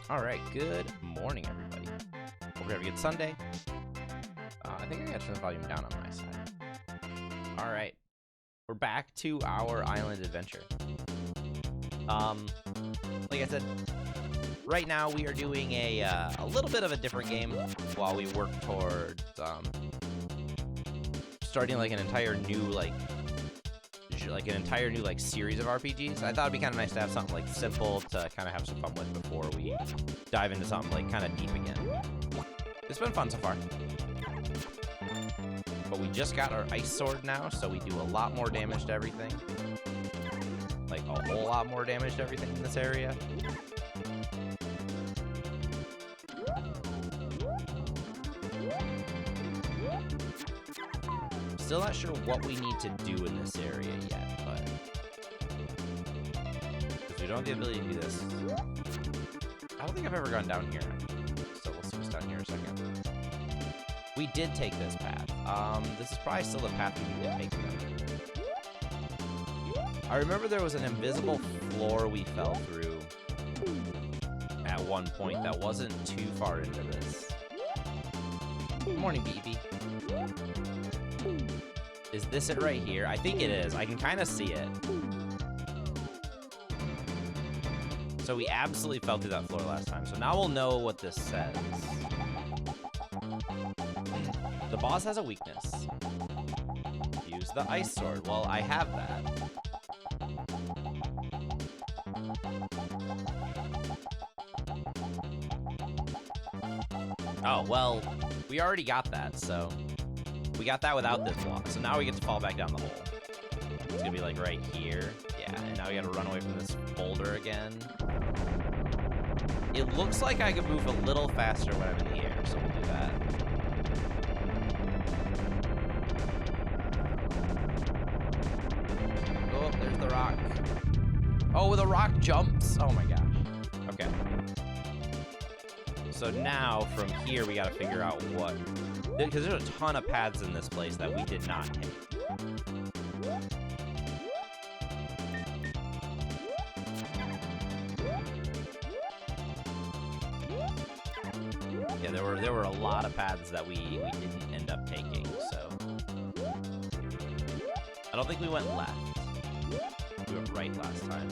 All right, good morning, everybody. Hope you have a good Sunday. I think I gotta turn the volume down on my side. All right, we're back to our island adventure. Like I said, right now we are doing a little bit of a different game while we work towards starting like an entire new series of RPGs. I thought it'd be kind of nice to have something like simple to kind of have some fun with before we dive into something like kind of deep again. It's been fun so far. But we just got our ice sword now, so we do a lot more damage to everything. Like a whole lot more damage to everything in this area. Still not sure what we need to do in this area yet, but because we don't have the ability to do this. I don't think I've ever gone down here. So let's switch down here a second. We did take this path. This is probably still the path we need to take though. I remember there was an invisible floor we fell through at one point that wasn't too far into this. Good morning, BB. Is this it right here? I think it is. I can kind of see it. So we absolutely fell through that floor last time. So now we'll know what this says. The boss has a weakness. Use the ice sword. Well, I have that. Oh, well, we already got that, so... We got that without this block, so now we get to fall back down the hole. It's gonna be like right here. Yeah, and now we gotta run away from this boulder again. It looks like I could move a little faster when I'm in the air, so we'll do that. Oh, there's the rock. Oh, the rock jumps. Oh my gosh. Okay. So now, from here, we gotta figure out what... Because there's a ton of paths in this place that we did not take. Yeah, there were a lot of paths that we didn't end up taking, so... I don't think we went left. We went right last time.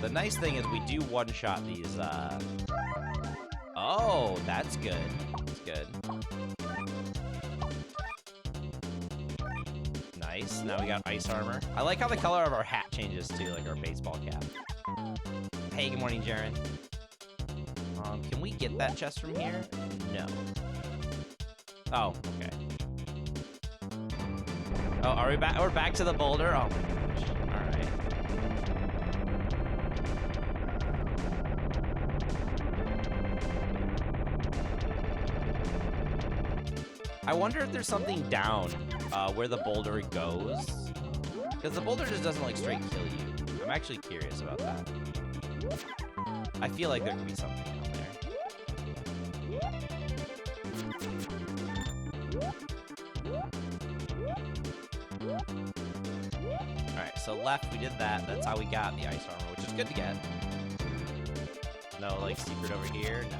The nice thing is we do one-shot these, Oh, that's good. That's good. Nice. Now we got ice armor. I like how the color of our hat changes, too, like our baseball cap. Hey, good morning, Jaren. Can we get that chest from here? No. Oh, okay. Oh, are we back? We're back to the boulder? Oh, my gosh. All right. I wonder if there's something down where the boulder goes. Because the boulder just doesn't, like, straight kill you. I'm actually curious about that. I feel like there could be something down there. Alright, so left, we did that. That's how we got the ice armor, which is good to get. No, like, secret over here? No.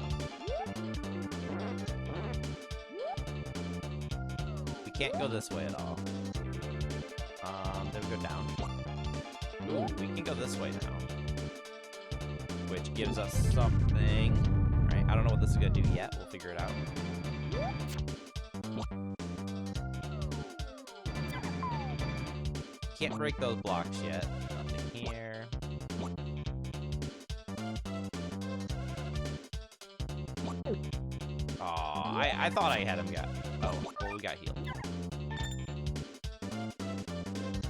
Can't go this way at all. Then we go down. Ooh, we can go this way now. Which gives us something. Right, I don't know what this is gonna do yet. We'll figure it out. Can't break those blocks yet. Nothing here. Aw, I thought I had him got. Oh, well, we got healed.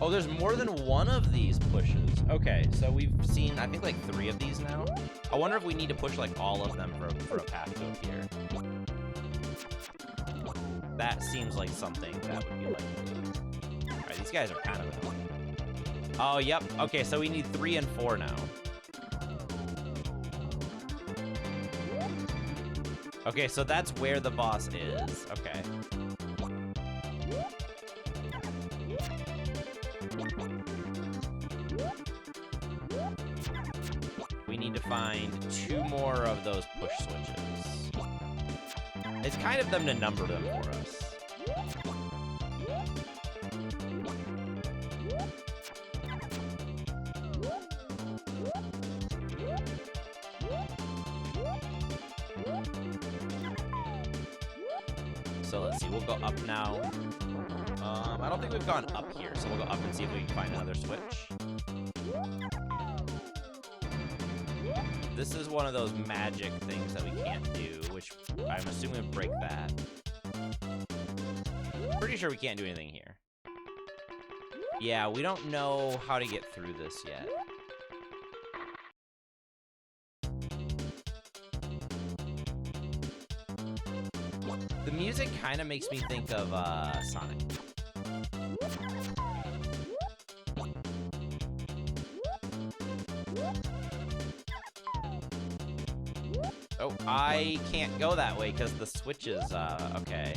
Oh, there's more than one of these pushes. Okay, so we've seen, I think, like 3 of these now. I wonder if we need to push, like, all of them for a path to appear. That seems like something that would be likely. Alright, these guys are kind of annoying. Oh, yep. Okay, so we need 3 and 4 now. Okay, so that's where the boss is. Okay. find 2 more of those push switches. It's kind of them to number them for us. So let's see, we'll go up now. I don't think we've gone up here, so we'll go up and see if we can find another switch. This is one of those magic things that we can't do, which I'm assuming would break that. Pretty sure we can't do anything here. Yeah, we don't know how to get through this yet. The music kind of makes me think of Sonic. Oh, I can't go that way because the switch is, okay.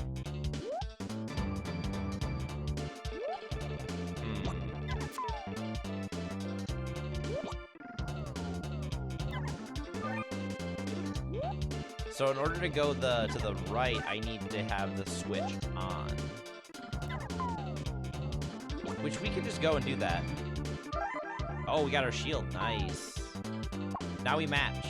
So in order to go to the right, I need to have the switch on. Which we can just go and do that. Oh, we got our shield. Nice. Now we match.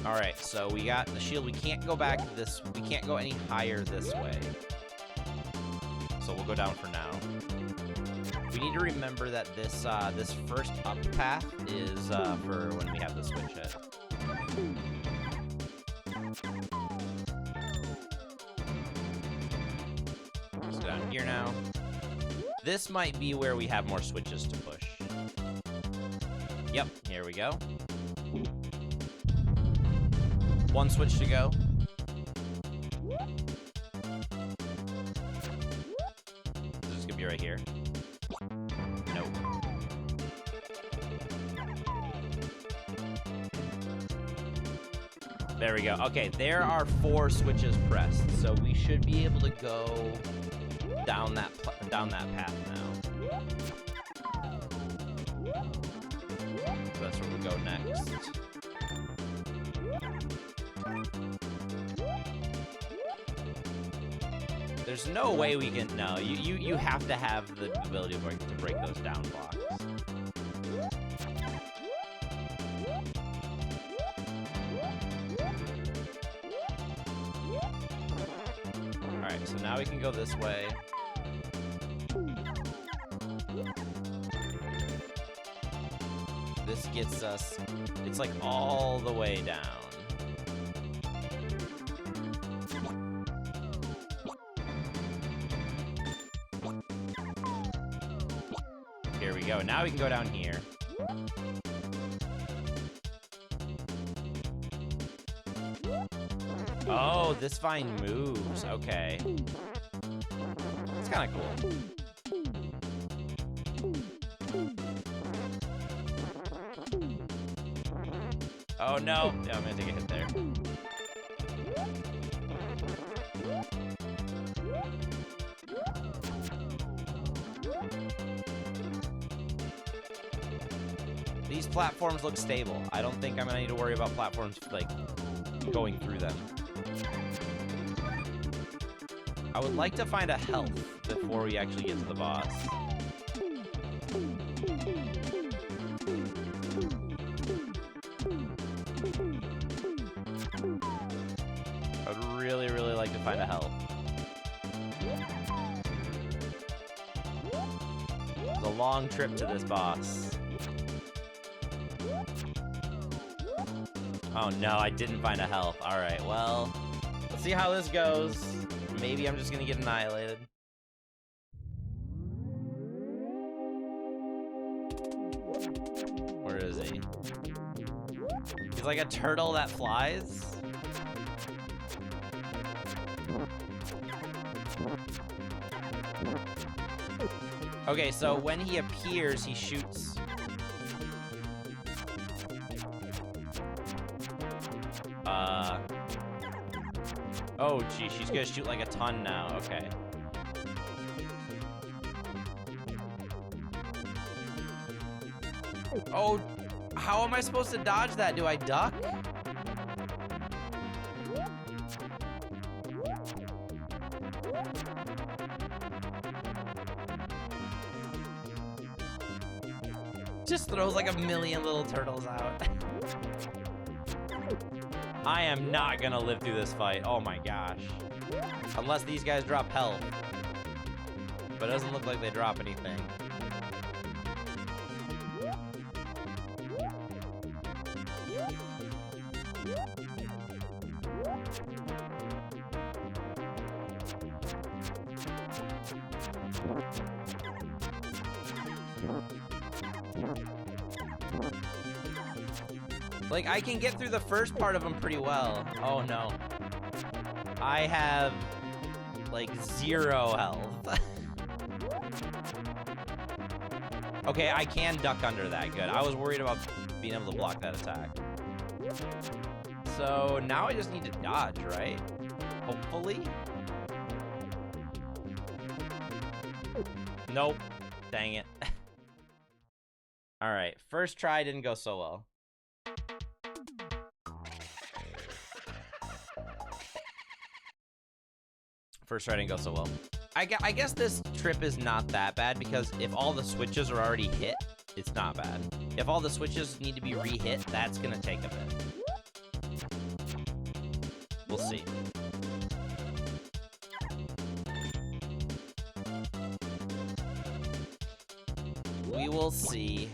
Alright, so we got the shield. We can't go back this. We can't go any higher this way. So we'll go down for now. We need to remember that this this first up path is for when we have the switch hit. Let's go down here now. This might be where we have more switches to push. Yep, here we go. 1 switch to go. This is gonna be right here. Nope. There we go. Okay, there are 4 switches pressed, so we should be able to go down that path now. So that's where we'll go next. There's no way we can. No, you have to have the ability to break those down blocks. All right, so now we can go this way. This gets us. It's like all the way down. Here we go. Now we can go down here. Oh, this vine moves. Okay. It's kind of cool. Oh no. Yeah, I'm gonna take a hit there. These platforms look stable. I don't think I'm gonna need to worry about platforms, like, going through them. I would like to find a health before we actually get to the boss. I'd really, really like to find a health. It's a long trip to this boss. Oh no, I didn't find a health. Alright, well, let's see how this goes. Maybe I'm just gonna get annihilated. Where is he? He's like a turtle that flies? Okay, so when he appears, he shoots Oh, gee, she's gonna shoot like a ton now. Okay. Oh, how am I supposed to dodge that? Do I duck? Just throws like a million little turtles out. I am not gonna live through this fight. Oh my gosh. Unless these guys drop health. But it doesn't look like they drop anything. Like, I can get through the first part of them pretty well. Oh, no. I have, like, 0 health. Okay, I can duck under that. Good. I was worried about being able to block that attack. So, now I just need to dodge, right? Hopefully? Nope. Dang it. Alright, first try didn't go so well. First try didn't go so well. I guess this trip is not that bad because if all the switches are already hit, it's not bad. If all the switches need to be re-hit, that's gonna take a bit. We'll see. We will see.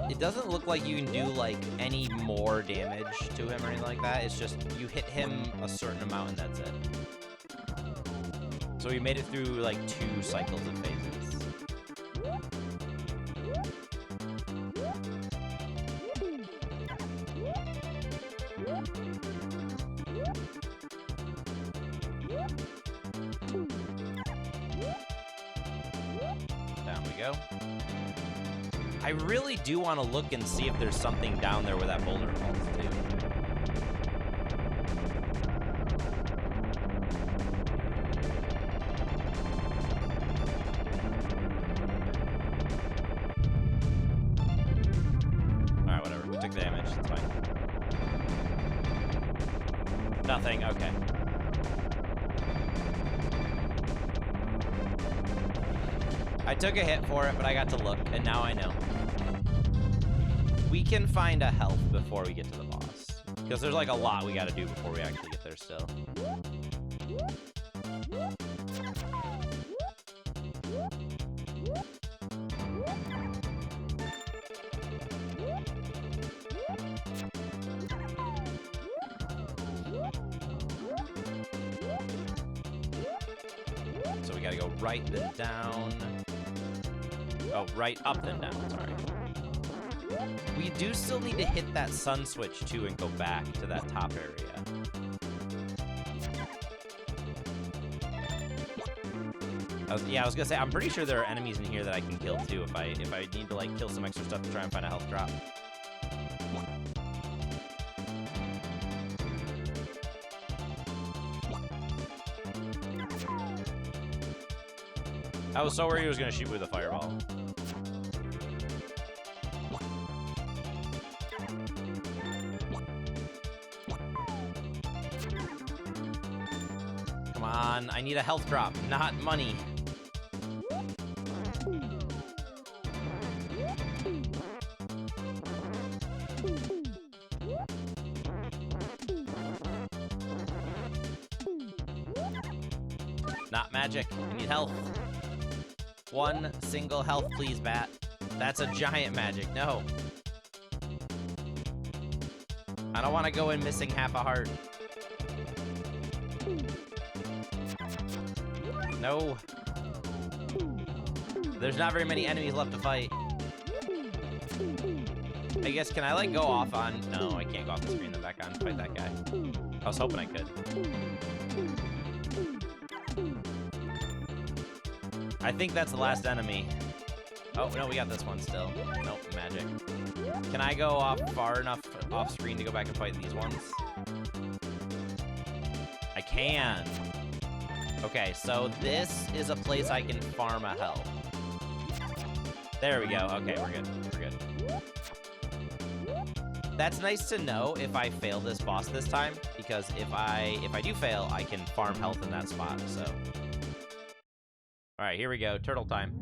It doesn't look like you can do, like, any more damage to him or anything like that. It's just you hit him a certain amount and that's it. So we made it through, like, 2 cycles and phases. Down we go. I really do want to look and see if there's something down there where that boulder falls too. Alright, whatever. We took damage. It's fine. Nothing. Okay. I took a hit for it, but I got to look, and now I know. We can find a health before we get to the boss. Because there's like a lot we gotta do before we actually get there still. So we gotta go right then down. Oh, right up then down, sorry. We do still need to hit that sun switch too and go back to that top area. Yeah, I was gonna say, I'm pretty sure there are enemies in here that I can kill too if I need to like kill some extra stuff to try and find a health drop. I was so worried he was gonna shoot with a fireball. Come on, I need a health drop, not money. Not magic, I need health. One single health, please, bat. That's a giant magic, no. I don't want to go in missing half a heart. No. There's not very many enemies left to fight. I guess, can I like go off on... No, I can't go off the screen and back on and fight that guy. I was hoping I could. I think that's the last enemy. Oh, no, we got this one still. Nope, magic. Can I go far enough off screen to go back and fight these ones? I can. Okay, so this is a place I can farm a health. There we go. Okay, we're good. We're good. That's nice to know if I fail this boss this time, because if I do fail, I can farm health in that spot, so. All right, here we go. Turtle time.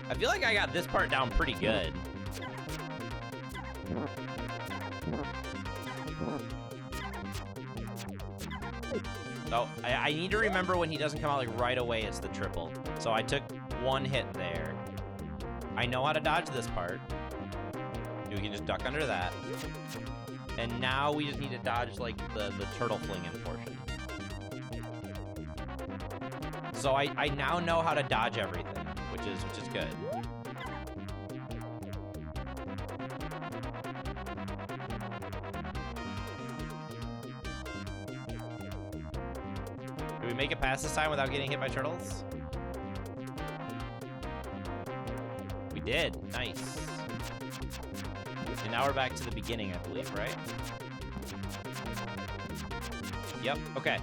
I feel like I got this part down pretty good. Oh, I need to remember when he doesn't come out like right away, it's the triple. So I took one hit there. I know how to dodge this part. We can just duck under that. And now we just need to dodge like the turtle flinging portion. So I now know how to dodge everything, which is good. Did we make it past this time without getting hit by turtles? We did. Nice. And now we're back to the beginning, I believe, right? Yep, okay.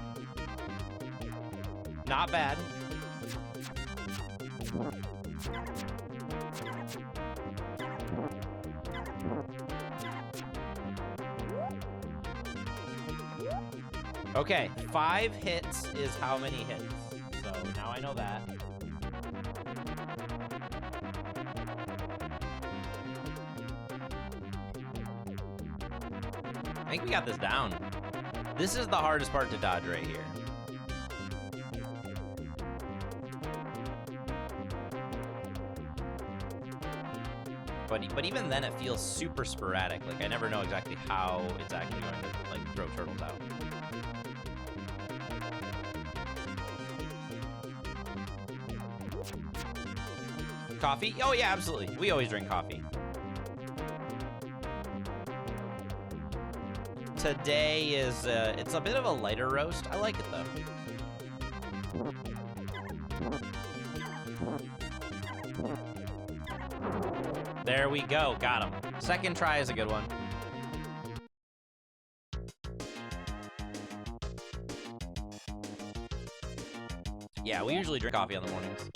Not bad. Okay, 5 hits is how many hits. So now I know that. I think we got this down. This is the hardest part to dodge right here. But even then, it feels super sporadic. Like, I never know exactly how it's actually going to, like, throw turtles out. Coffee? Oh, yeah, absolutely. We always drink coffee. Today is, it's a bit of a lighter roast. I like it, though. There we go. Got him. Second try is a good one. Yeah, we usually drink coffee on the mornings.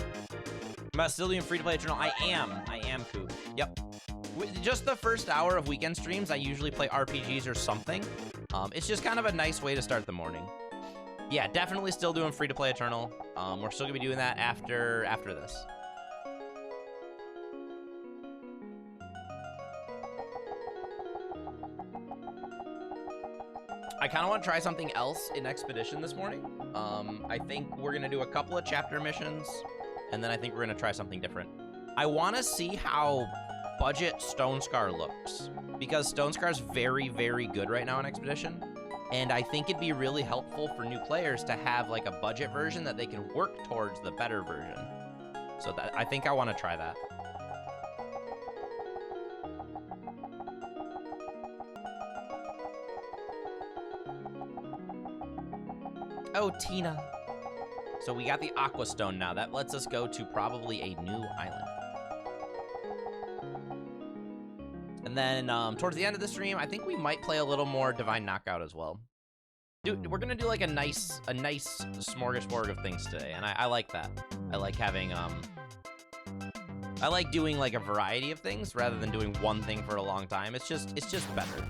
Am I still doing free-to-play Eternal? I am, Coop. Yep. Just the first hour of weekend streams, I usually play RPGs or something. It's just kind of a nice way to start the morning. Yeah, definitely still doing free-to-play Eternal. We're still gonna be doing that after this. I kind of want to try something else in Expedition this morning. I think we're gonna do a couple of chapter missions, and then I think we're gonna try something different. I want to see how budget Stone Scar looks, because Stone Scar is very, very good right now in Expedition, and I think it'd be really helpful for new players to have like a budget version that they can work towards the better version. So that I think I want to try that. Oh, Tina. So we got the Aqua Stone now. That lets us go to probably a new island. And then towards the end of the stream, I think we might play a little more Divine Knockout as well. Dude, we're gonna do like a nice smorgasbord of things today, and I like that. I like having I like doing like a variety of things rather than doing one thing for a long time. It's just better.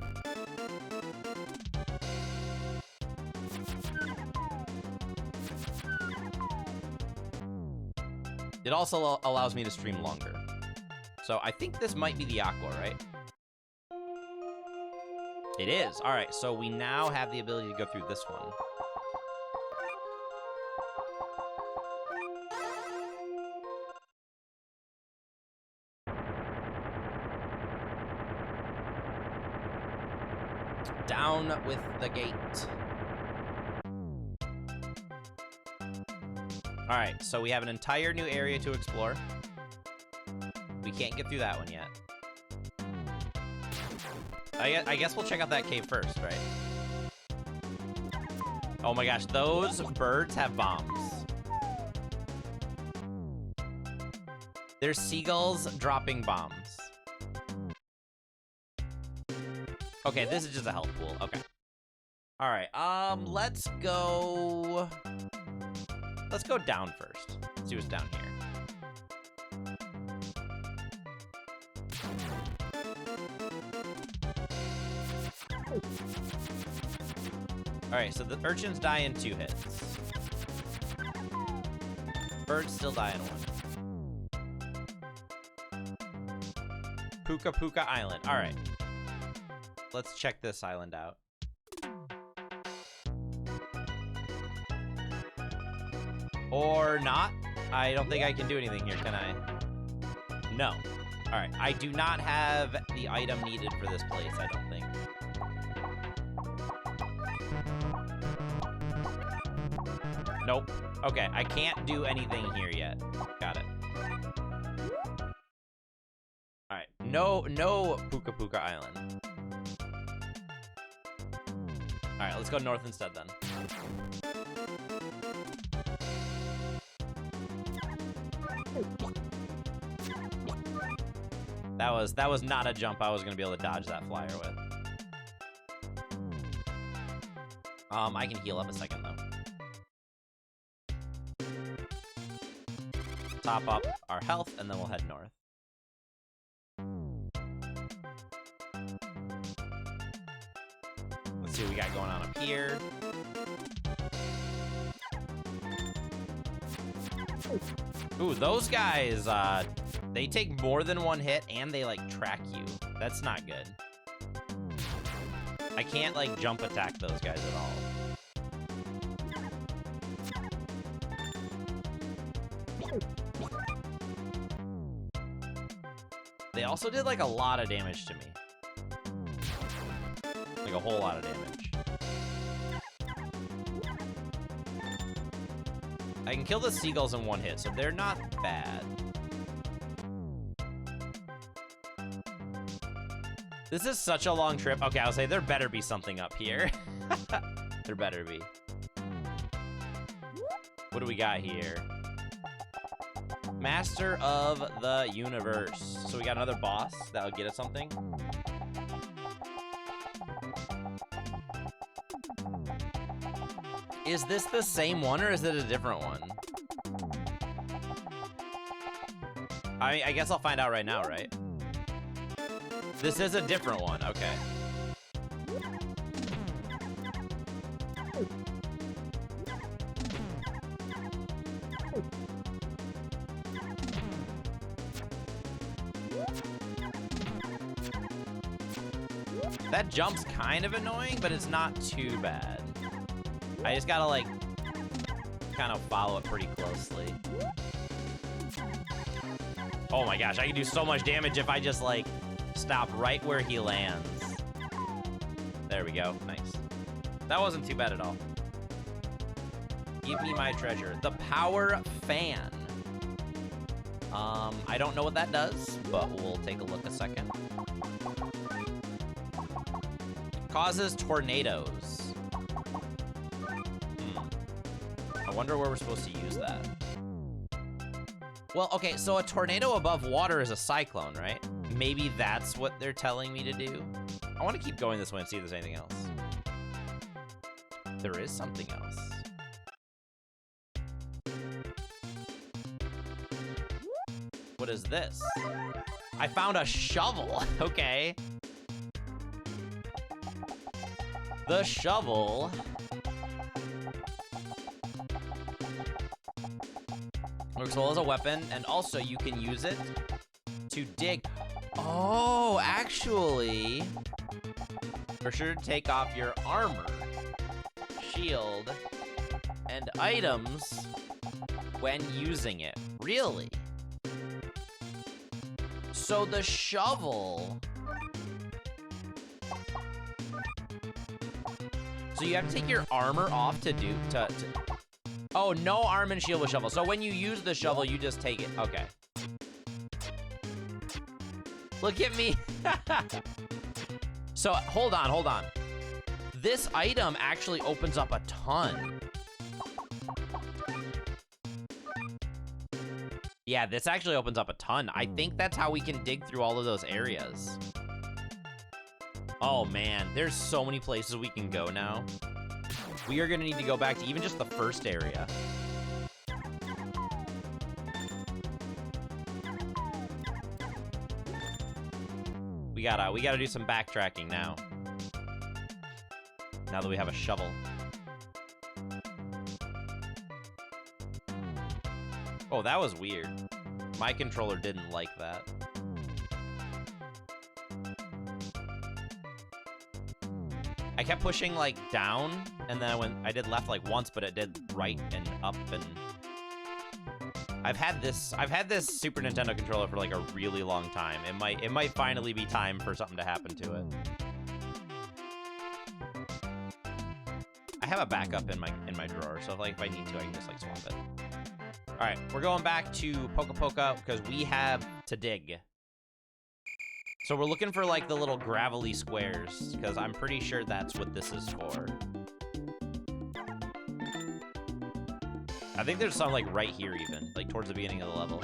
It also allows me to stream longer. So I think this might be the Aqua, right? It is. All right, so we now have the ability to go through this one. Down with the gate. All right, so we have an entire new area to explore. We can't get through that one yet. I guess we'll check out that cave first, right? Oh my gosh, those birds have bombs. There's seagulls dropping bombs. Okay, this is just a health pool. Okay. All right. Let's go down first. Let's see what's down here. All right, so the urchins die in 2 hits. Birds still die in 1. Puka Puka Island. All right. Let's check this island out. Or not. I don't think I can do anything here, can I? No. All right. I do not have the item needed for this place, I don't think. Nope. Okay, I can't do anything here yet. Got it. All right. No Puka Puka Island. All right, let's go north instead then. That was not a jump I was gonna be able to dodge that flyer with. I can heal up a second though. Top up our health and then we'll head north. Let's see what we got going on up here. Ooh, those guys, they take more than 1 hit and they like track you. That's not good. I can't like jump attack those guys at all. They also did like a lot of damage to me. Like a whole lot of damage. I can kill the seagulls in 1 hit, so they're not bad. This is such a long trip. Okay, I'll say there better be something up here. There better be. What do we got here? Master of the Universe. So we got another boss that'll get us something. Is this the same one or is it a different one? I guess I'll find out right now, right? This is a different one, okay. That jump's kind of annoying, but it's not too bad. I just gotta, like, kind of follow it pretty closely. Oh my gosh, I can do so much damage if I just, like, stop right where he lands. There we go. Nice. That wasn't too bad at all. Give me my treasure. The Power Fan. I don't know what that does, but we'll take a look a second. Causes tornadoes. I wonder where we're supposed to use that. Well, okay, so a tornado above water is a cyclone, right? Maybe that's what they're telling me to do. I want to keep going this way and see if there's anything else. There is something else. What is this? I found a shovel. Okay. The shovel works well as a weapon, and also you can use it to dig. Oh, actually, for sure to take off your armor, shield, and items when using it. Really? So the shovel... So you have to take your armor off to do... Oh, no arm and shield with shovel. So when you use the shovel, you just take it. Okay. Look at me. So, hold on. this item actually opens up a ton. Yeah, this actually opens up a ton. I think that's how we can dig through all of those areas. Oh man, there's so many places we can go now. We are gonna need to go back to even just the first area. We gotta do some backtracking now. Now that we have a shovel. Oh, that was weird. My controller didn't like that. I kept pushing like down, and then I did left like once, but it did right and up, and I've had this Super Nintendo controller for like a really long time. It might finally be time for something to happen to it. I have a backup in my drawer, so if I need to, I can just like swap it. All right, we're going back to Poka Poka because we have to dig. So we're looking for like the little gravelly squares because I'm pretty sure that's what this is for. I think there's some like right here even, like towards the beginning of the level.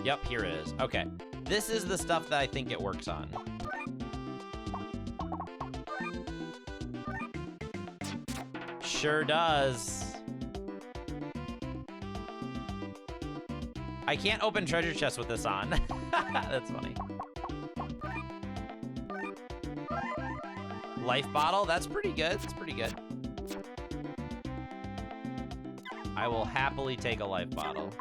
Yep, here it is. Okay, this is the stuff that I think it works on. Sure does. I can't open treasure chests with this on. That's funny. Life bottle, that's pretty good. That's pretty good. I will happily take a life bottle.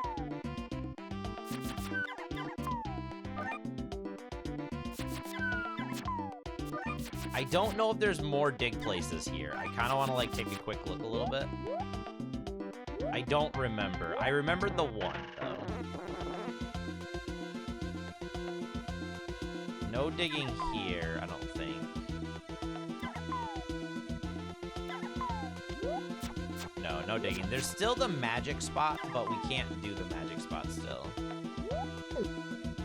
I don't know if there's more dig places here. I kind of want to like take a quick look a little bit. I don't remember. I remembered the one though. No digging here, I don't think. No digging. There's still the magic spot, but we can't do the magic spot still.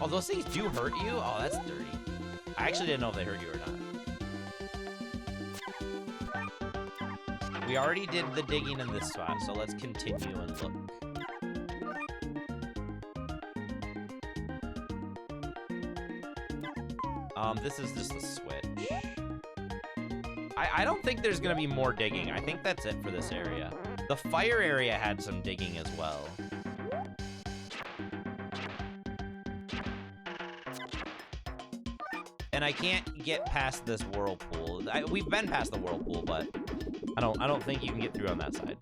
Oh, those things do hurt you? Oh, that's dirty. I actually didn't know if they hurt you or not. We already did the digging in this spot, so let's continue and look. This is just a switch. I don't think there's gonna be more digging. I think that's it for this area. The fire area had some digging as well. And I can't get past this whirlpool. We've been past the whirlpool, but I don't think you can get through on that side.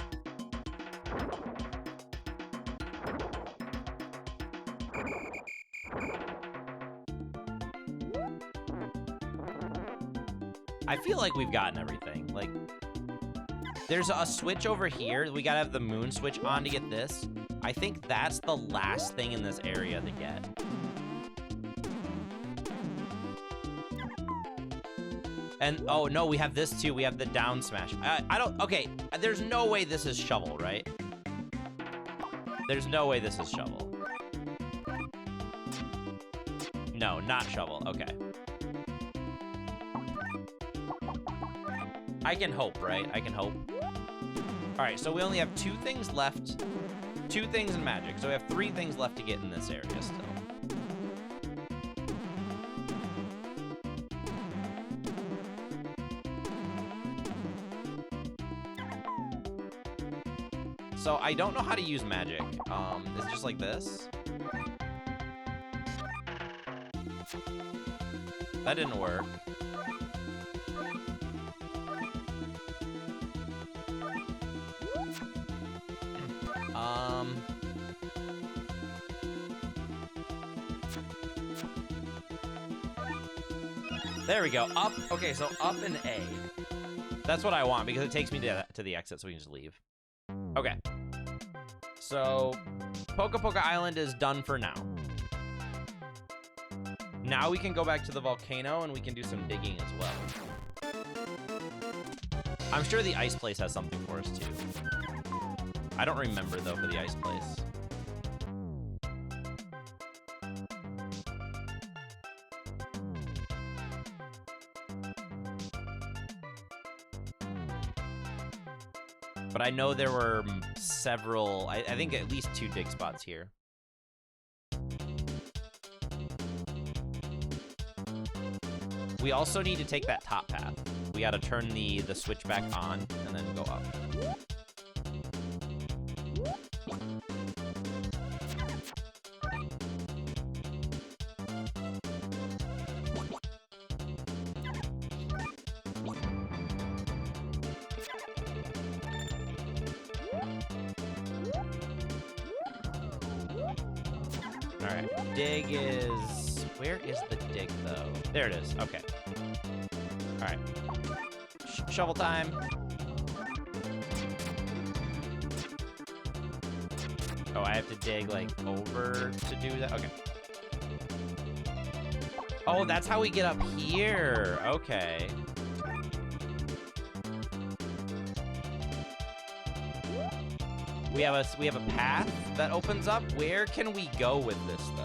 I feel like we've gotten everything. Like, there's a switch over here. We gotta have the moon switch on to get this. I think that's the last thing in this area to get. And, oh, no, we have this too. We have the down smash. Okay, there's no way this is shovel, right? There's no way this is shovel. No, not shovel. Okay. I can hope, right? I can hope. All right, so we only have 2 things left. 2 things in magic. So we have 3 things left to get in this area still. So I don't know how to use magic. Is it just like this? That didn't work. There we go. Up. Okay, so up and A. That's what I want because it takes me to the exit so we can just leave. Okay. So, Poka Poka Island is done for now. Now we can go back to the volcano and we can do some digging as well. I'm sure the ice place has something for us too. I don't remember though for the ice place. I know there were several, I think at least 2 dig spots here. We also need to take that top path. We gotta turn the switch back on and then go up. Alright, dig is... Where is the dig, though? There it is. Okay. Alright. Shovel time. Oh, I have to dig, like, over to do that? Okay. Oh, that's how we get up here. Okay. We have a path that opens up. Where can we go with this, though?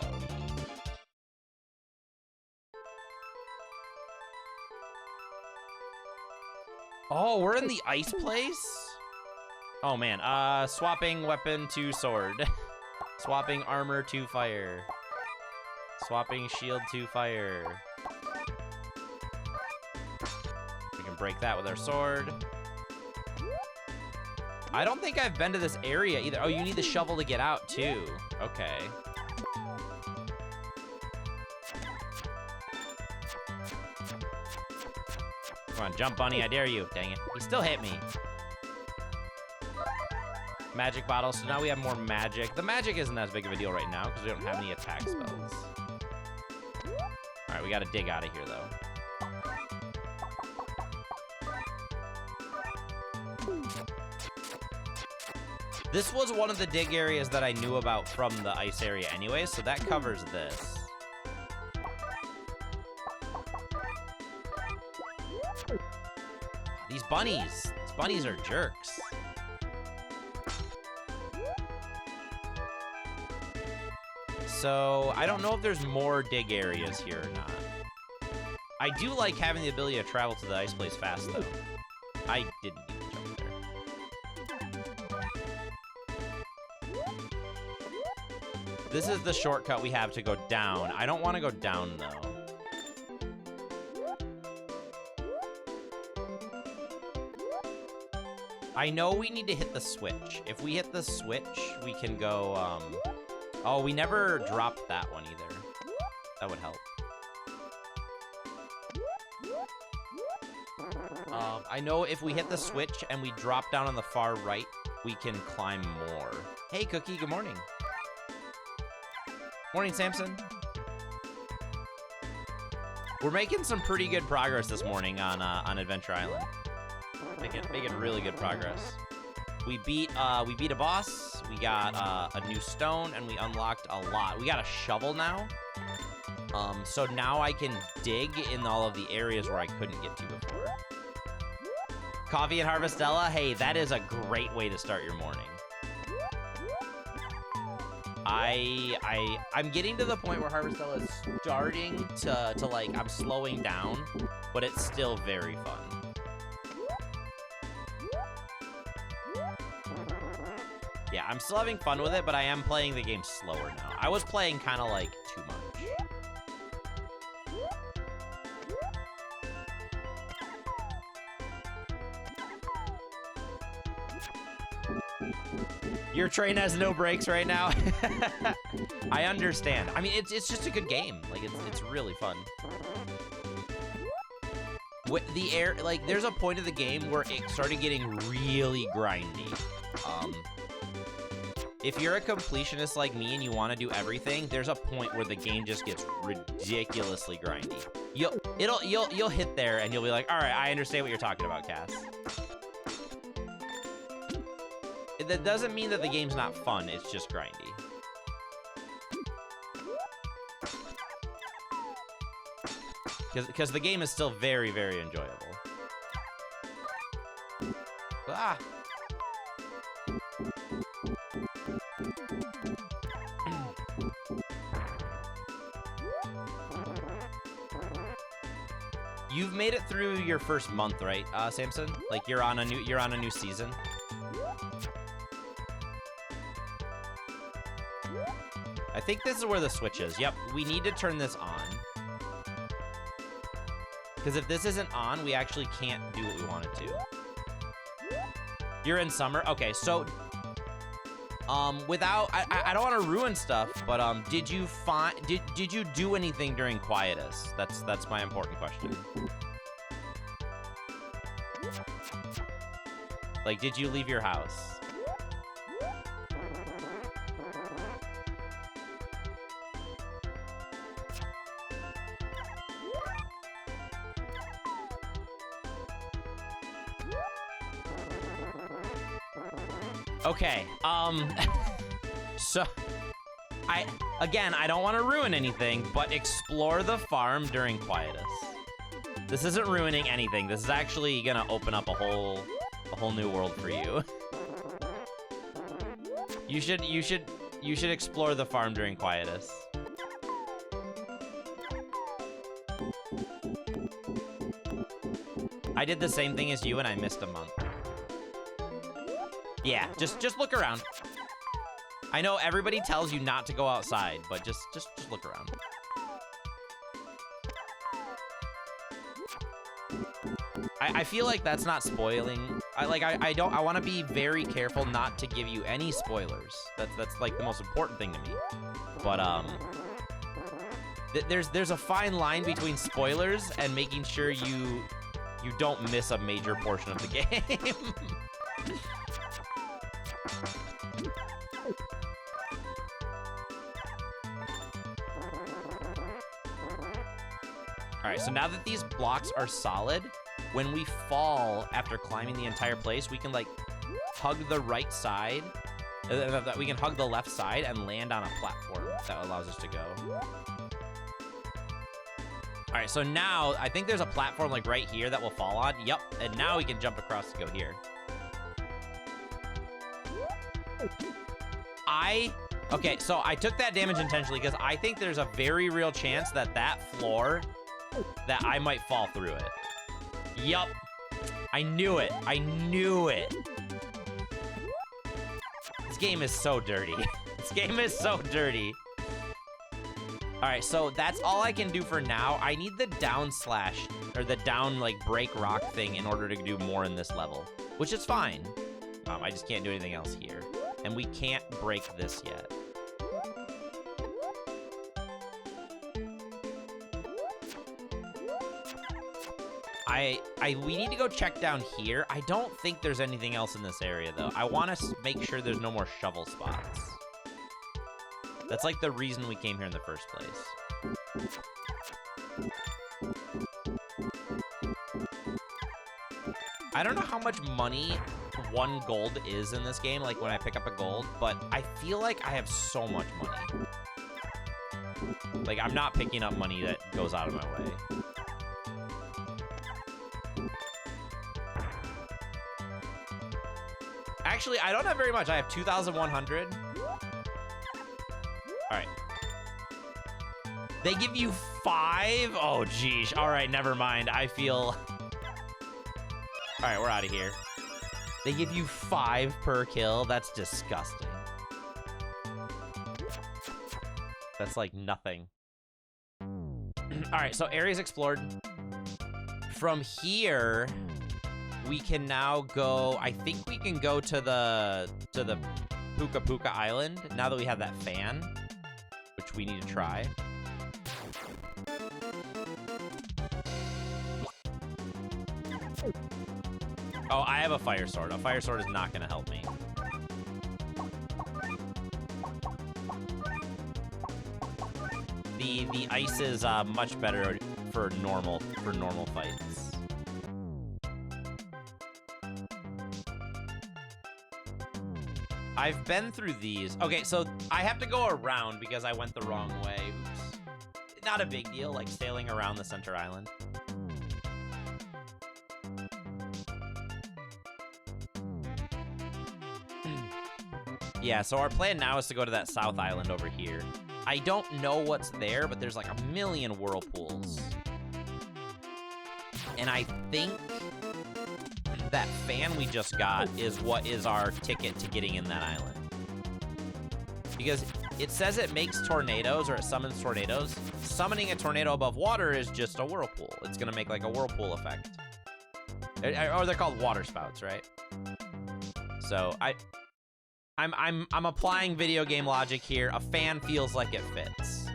Oh, we're in the ice place? Oh, man. Swapping weapon to sword. Swapping armor to fire. Swapping shield to fire. We can break that with our sword. I don't think I've been to this area either. Oh, you need the shovel to get out, too. Okay. Come on, jump, bunny. I dare you. Dang it. He still hit me. Magic bottle. So now we have more magic. The magic isn't as big of a deal right now because we don't have any attack spells. All right, we got to dig out of here, though. This was one of the dig areas that I knew about from the ice area anyway, so that covers this. These bunnies are jerks. So, I don't know if there's more dig areas here or not. I do like having the ability to travel to the ice place fast, though. I didn't need to jump there. This is the shortcut we have to go down. I don't want to go down, though. I know we need to hit the switch. If we hit the switch, we can go, Oh, we never dropped that one either. That would help. I know if we hit the switch and we drop down on the far right, we can climb more. Hey, Cookie, good morning. Morning, Samson. We're making some pretty good progress this morning on Adventure Island. Making really good progress. We beat a boss. We got a new stone, and we unlocked a lot. We got a shovel now. So now I can dig in all of the areas where I couldn't get to before. Coffee and Harvestella. Hey, that is a great way to start your morning. I'm getting to the point where Harvestella is starting to like, I'm slowing down, but it's still very fun. Yeah, I'm still having fun with it, but I am playing the game slower now. I was playing kind of like too much. Your train has no brakes right now. I understand. I mean, it's just a good game. Like, it's really fun. With the air, like, there's a point of the game where it started getting really grindy. If you're a completionist like me and you want to do everything, there's a point where the game just gets ridiculously grindy. You'll hit there and you'll be like, all right, I understand what you're talking about, Cass. That doesn't mean that the game's not fun, it's just grindy. Because the game is still very, very enjoyable. Ah! You've made it through your first month, right, Samson? Like you're on a new season. I think this is where the switch is. Yep, we need to turn this on. Because if this isn't on, we actually can't do what we wanted to. You're in summer? Okay, so... without... I don't want to ruin stuff, but, did you find... Did you do anything during Quietus? That's my important question. Like, did you leave your house? Okay, so, again, I don't want to ruin anything, but explore the farm during Quietus. This isn't ruining anything. This is actually gonna open up a whole new world for you. You should explore the farm during Quietus. I did the same thing as you and I missed a month. Yeah, just look around. I know everybody tells you not to go outside, but just look around. I feel like that's not spoiling. I want to be very careful not to give you any spoilers. That's like the most important thing to me. But there's a fine line between spoilers and making sure you don't miss a major portion of the game. All right, so now that these blocks are solid, when we fall after climbing the entire place, we can like hug the right side. We can hug the left side and land on a platform that allows us to go. All right, so now I think there's a platform like right here that we'll fall on. Yep, and now we can jump across to go here. Okay, so I took that damage intentionally because I think there's a very real chance that that floor, that I might fall through it. Yup. I knew it. I knew it. This game is so dirty. This game is so dirty. All right, so that's all I can do for now. I need the down slash, or the down, like, break rock thing in order to do more in this level, which is fine. I just can't do anything else here. And we can't break this yet. We need to go check down here. I don't think there's anything else in this area, though. I want to make sure there's no more shovel spots. That's like the reason we came here in the first place. I don't know how much money 1 gold is in this game, like when I pick up a gold, but I feel like I have so much money. Like, I'm not picking up money that goes out of my way. Actually, I don't have very much. I have 2,100. All right. They give you 5? Oh, geez. All right, never mind. I feel... All right, we're out of here. They give you 5 per kill? That's disgusting. That's like nothing. All right, so areas explored. From here... we can now go, I think we can go to the Puka Puka Island now that we have that fan, which we need to try. Oh, I have a fire sword. A fire sword is not going to help me. The ice is much better for normal fights. I've been through these. Okay, so I have to go around because I went the wrong way. Oops. Not a big deal, like sailing around the center island. Yeah, so our plan now is to go to that south island over here. I don't know what's there, but there's like a million whirlpools. And I think that fan we just got is what is our ticket to getting in that island. Because it says it makes tornadoes, or it summons tornadoes. Summoning a tornado above water is just a whirlpool. It's gonna make like a whirlpool effect. Or they're called water spouts, right? So I'm applying video game logic here. A fan feels like it fits.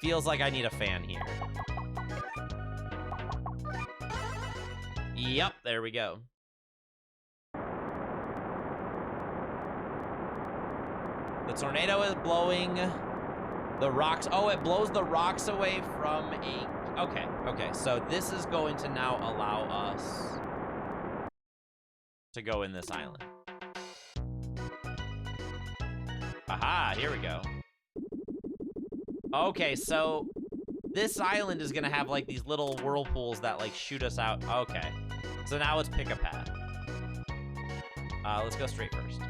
Feels like I need a fan here. Yep, there we go. The tornado is blowing the rocks. Oh, it blows the rocks away from a... Okay, so this is going to now allow us to go in this island. Aha, here we go. Okay, so this island is gonna have like these little whirlpools that like shoot us out. Okay, so now let's pick a path. Let's go straight first.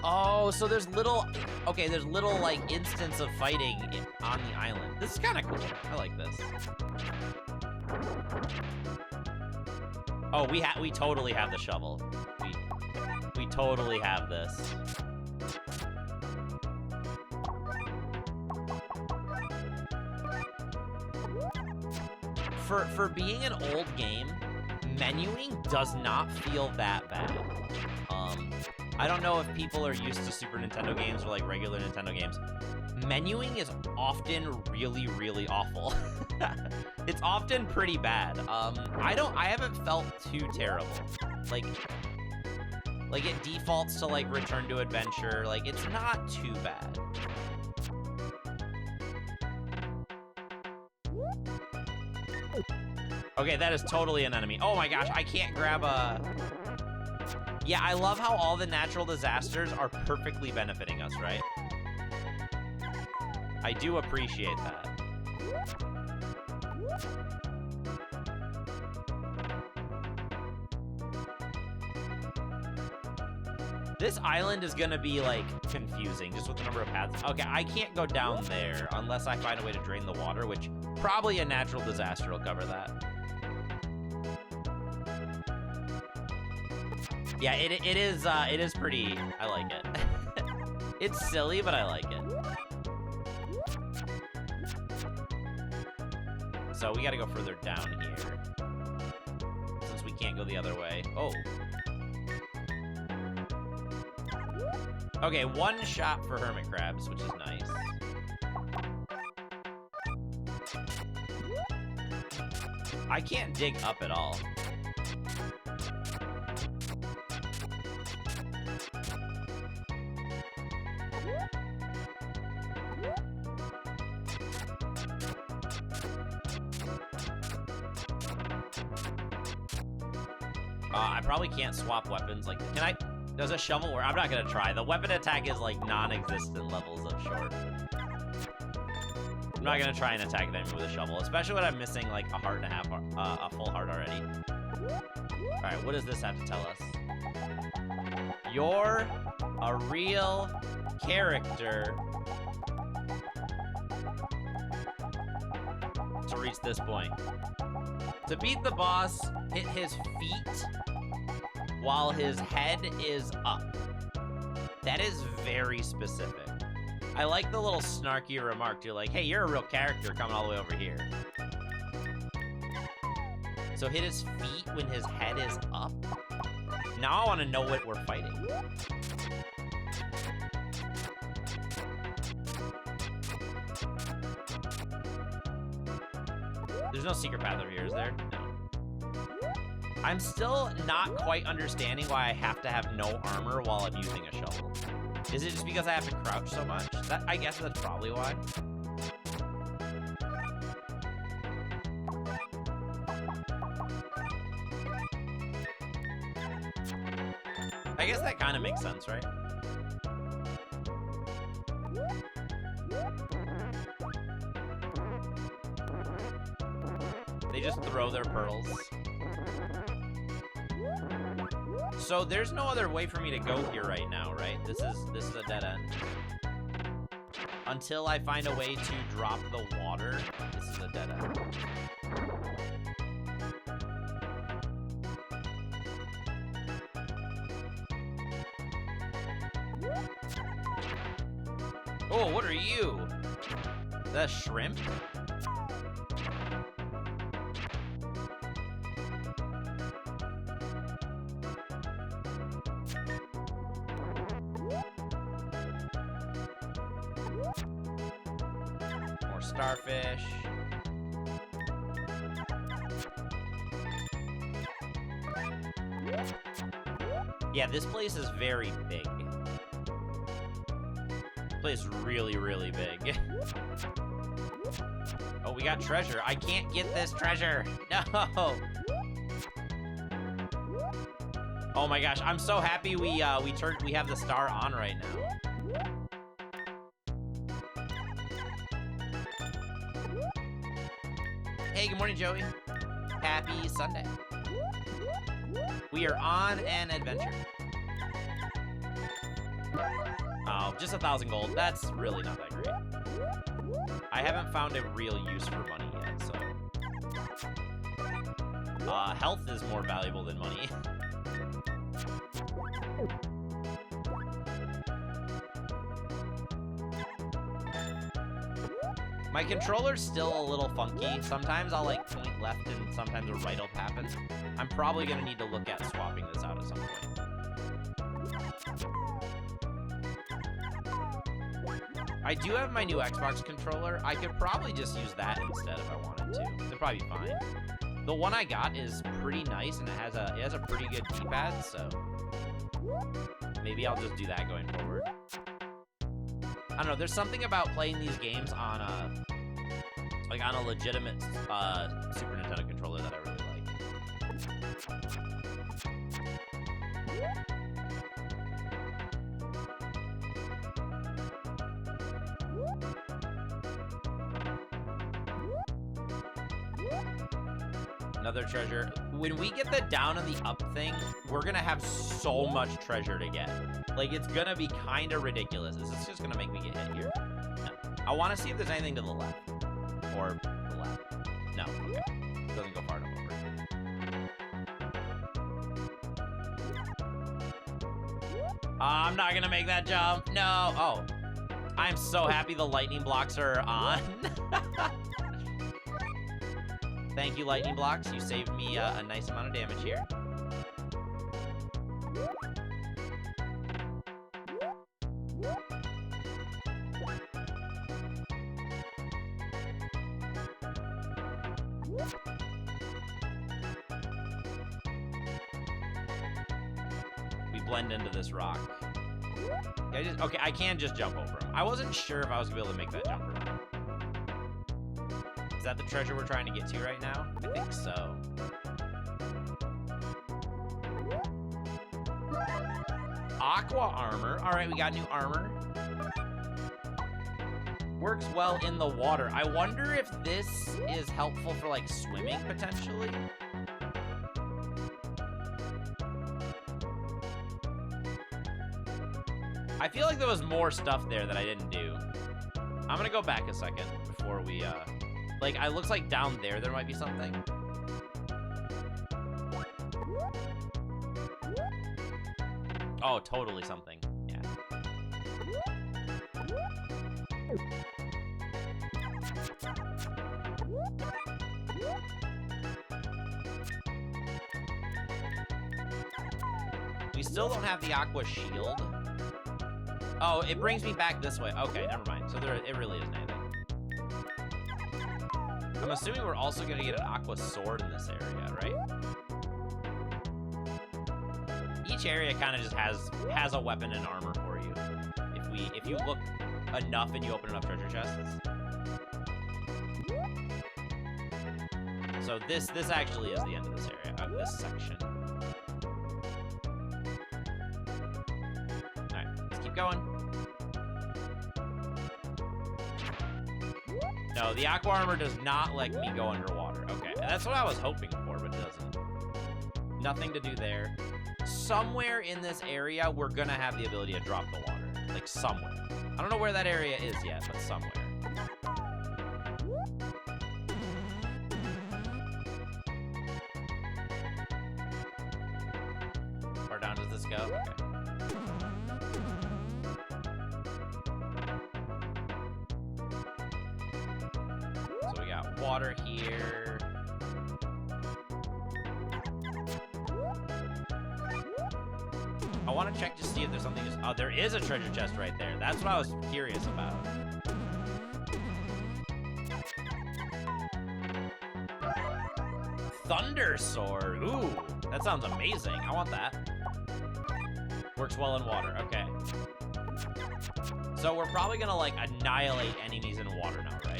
Oh, so there's little, okay, there's little like instance of fighting on the island. This is kind of cool. I like this. Oh, we totally have the shovel. We totally have this. For being an old game, menuing does not feel that bad. I don't know if people are used to Super Nintendo games or like regular Nintendo games. Menuing is often really, really awful. It's often pretty bad. I haven't felt too terrible. Like it defaults to like return to adventure. Like it's not too bad. Okay, that is totally an enemy. Oh my gosh, I can't grab a... Yeah, I love how all the natural disasters are perfectly benefiting us, right? I do appreciate that. This island is gonna be, like, confusing, just with the number of paths. Okay, I can't go down there unless I find a way to drain the water, which probably a natural disaster will cover that. Yeah, it is pretty, I like it. It's silly, but I like it. So we gotta go further down here, since we can't go the other way. Oh. Okay, one shot for hermit crabs, which is nice. I can't dig up at all. I probably can't swap weapons. Like, can I? Does a shovel work? I'm not gonna try. The weapon attack is like non-existent levels of short. I'm not gonna try and attack them with a shovel, especially when I'm missing like a heart and a half, a full heart already. All right, what does this have to tell us? You're a real character to reach this point. To beat the boss, hit his feet while his head is up. That is very specific. I like the little snarky remark. You're like, hey, you're a real character coming all the way over here. So hit his feet when his head is up? Now I want to know what we're fighting. There's no secret path over here, is there? No. I'm still not quite understanding why I have to have no armor while I'm using a shovel. Is it just because I have to crouch so much? I guess that's probably why. I guess that kind of makes sense, right? They just throw their pearls. So there's no other way for me to go here right now, right? This is a dead end. Until I find a way to drop the water, this is a dead end. Oh, what are you? Is that a shrimp? More starfish. Yeah, this place is very big. This place is really, really big. Oh, we got treasure. I can't get this treasure. No. Oh my gosh, I'm so happy we have the star on right now. Hey, good morning, Joey. Happy Sunday. We are on an adventure. Oh, just 1,000 gold. That's really not that great. I haven't found a real use for money yet, so... health is more valuable than money. My controller's still a little funky. Sometimes I'll, like, point left and sometimes a right will happen. I'm probably gonna need to look at swapping this out at some point. I do have my new Xbox controller. I could probably just use that instead if I wanted to. It'd probably be fine. The one I got is pretty nice and it has a pretty good D-pad, so maybe I'll just do that going forward. I don't know, there's something about playing these games on a legitimate Super Nintendo controller that I really like. Another treasure. When we get the down and the up thing, we're gonna have so much treasure to get. Like, it's gonna be kind of ridiculous. This is just gonna make me get hit here. No. I want to see if there's anything to the left. Or the left. No, okay. Doesn't go far enough over. I'm not gonna make that jump. No. Oh. I'm so happy the lightning blocks are on. Thank you, lightning blocks. You saved me a nice amount of damage here. We blend into this rock. Okay, I can just jump over him. I wasn't sure if I was gonna be able to make that jump or not. Is that the treasure we're trying to get to right now? I think so. Aqua armor. All right, we got new armor. Works well in the water. I wonder if this is helpful for, like, swimming, potentially. I feel like there was more stuff there that I didn't do. I'm gonna go back a second before we, like, it looks like down there might be something. Oh, totally something. Yeah. We still don't have the aqua shield. Oh, it brings me back this way. Okay, never mind. So it really isn't anything. I'm assuming we're also gonna get an aqua sword in this area, right? Each area kind of just has a weapon and armor for you. If you look enough and you open enough treasure chests. So this actually is the end of this area, of this section. All right, let's keep going. No, the aqua armor does not let me go underwater. Okay, that's what I was hoping for, but it doesn't. Nothing to do there. Somewhere in this area, we're gonna have the ability to drop the water. Like, somewhere. I don't know where that area is yet, but somewhere. Far down does this go? Okay. water here. I want to check to see if there's something. Oh, there is a treasure chest right there. That's what I was curious about. Thunder Sword. Ooh, that sounds amazing. I want that. Works well in water. Okay. So we're probably gonna like annihilate enemies in water now, right?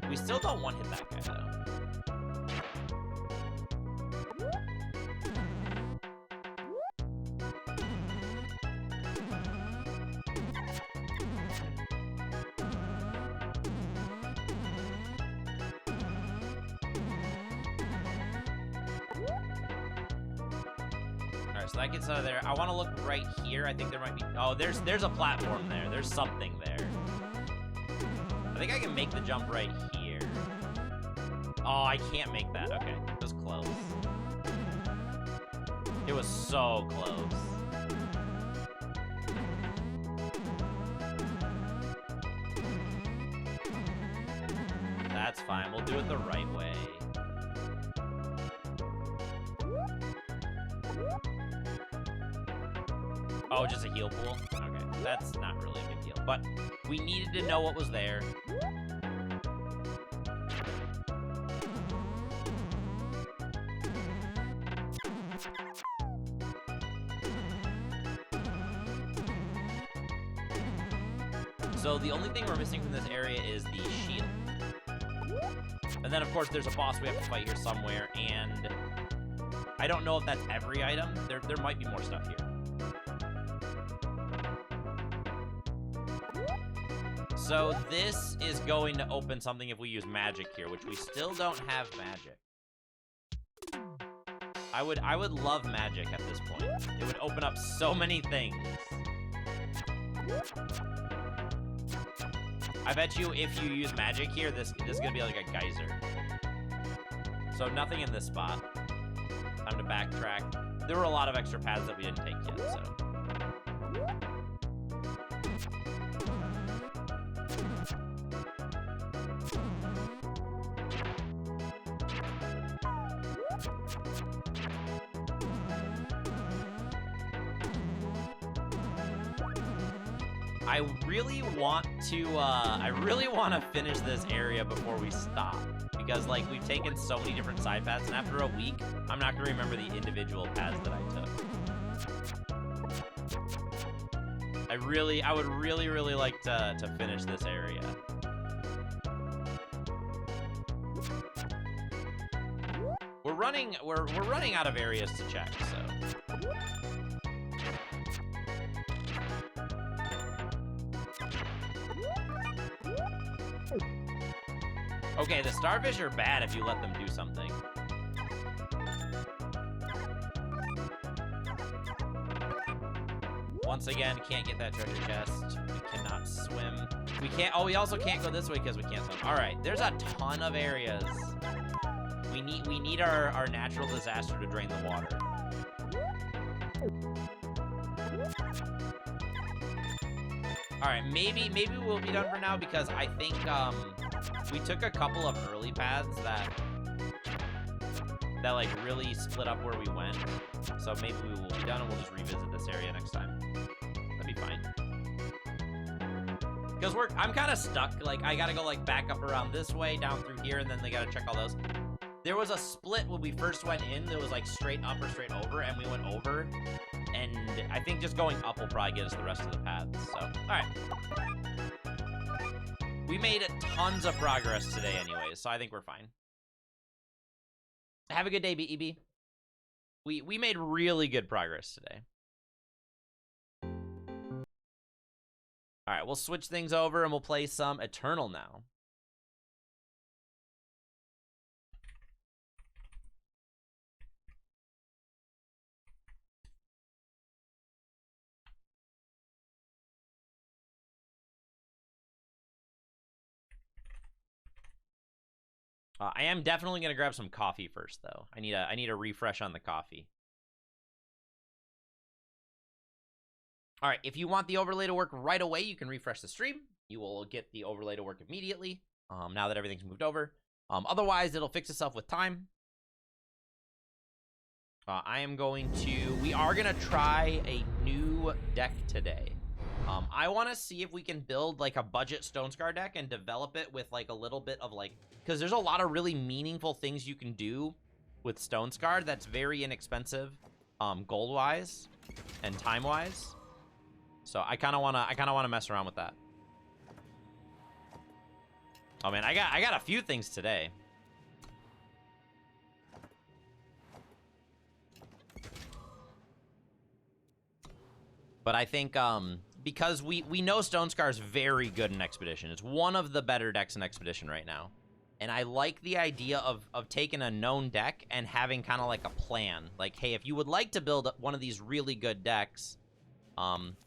We still don't one-hit that guy though. So that gets out of there. I want to look right here. I think there might be... Oh, there's a platform there. There's something there. I think I can make the jump right here. Oh, I can't make that. Okay, it was close. It was so close. That's fine. We'll do it the right way. Oh, just a heal pool? Okay, that's not really a big deal. But we needed to know what was there. So the only thing we're missing from this area is the shield. And then, of course, there's a boss we have to fight here somewhere, and I don't know if that's every item. There might be more stuff here. So this is going to open something if we use magic here, which we still don't have magic. I would love magic at this point. It would open up so many things. I bet you if you use magic here, this is gonna be like a geyser. So nothing in this spot. Time to backtrack. There were a lot of extra paths that we didn't take yet, so. I really want to finish this area before we stop, because like we've taken so many different side paths, and after a week, I'm not gonna remember the individual paths that I took. I would really like to finish this area. We're running out of areas to check, so. Okay, the starfish are bad if you let them do something. Once again, can't get that treasure chest. We cannot swim. We can't, oh, we also can't go this way because we can't swim. All right, there's a ton of areas. We need our natural disaster to drain the water. All right, maybe we'll be done for now, because I think we took a couple of early paths that like really split up where we went. So maybe we will be done and we'll just revisit this area next time. That'd be fine. Because I'm kind of stuck. Like, I gotta go like back up around this way, down through here, and then they gotta check all those. There was a split when we first went in. There was like straight up or straight over, and we went over. And I think just going up will probably get us the rest of the paths. So, all right. We made tons of progress today anyways, so I think we're fine. Have a good day, BEB. We made really good progress today. All right, we'll switch things over and we'll play some Eternal now. I am definitely gonna grab some coffee first, though. I need a refresh on the coffee. All right, if you want the overlay to work right away, you can refresh the stream. You will get the overlay to work immediately. Now that everything's moved over. Otherwise, it'll fix itself with time. I am going to... We are going to try a new deck today. I want to see if we can build, like, a budget Stonescar deck and develop it with, like, a little bit of, like... Because there's a lot of really meaningful things you can do with Stonescar that's very inexpensive, gold-wise and time-wise. So I kind of want to mess around with that. Oh, man, I got a few things today. But I think, because we know Stonescar is very good in Expedition. It's one of the better decks in Expedition right now. And I like the idea of taking a known deck and having kind of like a plan. Like, hey, if you would like to build one of these really good decks,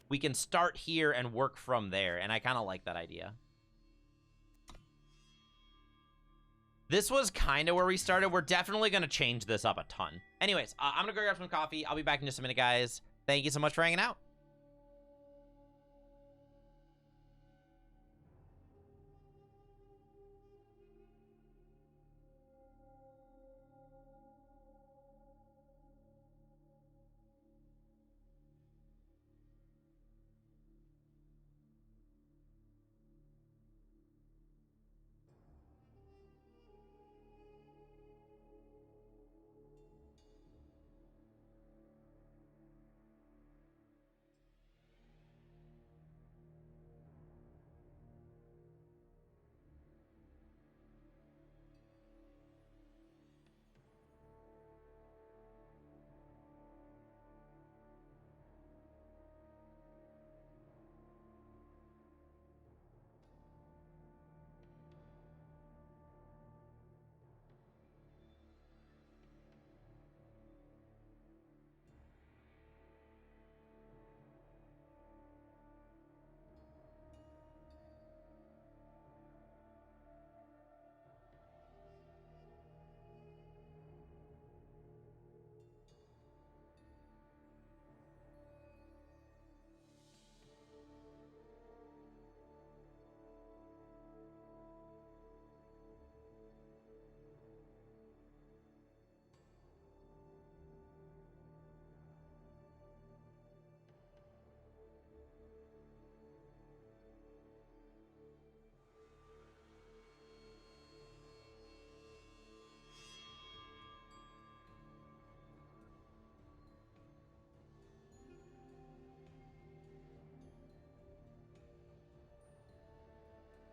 we can start here and work from there. And I kind of like that idea. This was kind of where we started. We're definitely going to change this up a ton. Anyways, I'm going to go grab some coffee. I'll be back in just a minute, guys. Thank you so much for hanging out.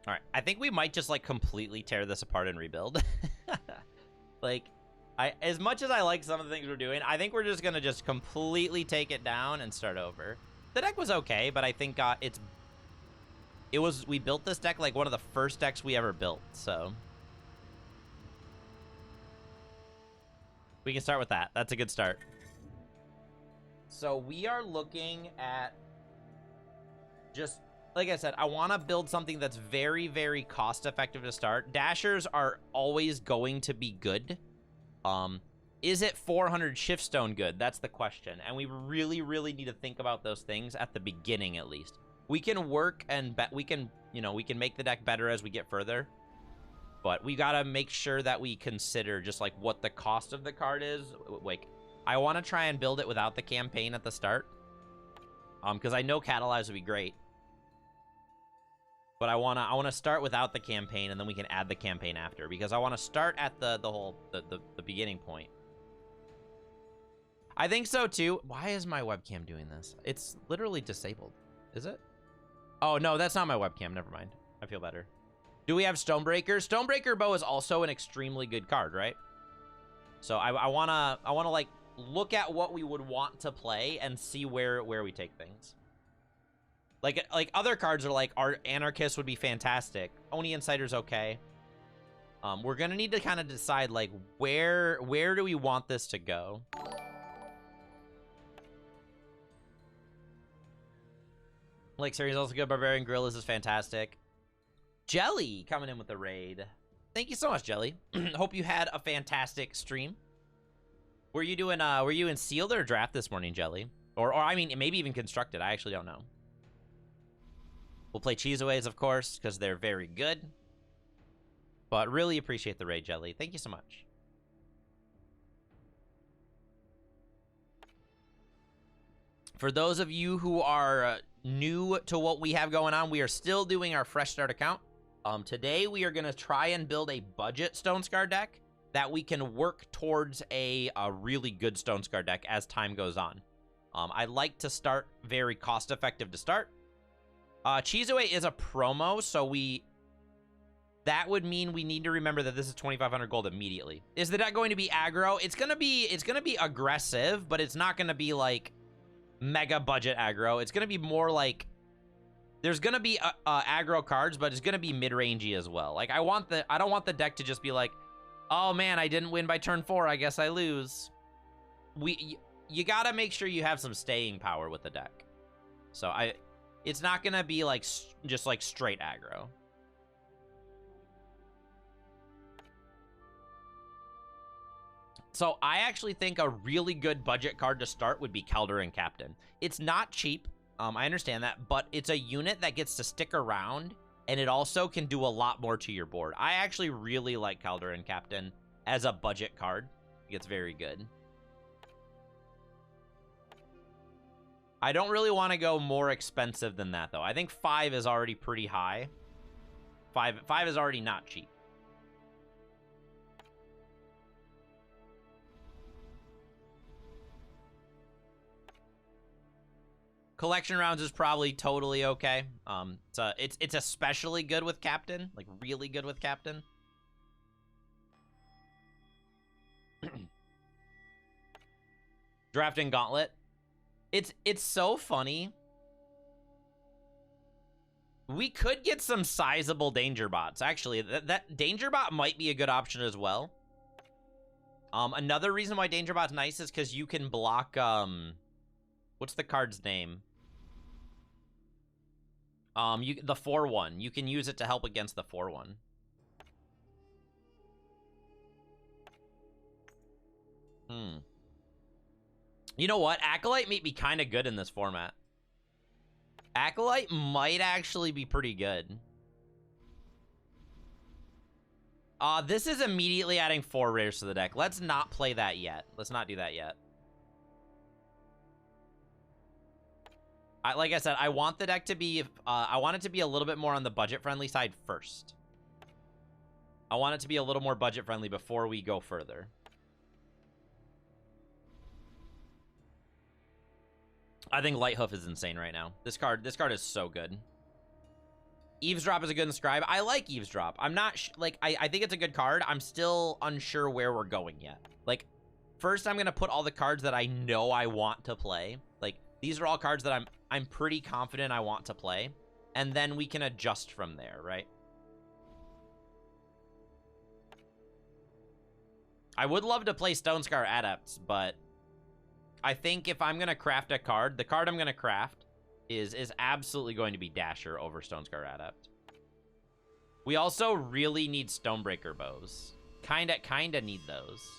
All right, I think we might just, like, completely tear this apart and rebuild. Like, as much as I like some of the things we're doing, I think we're just going to just completely take it down and start over. The deck was okay, but I think we built this deck like one of the first decks we ever built, so. We can start with that. That's a good start. So we are looking at just... Like I said, I want to build something that's very, very cost-effective to start. Dashers are always going to be good. Is it 400 Shiftstone good? That's the question. And we really, really need to think about those things at the beginning, at least. We can work and we can make the deck better as we get further. But we got to make sure that we consider just, like, what the cost of the card is. Like, I want to try and build it without the campaign at the start. Because I know Catalyze would be great. But I wanna start without the campaign, and then we can add the campaign after, because I want to start at the beginning point. I think so too. Why is my webcam doing this? It's literally disabled. Is it? Oh no, that's not my webcam. Never mind. I feel better. Do we have Stonebreaker? Stonebreaker Bow is also an extremely good card, right? So I wanna like look at what we would want to play and see where we take things. Like other cards are like, our Anarchist would be fantastic. Oni Insider's okay. We're gonna need to kind of decide, like, where do we want this to go? Like, series also good. Barbarian Gorillas is fantastic. Jelly coming in with the raid. Thank you so much, Jelly. Hope you had a fantastic stream. Were you in sealed or draft this morning, Jelly? Or I mean, maybe even constructed. I actually don't know. We'll play Cheeseaways, of course, because they're very good. But really appreciate the raid, Jelly. Thank you so much. For those of you who are new to what we have going on, we are still doing our fresh start account. Today we are going to try and build a budget Stonescar deck that we can work towards a really good Stonescar deck as time goes on. I like to start very cost-effective to start. Chisue is a promo, so that would mean we need to remember that this is 2,500 gold immediately. Is the deck going to be aggro? It's gonna be aggressive, but it's not gonna be like mega budget aggro. It's gonna be more like there's gonna be aggro cards, but it's gonna be mid-rangey as well. Like I don't want the deck to just be like, oh man, I didn't win by turn 4. I guess I lose. You gotta make sure you have some staying power with the deck. So it's not gonna be like just like straight aggro. So I actually think a really good budget card to start would be Calderon Captain. It's not cheap, I understand that, but it's a unit that gets to stick around, and it also can do a lot more to your board. I actually really like Calderon Captain as a budget card. It's very good. I don't really want to go more expensive than that, though. I think 5 is already pretty high. 5 is already not cheap. Collection rounds is probably totally okay. It's especially good with Captain, like really good with Captain. Drafting Gauntlet. It's so funny. We could get some sizable danger bots. Actually, that danger bot might be a good option as well. Another reason why danger bot's nice is because you can block what's the card's name? The 4/1. You can use it to help against the 4/1. You know what? Acolyte may be kind of good in this format. Acolyte might actually be pretty good. This is immediately adding 4 rares to the deck. Let's not play that yet. Let's not do that yet. Like I said, I want the deck to be, I want it to be a little bit more on the budget-friendly side first. I want it to be a little more budget-friendly before we go further. I think Lighthoof is insane right now. This card is so good. Eavesdrop is a good inscribe. I like Eavesdrop. I'm not, I think it's a good card. I'm still unsure where we're going yet. Like, first I'm going to put all the cards that I know I want to play. Like, these are all cards that I'm pretty confident I want to play. And then we can adjust from there, right? I would love to play Stonescar Adepts, but I think if I'm going to craft a card, the card I'm going to craft is absolutely going to be Dasher over Stonescar Adept. We also really need Stonebreaker bows. Kinda need those.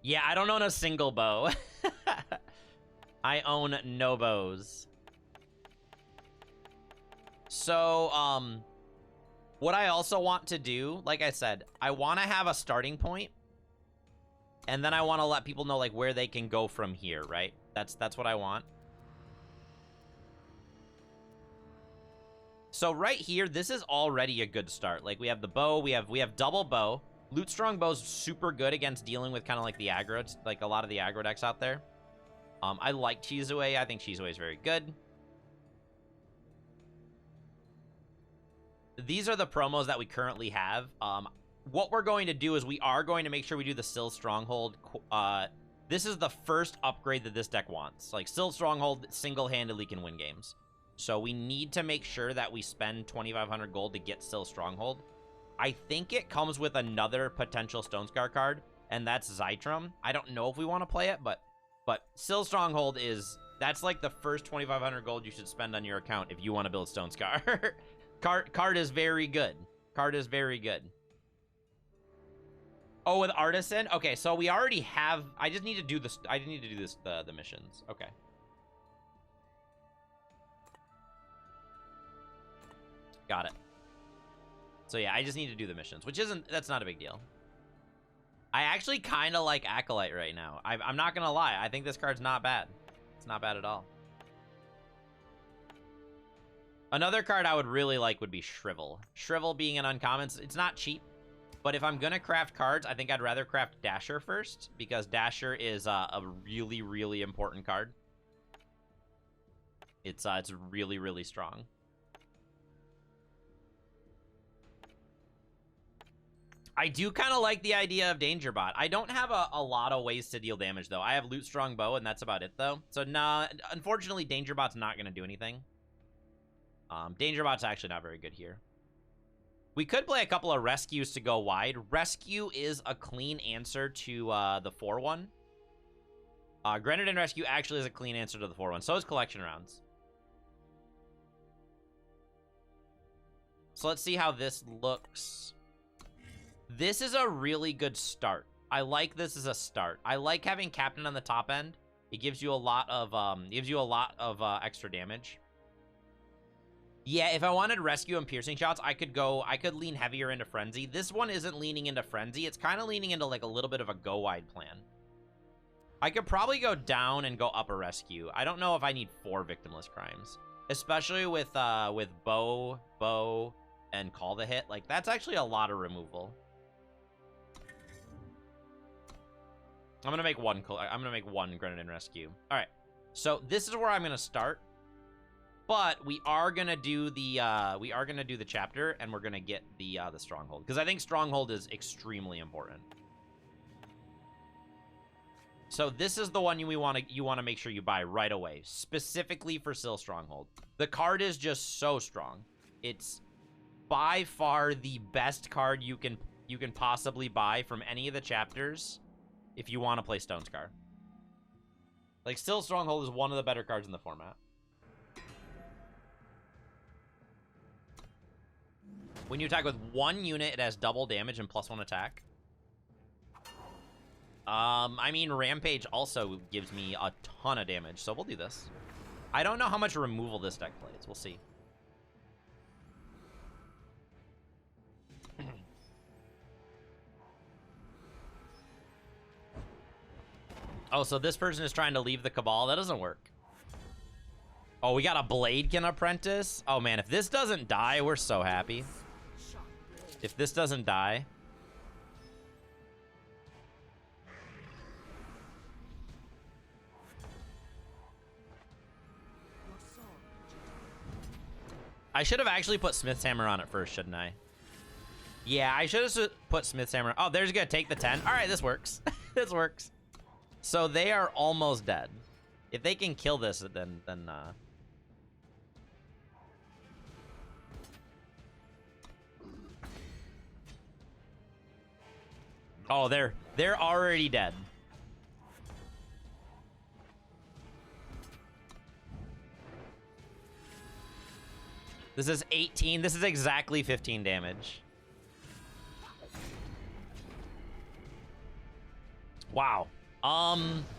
Yeah, I don't own a single bow. I own no bows. So, what I also want to do, like I said, I want to have a starting point, and then I want to let people know, like, where they can go from here, right? That's what I want. So right here, this is already a good start. Like, we have the bow, we have double bow. Loot Strong Bow's super good against dealing with kind of like the aggro, like a lot of the aggro decks out there. I like Chisue. I think Chisue is very good. These are the promos that we currently have. What we're going to do is we are going to make sure we do the Still Stronghold. This is the first upgrade that this deck wants. Like, Still Stronghold single-handedly can win games. So we need to make sure that we spend 2,500 gold to get Still Stronghold. I think it comes with another potential Stonescar card, and that's Zytrum. I don't know if we want to play it, but Still Stronghold that's like the first 2,500 gold you should spend on your account if you want to build Stonescar. Card is very good. Card is very good. Oh, with Artisan? Okay, so we already have... I just need to do this... I need to do this, the missions. Okay. Got it. So yeah, I just need to do the missions, which that's not a big deal. I actually kind of like Acolyte right now. I'm not gonna lie. I think this card's not bad. It's not bad at all. Another card I would really like would be Shrivel. Shrivel being an uncommon, it's not cheap. But if I'm gonna craft cards, I think I'd rather craft Dasher first, because Dasher is a really, really important card. It's really, really strong. I do kind of like the idea of Danger Bot. I don't have a lot of ways to deal damage, though. I have Loot Strong Bow, and that's about it, though. So, nah, unfortunately, Danger Bot's not going to do anything. Danger Bot's actually not very good here. We could play a couple of Rescues to go wide. Rescue is a clean answer to the 4-1. Grenadin Rescue actually is a clean answer to the 4-1. So is Collection Rounds. So let's see how this looks. This is a really good start. I like this as a start. I like having Captain on the top end. It gives you a lot of extra damage. Yeah, if I wanted Rescue and Piercing Shots, I could lean heavier into Frenzy. This one isn't leaning into Frenzy. It's kind of leaning into like a little bit of a go wide plan. I could probably go down and go up a Rescue. I don't know if I need 4 Victimless Crimes, especially with Bow, and Call the Hit. Like, that's actually a lot of removal. I'm gonna make one Grenadin Rescue. All right, so this is where I'm gonna start, but we are gonna do the chapter, and we're gonna get the Stronghold, because I think Stronghold is extremely important. So this is the one you want to make sure you buy right away, specifically for Syl Stronghold. The card is just so strong. It's by far the best card you can possibly buy from any of the chapters if you want to play Stone Scar. Like, Syl Stronghold is one of the better cards in the format. When you attack with 1 unit, it has double damage and +1 attack. I mean, Rampage also gives me a ton of damage, so we'll do this. I don't know how much removal this deck plays. We'll see. Oh, so this person is trying to leave the Cabal. That doesn't work. Oh, we got a Bladekin Apprentice. Oh, man, if this doesn't die, we're so happy. If this doesn't die. I should have actually put Smith's Hammer on it first, shouldn't I? Yeah, I should have put Smith's Hammer. Oh, they're just gonna take the 10. All right, this works. This works. So they are almost dead. If they can kill this, then oh, they're already dead. This is 18. This is exactly 15 damage. Wow.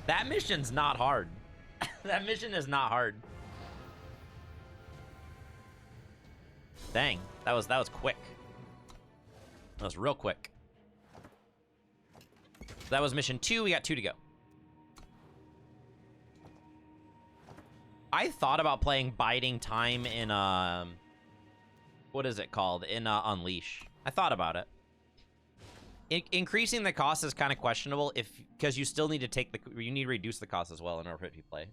That mission's not hard. That mission is not hard. Dang, that was quick. That was real quick. So that was mission 2. We got 2 to go. I thought about playing Biding Time in what is it called? In Unleash. I thought about it. Increasing the cost is kind of questionable because you still need to you need to reduce the cost as well in order to play.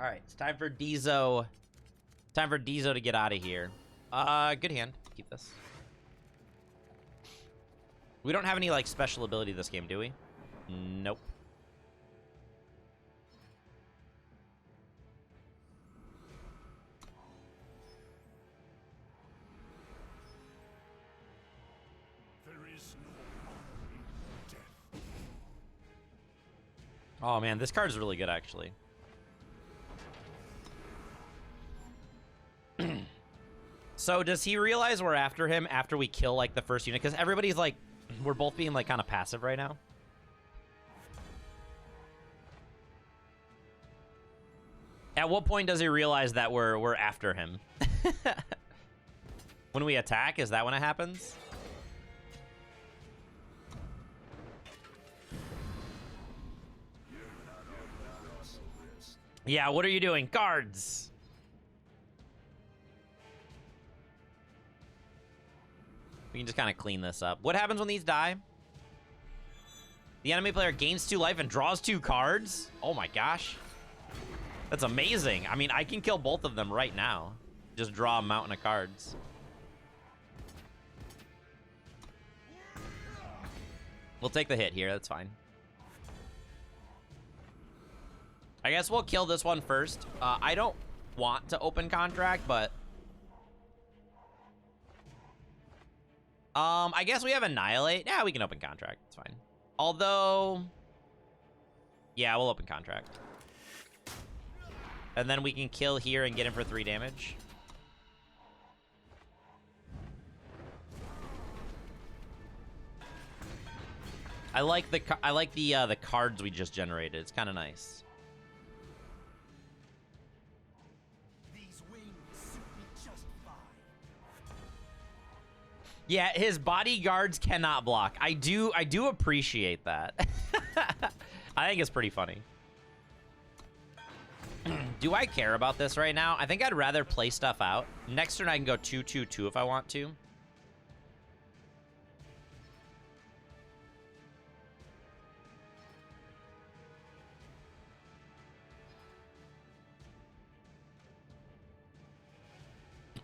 All right, it's time for Dizo. Time for Dizo to get out of here. Good hand. Keep this. We don't have any like special ability this game, do we? Nope. Oh man, this card is really good actually. So does he realize we're after him after we kill like the first unit? Because everybody's like, we're both being like kind of passive right now. At what point does he realize that we're after him? When we attack, is that when it happens? Yeah, what are you doing? Guards! We can just kind of clean this up. What happens when these die? The enemy player gains 2 life and draws 2 cards? Oh my gosh. That's amazing. I mean, I can kill both of them right now. Just draw a mountain of cards. We'll take the hit here. That's fine. I guess we'll kill this one first. I don't want to open contract, but... I guess we have Annihilate. Yeah, we can open contract. It's fine. Although... Yeah, we'll open contract. And then we can kill here and get him for 3 damage. I like the cards we just generated. It's kind of nice. These wings suit me just fine. Yeah, his bodyguards cannot block. I do appreciate that. I think it's pretty funny. Do I care about this right now? I think I'd rather play stuff out. Next turn I can go 2/2/2 if I want to.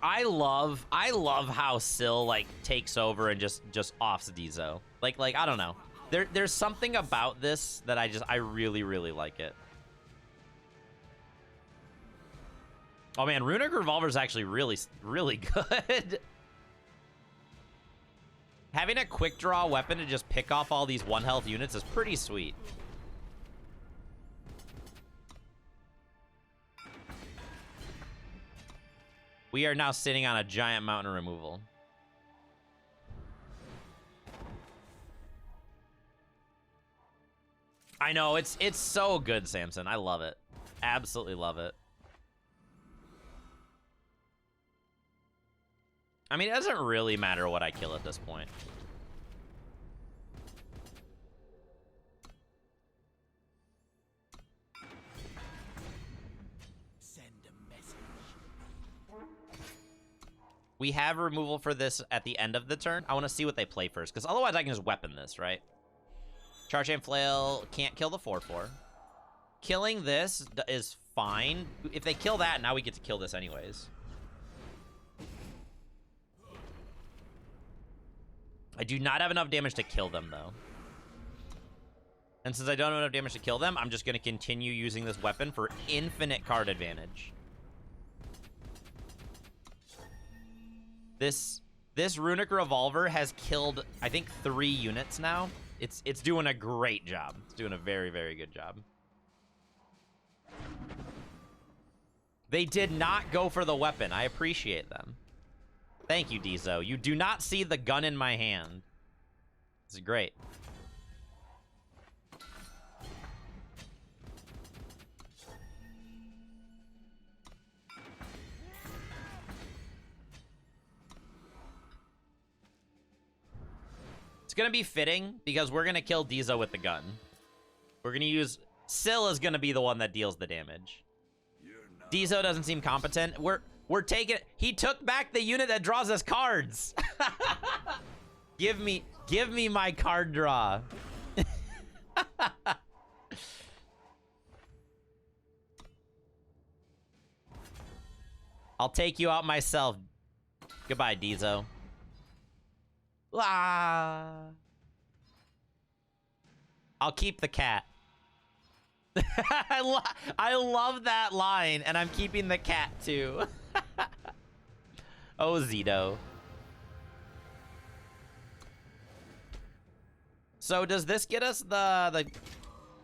I love how Syl like takes over and just offs Dizo. Like I don't know. There's something about this that I really like it. Oh man, Runic Revolver is actually really good. Having a quick draw weapon to just pick off all these 1 health units is pretty sweet. We are now sitting on a giant mountain removal. I know, it's so good, Samson. I love it. Absolutely love it. I mean, it doesn't really matter what I kill at this point. We have removal for this at the end of the turn. I want to see what they play first, because otherwise I can just weapon this, right? Charge and Flail can't kill the 4/4. Killing this is fine. If they kill that, now we get to kill this anyways. I do not have enough damage to kill them, though. And since I don't have enough damage to kill them, I'm just going to continue using this weapon for infinite card advantage. This Runic Revolver has killed, I think, 3 units now. It's doing a great job. It's doing a very good job. They did not go for the weapon. I appreciate them. Thank you, Dizo. You do not see the gun in my hand. This is great. It's gonna be fitting because we're gonna kill Dizo with the gun. We're gonna use... Syl is gonna be the one that deals the damage. Dizo doesn't seem competent. We're taking... He took back the unit that draws us cards. Give me my card draw. I'll take you out myself. Goodbye, Dizo. Ah. I'll keep the cat. I love that line, and I'm keeping the cat too. Oh, Zito. So does this get us the...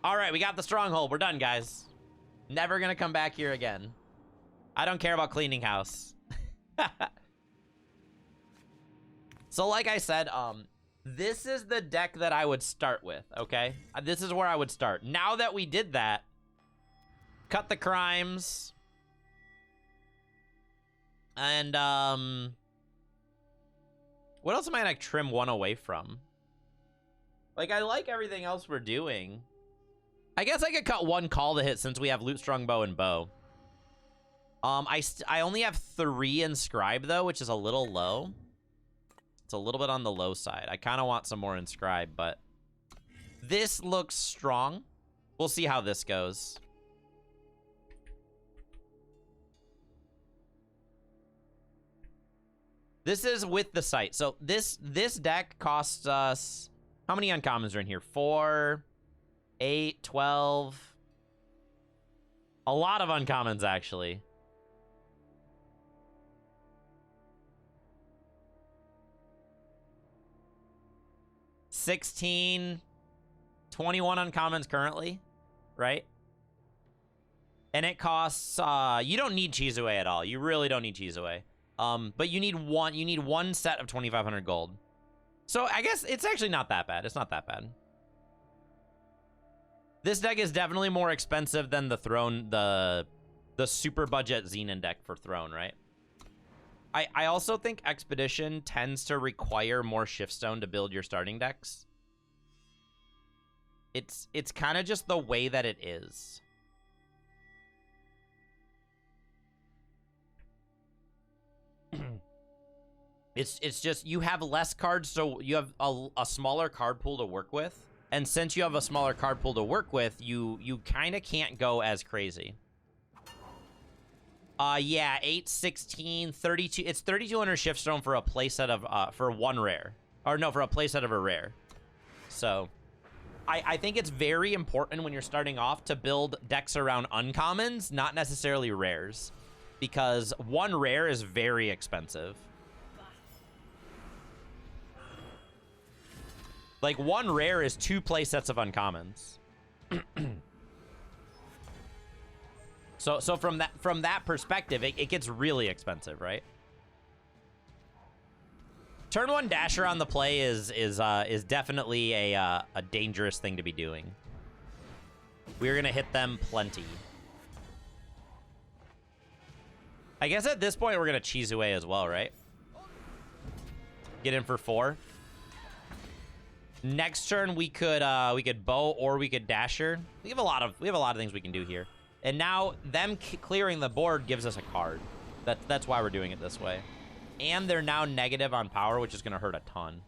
All right, we got the stronghold. We're done, guys. Never gonna come back here again. I don't care about cleaning house. So like I said, this is the deck that I would start with, okay? This is where I would start. Now that we did that, cut the crimes, And, what else am I gonna trim one away from? Like, I like everything else we're doing. I guess I could cut one call to hit since we have Loot Strong Bow and Bow. I only have 3 Inscribe, though, which is a little low. It's a little bit on the low side. I kind of want some more Inscribe, but this looks strong. We'll see how this goes. This is with the site. So this deck costs us... How many uncommons are in here? 4, 8, 12. A lot of uncommons, actually. $16, 21 uncommons currently, right? And it costs, you don't need Chizue at all. You really don't need Chizue. But you need one set of 2,500 gold. So I guess it's actually not that bad. It's not that bad. This deck is definitely more expensive than the Throne, the super budget Xenon deck for Throne, right? I also think Expedition tends to require more Shiftstone to build your starting decks. It's kind of just the way that it is. It's just you have less cards, so you have a smaller card pool to work with. And since you have a smaller card pool to work with, you kind of can't go as crazy. Yeah, 8, 16, 32. It's 3,200 Shiftstone for a playset of, for one rare. Or no, for a playset of a rare. So, I think it's very important when you're starting off to build decks around uncommons, not necessarily rares. Because one rare is very expensive. Like, one rare is 2 playsets of uncommons. So from that perspective, it gets really expensive, right? Turn 1 Dasher on the play is definitely a dangerous thing to be doing. We're gonna hit them plenty. I guess at this point we're gonna Chizue as well, right? Get in for 4. Next turn we could bow or we could Dasher. We have a lot of things we can do here. And now them clearing the board gives us a card. That's why we're doing it this way. And they're now negative on power, which is going to hurt a ton.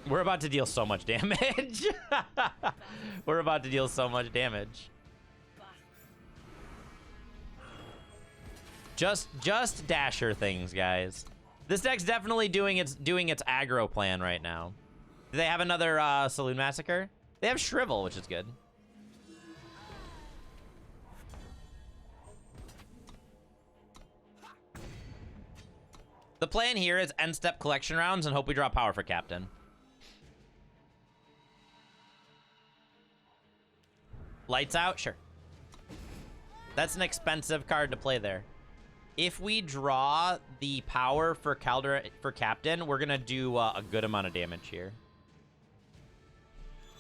We're about to deal so much damage. We're about to deal so much damage. Just Dasher things, guys. This deck's definitely doing its aggro plan right now. Do they have another Saloon Massacre? They have Shrivel, which is good. The plan here is end step collection rounds and hope we draw power for Captain. Lights out? Sure. That's an expensive card to play there. If we draw the power for Caldera for Captain, we're gonna do a good amount of damage here.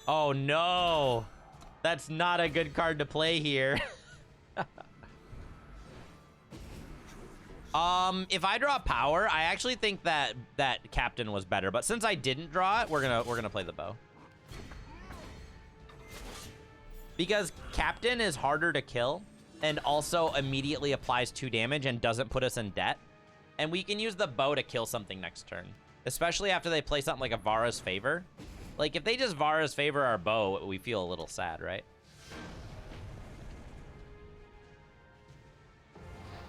Oh no! That's not a good card to play here. If I draw power, I actually think that Captain was better, but since I didn't draw it, we're gonna play the bow. Because Captain is harder to kill and also immediately applies 2 damage and doesn't put us in debt. And we can use the bow to kill something next turn, especially after they play something like a Vara's Favor. Like, if they just Vara's Favor our bow, we feel a little sad, right?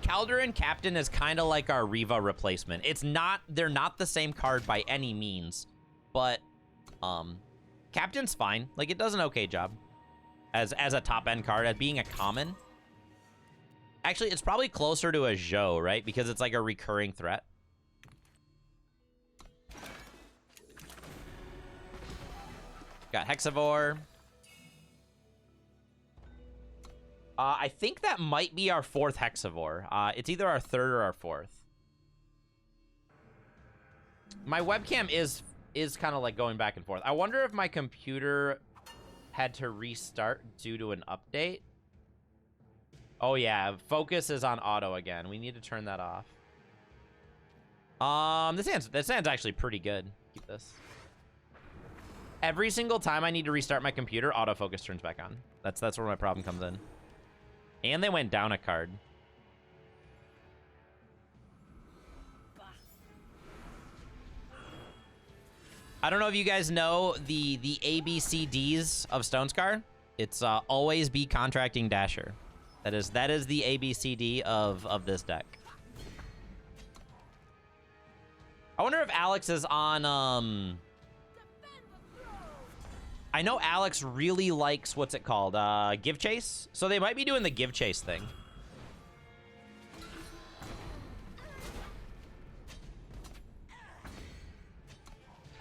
Calderon Captain is kind of like our Riva replacement. They're not the same card by any means, but Captain's fine. Like, it does an okay job as a top-end card, as being a common. Actually, it's probably closer to a Zhou, right? Because it's like a recurring threat. Got Hexavore. I think that might be our 4th Hexavore. It's either our 3rd or our 4th. My webcam is kind of like going back and forth. I wonder if my computer had to restart due to an update. Oh yeah, focus is on auto again. We need to turn that off. This hand's actually pretty good. Keep this. Every single time I need to restart my computer, autofocus turns back on. That's where my problem comes in. And they went down a card. I don't know if you guys know the ABCDs of Stonescar. It's always be contracting Dasher. That is the ABCD of this deck. I wonder if Alex is on I know Alex really likes, what's it called? Give Chase? So they might be doing the Give Chase thing.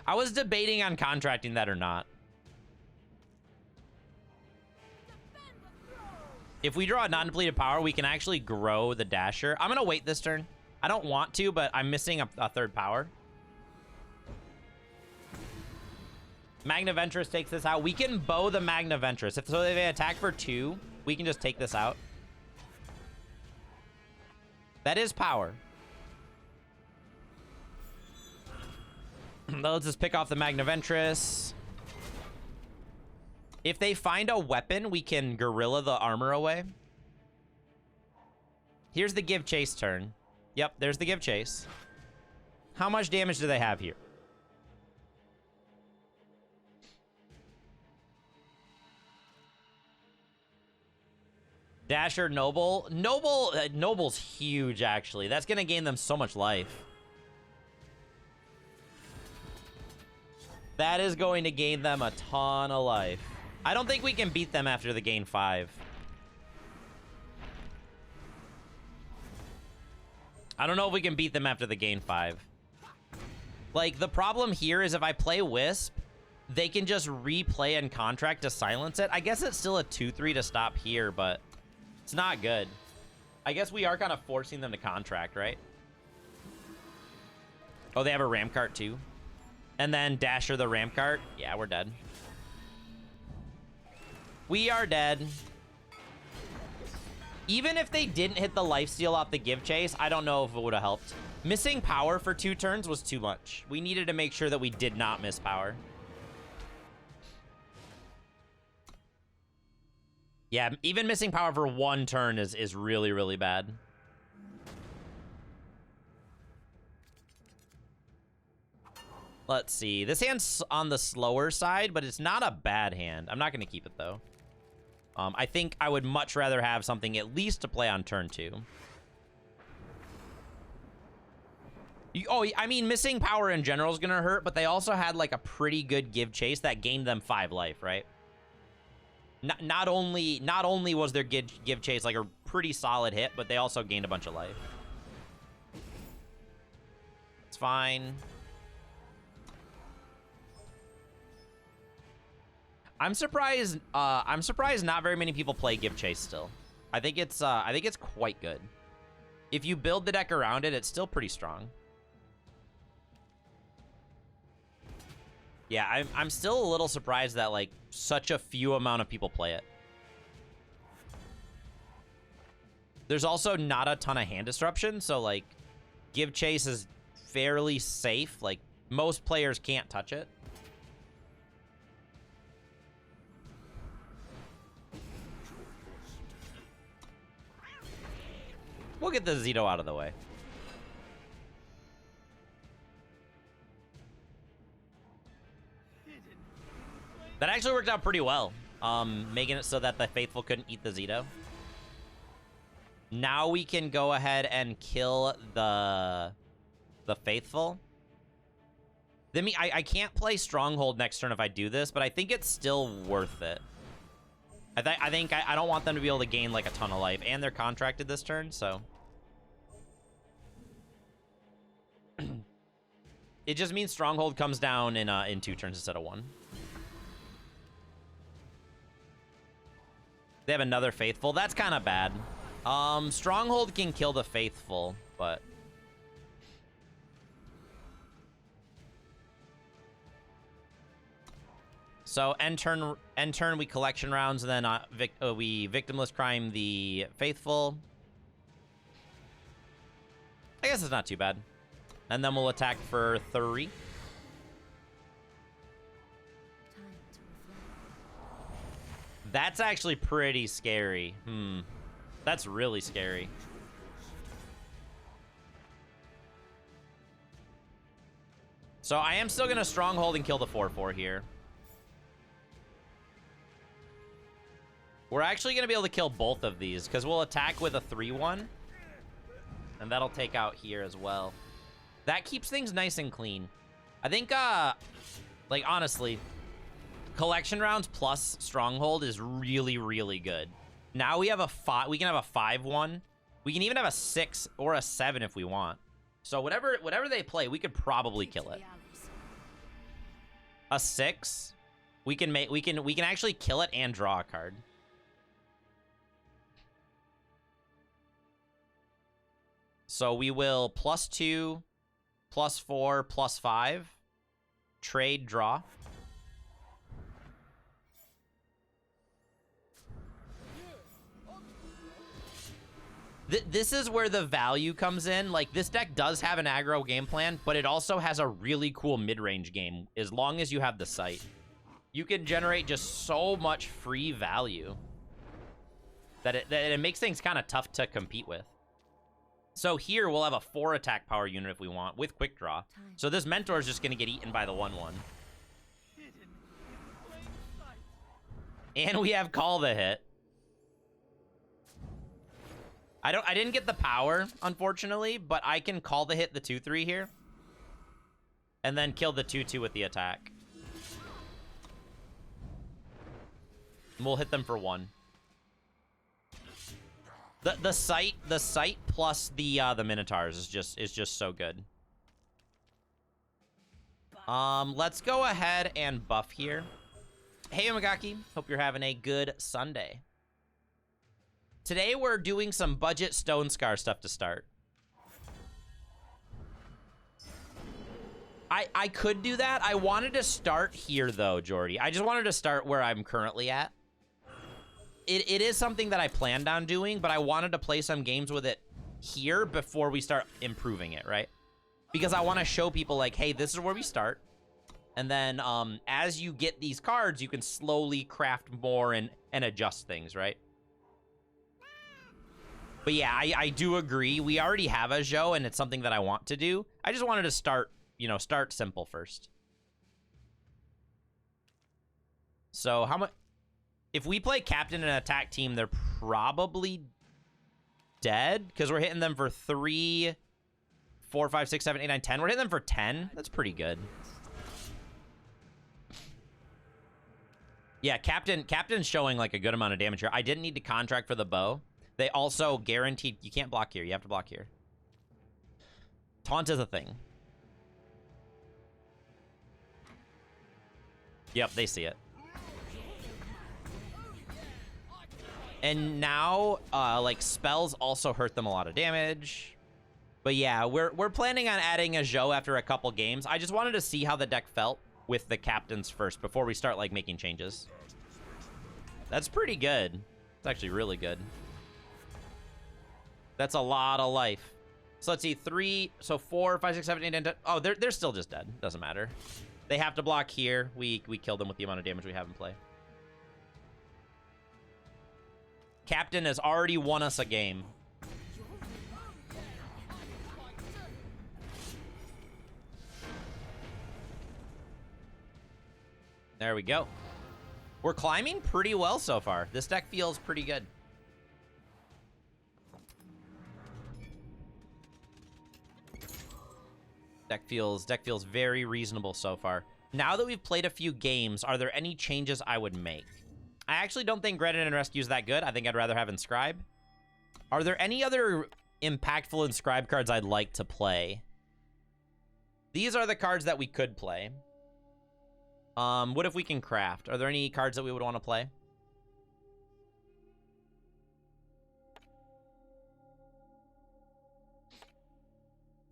I was debating on contracting that or not. If we draw a non-depleted power, we can actually grow the Dasher. I'm gonna wait this turn. I don't want to, but I'm missing a third power. Magnaventress takes this out. We can bow the Magnaventress. If they attack for 2, we can just take this out. That is power. Let's just pick off the Magnaventress. If they find a weapon, we can gorilla the armor away. Here's the Give Chase turn. Yep, there's the Give Chase. How much damage do they have here? Dasher, Noble. Noble's huge, actually. That's going to gain them so much life. That is going to gain them a ton of life. I don't think we can beat them after the gain 5. I don't know if we can beat them after the gain 5. Like, the problem here is if I play Wisp, they can just replay and contract to silence it. I guess it's still a 2-3 to stop here, but it's not good. I guess we are kind of forcing them to contract, right? Oh, they have a Ramcart too. And then Dasher the Ramcart. Yeah, we're dead. We are dead. Even if they didn't hit the lifesteal off the Give Chase, I don't know if it would have helped. Missing power for 2 turns was too much. We needed to make sure that we did not miss power. Yeah, even missing power for 1 turn is really, really bad. Let's see. This hand's on the slower side, but it's not a bad hand. I'm not going to keep it, though. I think I would much rather have something at least to play on turn 2. Oh, I mean, missing power in general is going to hurt, but they also had, like, a pretty good Give Chase that gained them 5 life, right? Not only was their Give Chase, like, a pretty solid hit, but they also gained a bunch of life. It's fine. I'm surprised not very many people play Give Chase still. I think it's quite good. If you build the deck around it, it's still pretty strong. Yeah, I'm still a little surprised that, like, such a few amount of people play it. There's also not a ton of hand disruption, so, like, Give Chase is fairly safe. Like, most players can't touch it. We'll get the Zito out of the way. That actually worked out pretty well, making it so that the Faithful couldn't eat the Zito. Now we can go ahead and kill the Faithful. I can't play Stronghold next turn if I do this, but I think it's still worth it. I don't want them to be able to gain like a ton of life, and they're contracted this turn, so it just means Stronghold comes down in 2 turns instead of 1. They have another Faithful. That's kind of bad. Stronghold can kill the Faithful, but So end turn we collection rounds, and then we victimless crime the faithful. I guess it's not too bad. And then we'll attack for 3. That's actually pretty scary. That's really scary. So I am still gonna stronghold and kill the 4/4 here. We're actually gonna be able to kill both of these because we'll attack with a 3/1. And that'll take out here as well. That keeps things nice and clean. I think, like, honestly, collection rounds plus stronghold is really, really good. Now we have a 5. We can have a 5/1. We can even have a 6 or a 7 if we want. So whatever they play, we could probably kill it. A 6, we can actually kill it and draw a card. So we will +2, +4, +5, trade, draw. This is where the value comes in. Like, this deck does have an aggro game plan, but it also has a really cool mid-range game as long as you have the sight. You can generate just so much free value that it makes things kind of tough to compete with. So here we'll have a 4 attack power unit if we want with quick draw. So this mentor is just going to get eaten by the 1/1. And we have call the hit. I didn't get the power, unfortunately, but I can call the hit the 2/3 here. And then kill the 2/2 with the attack. And we'll hit them for 1. The sight plus the Minotaurs is just so good. Let's go ahead and buff here. Hey Omagaki, hope you're having a good Sunday. Today we're doing some budget Stone Scar stuff to start. I could do that. I wanted to start here though, Jordy. I just wanted to start where I'm currently at. It is something that I planned on doing, but I wanted to play some games with it here before we start improving it, right? Because I want to show people like, hey, this is where we start. And then as you get these cards, you can slowly craft more and adjust things, right? But yeah, I do agree. We already have a Zhou, and it's something that I want to do. I just wanted to start, start simple first. So how much... If we play captain and attack team, they're probably dead because we're hitting them for 3, 4, 5, 6, 7, 8, 9, 10. We're hitting them for 10. That's pretty good. Yeah, captain's showing like a good amount of damage here. I didn't need to contract for the bow. They also guaranteed you can't block here. You have to block here. Taunt is a thing. Yep, they see it. And now, like, spells also hurt them a lot of damage. But yeah, we're planning on adding a Zhou after a couple games. I just wanted to see how the deck felt with the captains first before we start, like, making changes. That's pretty good. It's actually really good. That's a lot of life. So let's see, 3, so 4, 5, 6, 7, 8, 9, 10. Oh, they're still just dead. Doesn't matter. They have to block here. We kill them with the amount of damage we have in play. Captain has already won us a game. There we go. We're climbing pretty well so far. This deck feels pretty good. Deck feels very reasonable so far. Now that we've played a few games, are there any changes I would make? I actually don't think Graded and Rescue is that good. I think I'd rather have Inscribe. Are there any other impactful Inscribe cards I'd like to play? These are the cards that we could play. What if we can craft? Are there any cards that we would want to play?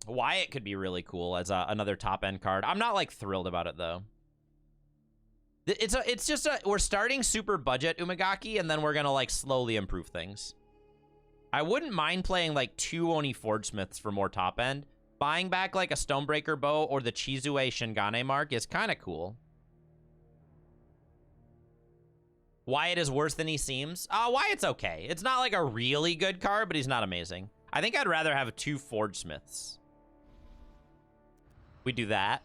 Wyatt could be really cool as another top-end card. I'm not, like, thrilled about it, though. It's just we're starting super budget Umagaki, and then we're gonna like slowly improve things. I wouldn't mind playing like 2 Oni Forge Smiths for more top end. Buying back like a Stonebreaker bow or the Chizue Shingane mark is kind of cool. Wyatt is worse than he seems. Wyatt's okay. It's not like a really good card, but he's not amazing. I think I'd rather have 2 Forge Smiths. We do that.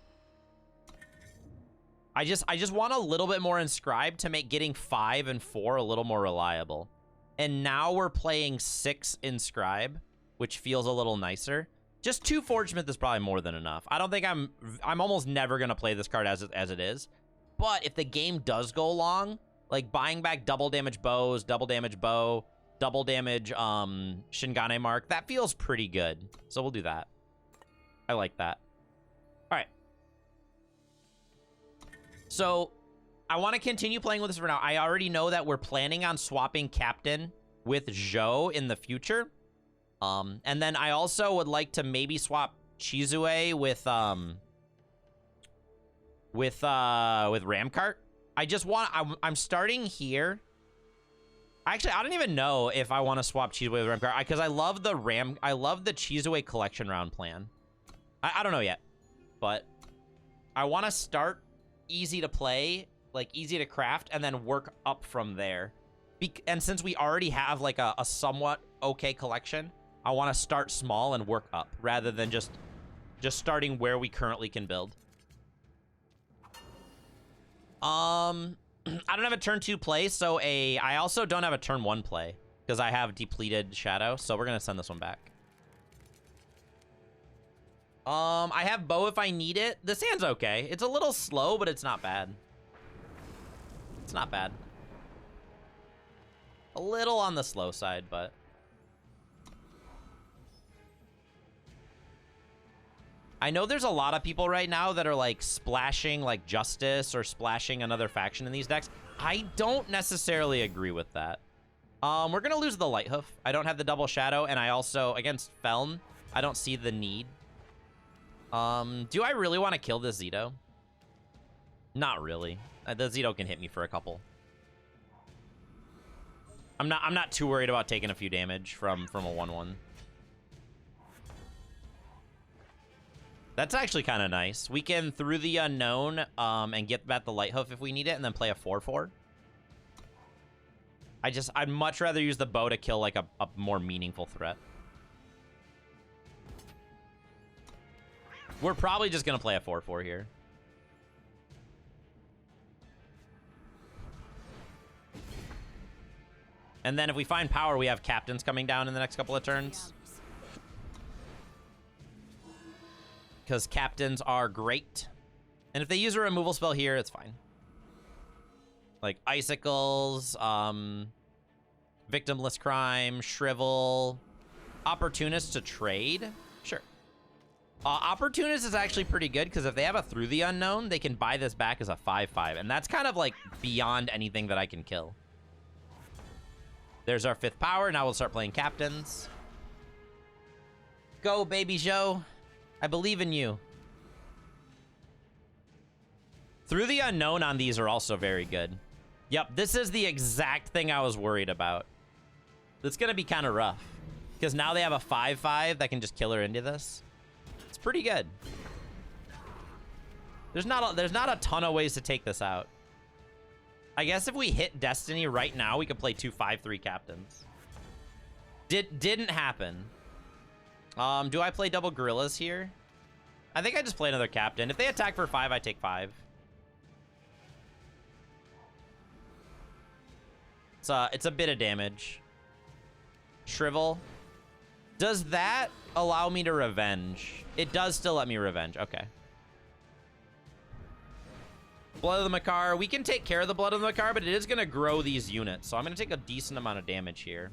I just want a little bit more Inscribed to make getting 5 and 4 a little more reliable. And now we're playing 6 Inscribe, which feels a little nicer. Just 2 Forge Smith is probably more than enough. I don't think I'm almost never gonna play this card as it is. But if the game does go long, like buying back double damage bows, double damage bow, double damage Shingane mark, that feels pretty good. So we'll do that. I like that. All right. So I want to continue playing with this for now. I already know that we're planning on swapping Captain with Zhou in the future. And then I also would like to maybe swap Chizue with Ramcart. I just want, I'm starting here. Actually, I don't even know if I want to swap Chizue with Ramcart because I love the Chizue collection round plan. I don't know yet, but I want to start easy to play, like easy to craft, and then work up from there. And since we already have like a somewhat okay collection, I want to start small and work up rather than just starting where we currently can build. I don't have a turn 2 play, so I also don't have a turn 1 play because I have depleted Shadow, so we're gonna send this one back. I have bow if I need it. This hand's okay. It's a little slow, but it's not bad. It's not bad. A little on the slow side, but... I know there's a lot of people right now that are like splashing like Justice or splashing another faction in these decks. I don't necessarily agree with that. We're gonna lose the Light Hoof. I don't have the double Shadow, and I also, against Feln, I don't see the need. Do I really want to kill this Zito? Not really. The Zito can hit me for a couple. I'm not too worried about taking a few damage from a 1/1. That's actually kind of nice. We can Through the Unknown and get back the Light Hoof if we need it, and then play a 4/4. I'd much rather use the bow to kill like a more meaningful threat. We're probably just gonna play a 4/4 here. And then if we find power, we have captains coming down in the next couple of turns. Because captains are great. And if they use a removal spell here, it's fine. Like Icicles, Victimless Crime, Shrivel, Opportunist to trade. Sure. Opportunist is actually pretty good because if they have a Through the Unknown, they can buy this back as a 5/5. And that's kind of like beyond anything that I can kill. There's our 5th power. Now we'll start playing captains. Go, baby Zhou. I believe in you. Through the Unknown on these are also very good. Yep, this is the exact thing I was worried about. It's going to be kind of rough. Because now they have a 5/5 that can just kill her into this. It's pretty good. There's not a ton of ways to take this out. I guess if we hit Destiny right now, we could play 2 5/3 captains. Didn't happen. Do I play double Gorillas here? I think I just play another captain. If they attack for 5, I take 5. It's a bit of damage. Shrivel. Does that allow me to revenge? It does still let me revenge. Okay. Blood of the Makar. We can take care of the Blood of the Makar, but it is going to grow these units. So I'm going to take a decent amount of damage here.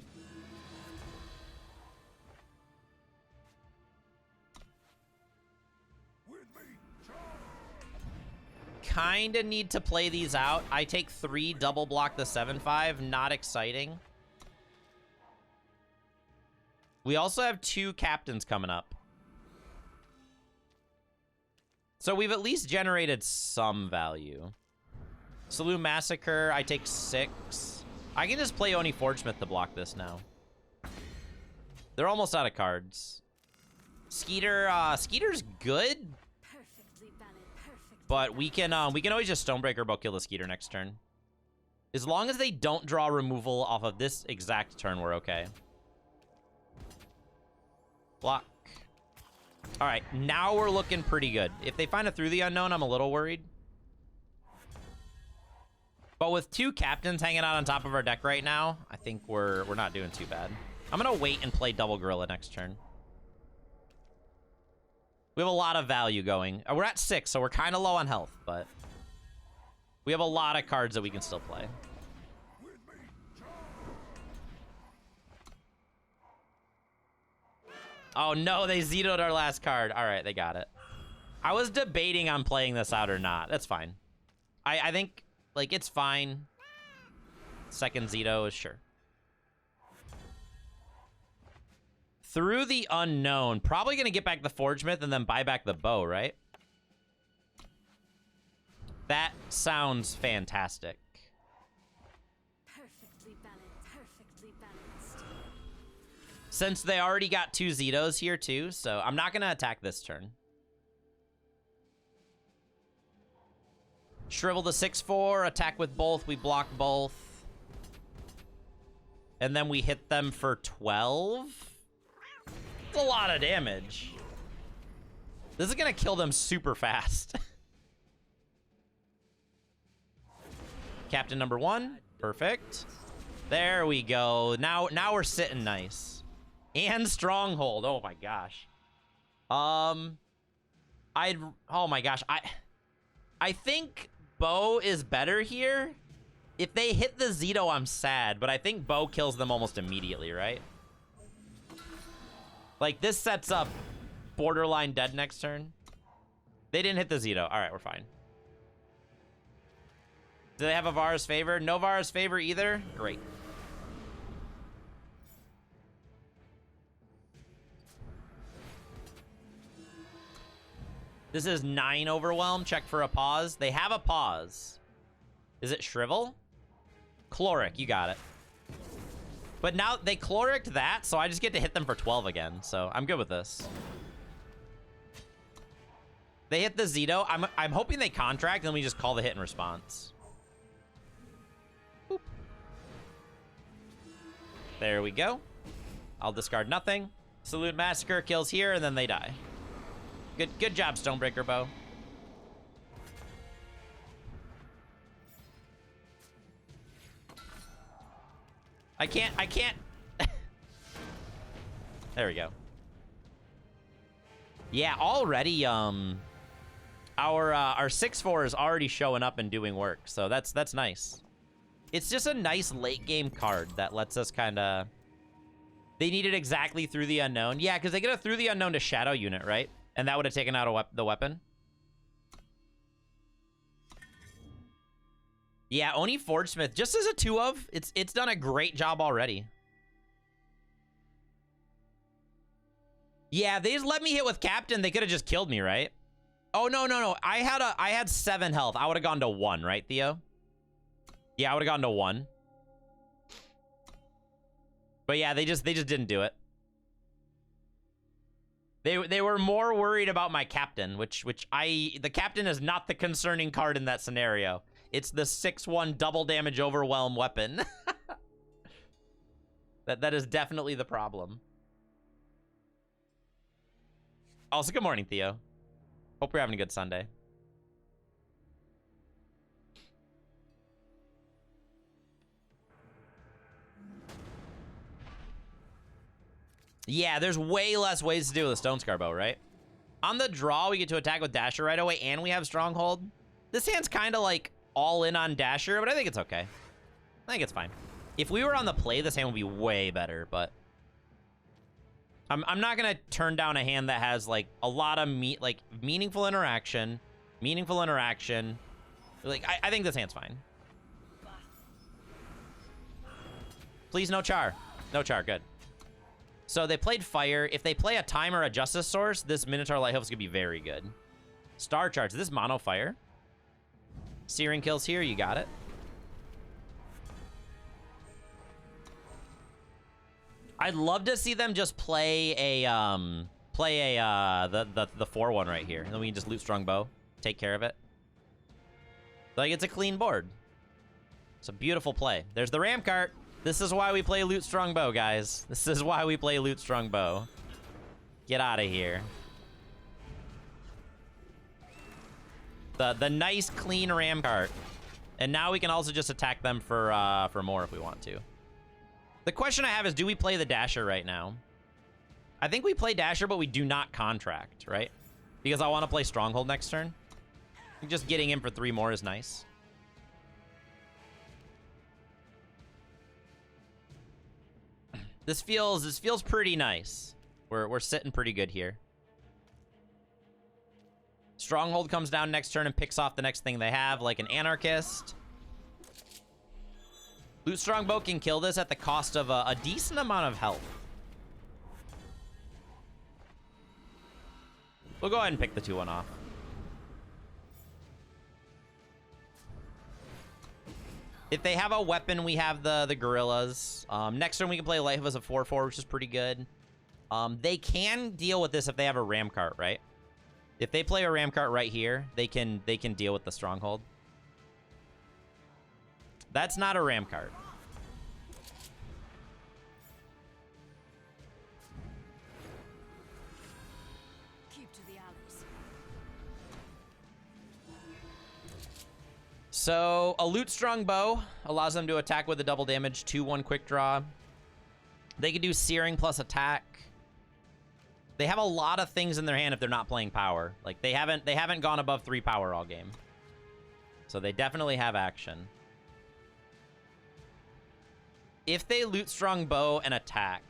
Kind of need to play these out. I take 3, double block the 7/5. Not exciting. We also have 2 captains coming up. So we've at least generated some value. Saloon Massacre, I take 6. I can just play Oni Forgesmith to block this now. They're almost out of cards. Skeeter, Skeeter's good. But we can always just Stonebreaker Bow kill the Skeeter next turn. As long as they don't draw removal off of this exact turn, we're okay. Block. All right, now we're looking pretty good. If they find a Through the Unknown, I'm a little worried. But with 2 captains hanging out on top of our deck right now, I think we're not doing too bad. I'm gonna wait and play Double Gorilla next turn. We have a lot of value going. We're at 6, so we're kind of low on health, but we have a lot of cards that we can still play. Oh no, they Zetoed our last card. All right, they got it. I was debating on playing this out or not. That's fine. I think, like, it's fine. Second Zeto is sure. Through the Unknown. Probably going to get back the Forgesmith and then buy back the bow, right? That sounds fantastic. Perfectly balanced. Since they already got 2 Zetos here too, so I'm not going to attack this turn. Shrivel the 6/4, attack with both, we block both. And then we hit them for 12. That's a lot of damage. This is gonna kill them super fast. Captain number 1, perfect. There we go. Now we're sitting nice. And Stronghold. Oh my gosh. Oh my gosh. I think Bow is better here. If they hit the Zeto, I'm sad, but I think Bow kills them almost immediately, right? Like, this sets up borderline dead next turn. They didn't hit the Zeto. All right, we're fine. Do they have a Vara's Favor? No Vara's Favor either? Great. This is 9 Overwhelm. Check for a pause. They have a pause. Is it Shrivel? Chloric, you got it. But now they Chloric'd that, so I just get to hit them for 12 again. So I'm good with this. They hit the Zeto. I'm hoping they contract, and then we just call the hit in response. Boop. There we go. I'll discard nothing. Saloon Massacre kills here, and then they die. Good job, Stonebreaker Bow. I can't. There we go. Yeah, already, our 6/4 is already showing up and doing work, so that's nice. It's just a nice late game card that lets us kind of. They needed exactly Through the Unknown. Yeah, because they get a Through the Unknown to Shadow unit, right? And that would have taken out the weapon. Yeah, Oni Forgesmith, just as a 2-of, it's done a great job already. Yeah, they just let me hit with Captain. They could have just killed me, right? Oh, no. I had 7 health. I would have gone to 1, right, Theo? Yeah, I would have gone to 1. But yeah, they just didn't do it. They were more worried about my Captain, which the Captain is not the concerning card in that scenario. It's the 6/1 double damage overwhelm weapon. That is definitely the problem. Also, good morning, Theo. Hope you're having a good Sunday. Yeah, there's way less ways to do with a Stonescar Bow, right? On the draw, we get to attack with Dasher right away, and we have Stronghold. This hand's kind of like all in on Dasher, but I think it's okay. I think it's fine. If we were on the play, this hand would be way better, but I'm not gonna turn down a hand that has like a lot of meaningful interaction. Like I think this hand's fine. Please, no Char. No Char, good. So they played Fire. If they play a Time or a Justice Source, this Minotaur Lighthoof's gonna be very good. Star Charge. Is this mono Fire? Searing kills here, you got it. I'd love to see them just play a the 4-1 right here. And then we can just loot Strongbow, take care of it. Like, it's a clean board. It's a beautiful play. There's the ram cart. This is why we play Loot Strongbow, guys. This is why we play Loot Strongbow. Get out of here. The nice, clean ram cart. And now we can also just attack them for more if we want to. The question I have is, do we play the Dasher right now? I think we play Dasher, but we do not contract, right? Because I want to play Stronghold next turn. Just getting in for 3 more is nice. This feels pretty nice. We're sitting pretty good here. Stronghold comes down next turn and picks off the next thing they have, like an Anarchist. Loot Strongbow can kill this at the cost of a decent amount of health. We'll go ahead and pick the 2-1 off. If they have a weapon, we have the Gorillas. Next turn, we can play Life as a 4-4, which is pretty good. They can deal with this if they have a Ram Cart, right? If they play a Ram Cart right here, they can deal with the Stronghold. That's not a Ram Cart. Keep to the alleys. So, a Loot Strongbow allows them to attack with a double damage, 2-1 quick draw. They can do Searing plus attack. They have a lot of things in their hand if they're not playing power. Like, they haven't gone above 3 power all game. So they definitely have action. If they Loot Strongbow and attack.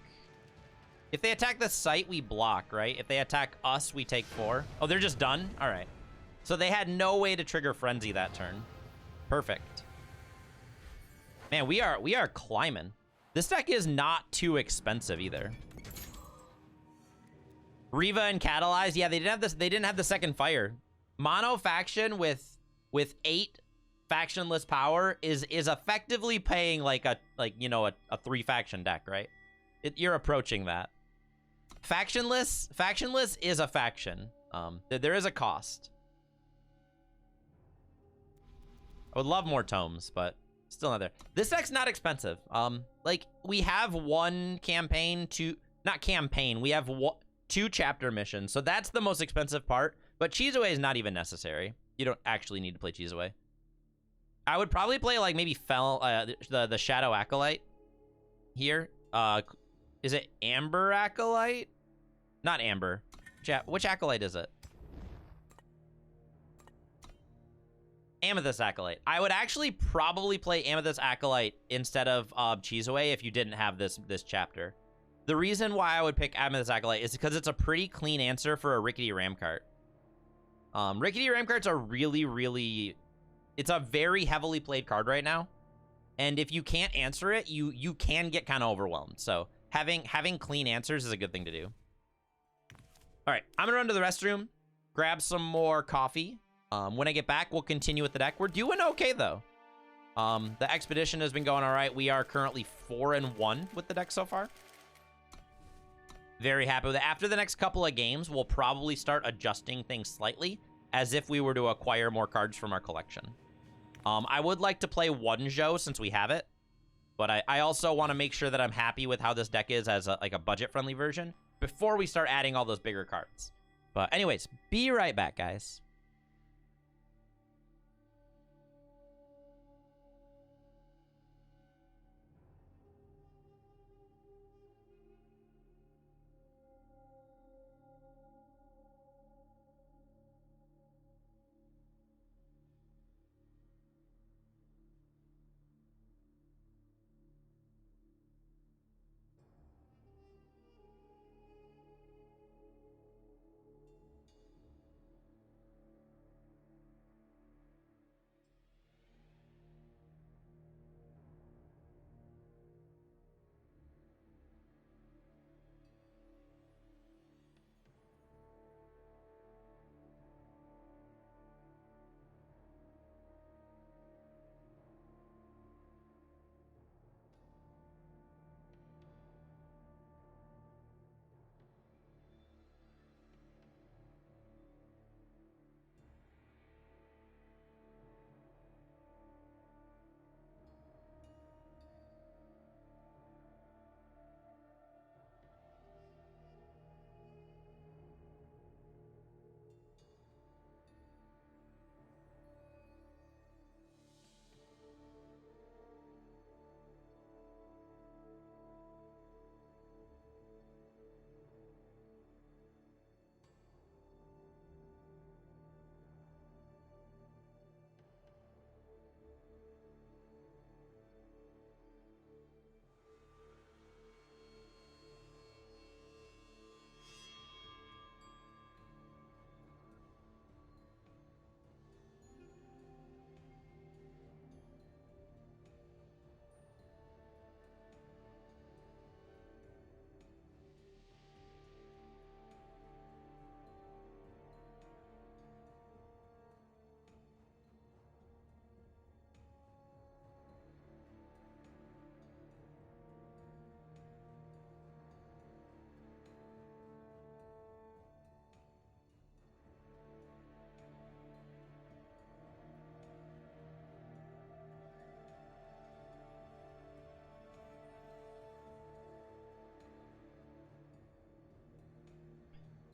If they attack the site, we block, right? If they attack us, we take 4. Oh, they're just done? All right. So they had no way to trigger Frenzy that turn. Perfect. Man, we are climbing. This deck is not too expensive either. Riva and Catalyze, yeah, they didn't have the second fire. Mono faction with 8 factionless power is effectively paying like a 3-faction deck, right? You're approaching that. Factionless is a faction. There is a cost. I would love more tomes, but still not there. This deck's not expensive. Like, we have one campaign, we have 2 chapter missions, so that's the most expensive part. But Cheese Away is not even necessary. You don't actually need to play Cheese Away. I would probably play like maybe the Shadow Acolyte here. Is it Amber Acolyte? Not Amber. Which Acolyte is it? Amethyst Acolyte. I would actually probably play Amethyst Acolyte instead of Cheese Away if you didn't have this chapter. The reason why I would pick Amethyst Acolyte is because it's a pretty clean answer for a Rickety Ramcart. Rickety Ramcarts are really... It's a very heavily played card right now. And if you can't answer it, you can get kind of overwhelmed. So having clean answers is a good thing to do. All right, I'm going to run to the restroom, grab some more coffee. When I get back, we'll continue with the deck. We're doing okay, though. The expedition has been going all right. We are currently 4-1 with the deck so far. Very happy with it. After the next couple of games, we'll probably start adjusting things slightly as if we were to acquire more cards from our collection. I would like to play Wunjo since we have it, but I also want to make sure that I'm happy with how this deck is as a budget-friendly version before we start adding all those bigger cards. But anyways, be right back, guys.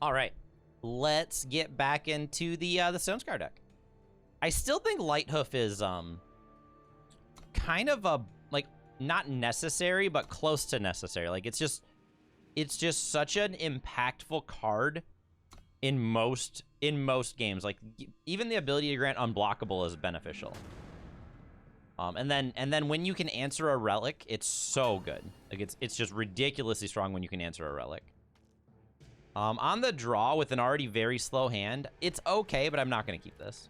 All right, let's get back into the Stonescar deck. I still think Lighthoof is kind of a like not necessary, but close to necessary. Like it's just such an impactful card in most games. Like even the ability to grant unblockable is beneficial. And then when you can answer a relic, it's so good. Like it's just ridiculously strong when you can answer a relic. On the draw with an already very slow hand, it's okay, but I'm not going to keep this.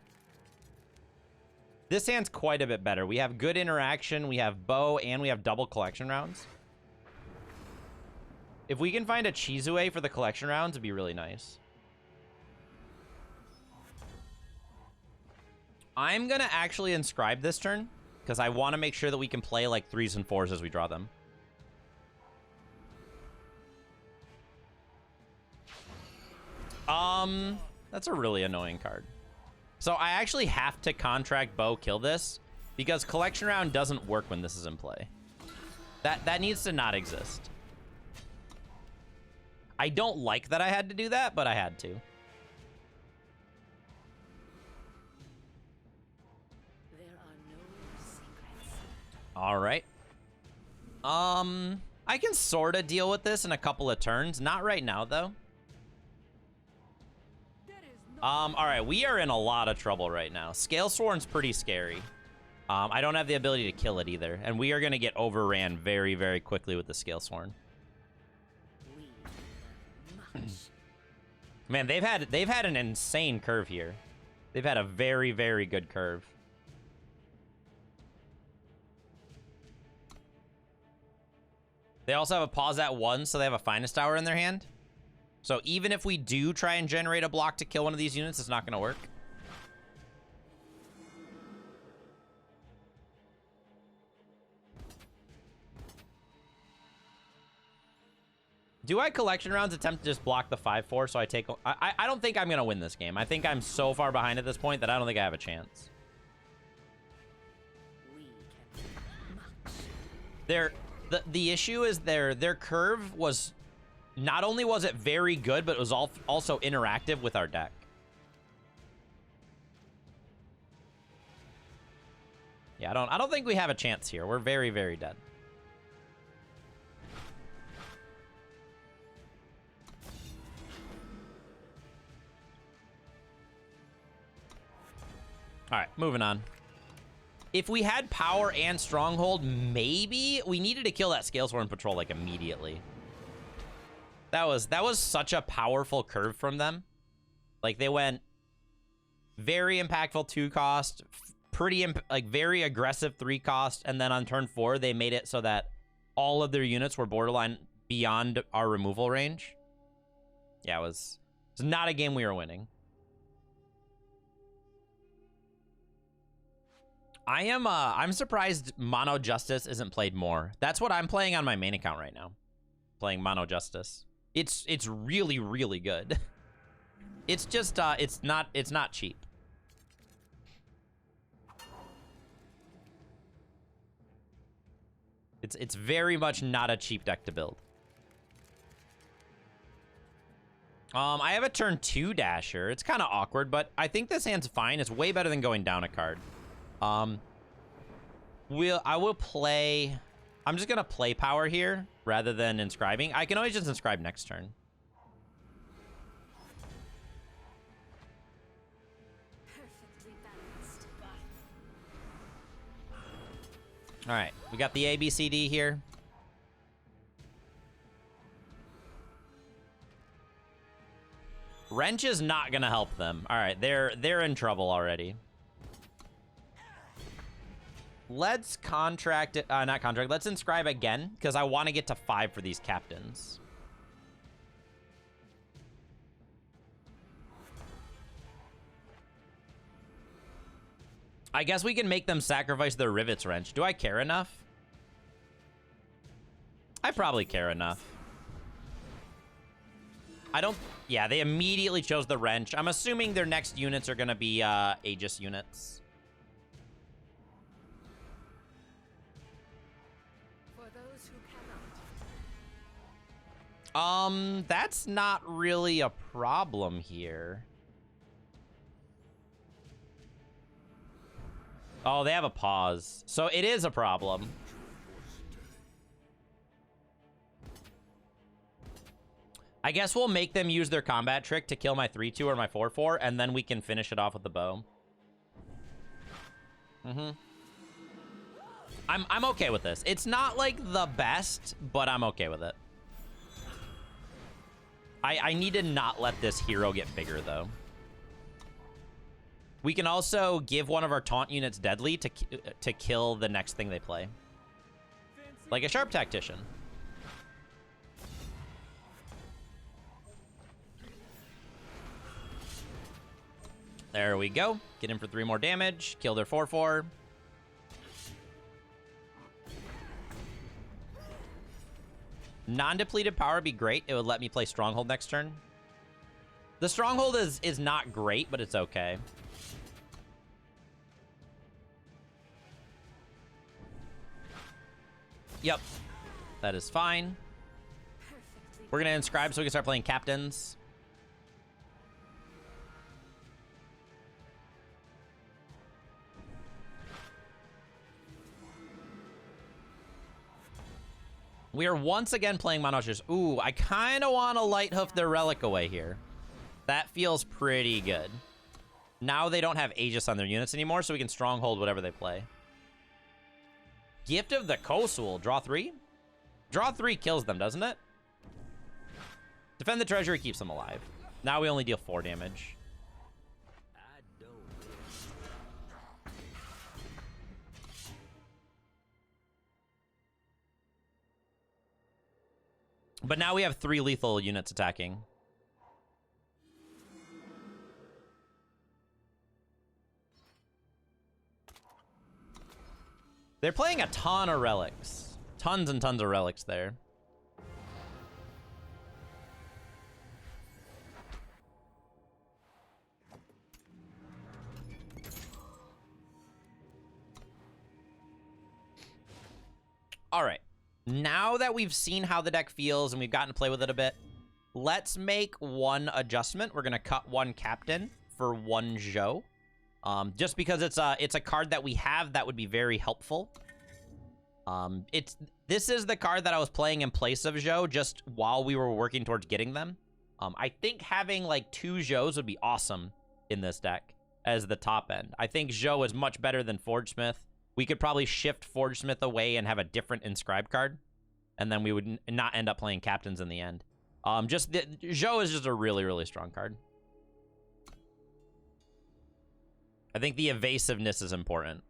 This hand's quite a bit better. We have good interaction, we have bow, and we have double collection rounds. If we can find a Chizue for the collection rounds, it'd be really nice. I'm going to actually inscribe this turn, because I want to make sure that we can play like 3s and 4s as we draw them. That's a really annoying card. So I actually have to contract bow kill this because collection round doesn't work when this is in play. That needs to not exist. I don't like that I had to do that, but I had to. There are no secrets. All right. I can sort of deal with this in a couple of turns. Not right now, though. All right, we are in a lot of trouble right now. Scalesworn's pretty scary. I don't have the ability to kill it either, and we are going to get overran very, very quickly with the Scalesworn. Man, they've had an insane curve here. They've had a very, very good curve. They also have a pause at 1, so they have a Finest Hour in their hand. So even if we do try and generate a block to kill one of these units, it's not going to work. Do I collection rounds attempt to just block the 5-4 so I take... I don't think I'm going to win this game. I think I'm so far behind at this point that I don't think I have a chance. The issue is their curve was... Not only was it very good, but it was also interactive with our deck. Yeah, I don't think we have a chance here. We're very, very dead. All right, moving on. If we had power and stronghold, maybe we needed to kill that Scalesworn patrol like immediately. That was such a powerful curve from them. Like they went very impactful 2 cost, very aggressive 3 cost, and then on turn 4 they made it so that all of their units were borderline beyond our removal range. Yeah, it was not a game we were winning. I'm surprised Mono Justice isn't played more. That's what I'm playing on my main account right now. Playing Mono Justice. It's really, really good. It's just it's not cheap. It's very much not a cheap deck to build. I have a turn 2 Dasher. It's kind of awkward, but I think this hand's fine. It's way better than going down a card. I will play... I'm just going to play power here rather than inscribing. I can always just inscribe next turn. Perfectly balanced. All right, we got the ABCD here. Wrench is not going to help them. All right, they're in trouble already. Let's contract it. Not contract. Let's inscribe again because I want to get to 5 for these captains. I guess we can make them sacrifice their Rivets Wrench. Do I care enough? I probably care enough. I don't... Yeah, they immediately chose the Wrench. I'm assuming their next units are going to be Aegis units. That's not really a problem here. Oh, they have a pause. So it is a problem. I guess we'll make them use their combat trick to kill my 3-2 or my 4-4, and then we can finish it off with the bow. I'm okay with this. It's not like the best, but I'm okay with it. I need to not let this hero get bigger, though. We can also give one of our taunt units deadly to kill the next thing they play. Like a Sharp Tactician. There we go. Get in for 3 more damage. Kill their 4-4. Non-depleted power would be great. It would let me play Stronghold next turn. The Stronghold is not great, but it's okay. Yep. That is fine. We're going to inscribe so we can start playing captains. We are once again playing Monoshers. Ooh, I kind of want to light hoof their relic away here. That feels pretty good. Now they don't have Aegis on their units anymore, so we can stronghold whatever they play. Gift of the Kosul. Draw 3? Draw 3 kills them, doesn't it? Defend the treasury keeps them alive. Now we only deal 4 damage. But now we have 3 lethal units attacking. They're playing a ton of relics. Tons and tons of relics there. All right. Now that we've seen how the deck feels and we've gotten to play with it a bit, let's make one adjustment. We're going to cut 1 captain for 1 Zhou. Just because it's a card that we have that would be very helpful. This is the card that I was playing in place of Zhou just while we were working towards getting them. I think having like 2 Zhous would be awesome in this deck as the top end. I think Zhou is much better than Forgesmith. We could probably shift Forgesmith away and have a different inscribed card, and then we would not end up playing captains in the end. Zhou is just a really, really strong card. I think the evasiveness is important.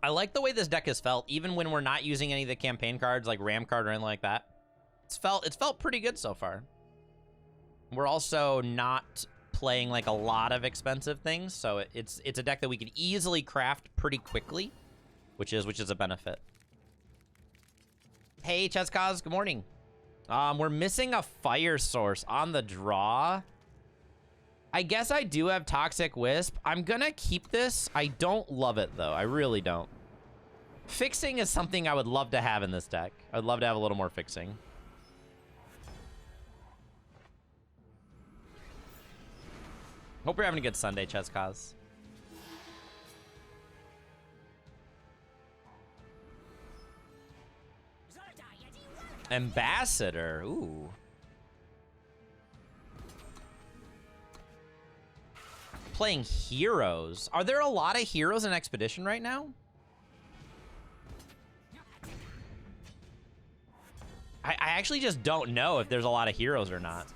I like the way this deck has felt, even when we're not using any of the campaign cards like Ram card or anything like that. It's felt pretty good so far. We're also not playing like a lot of expensive things, so it's a deck that we can easily craft pretty quickly, which is a benefit. Hey, Cheskaz, good morning. We're missing a fire source on the draw. I guess I do have Toxic Wisp. I'm gonna keep this. I don't love it, though. I really don't. Fixing is something I would love to have in this deck. I'd love to have a little more fixing. Hope you're having a good Sunday, Cheskaz. Ambassador. Ooh. Playing heroes. Are there a lot of heroes in Expedition right now? I actually just don't know if there's a lot of heroes or not.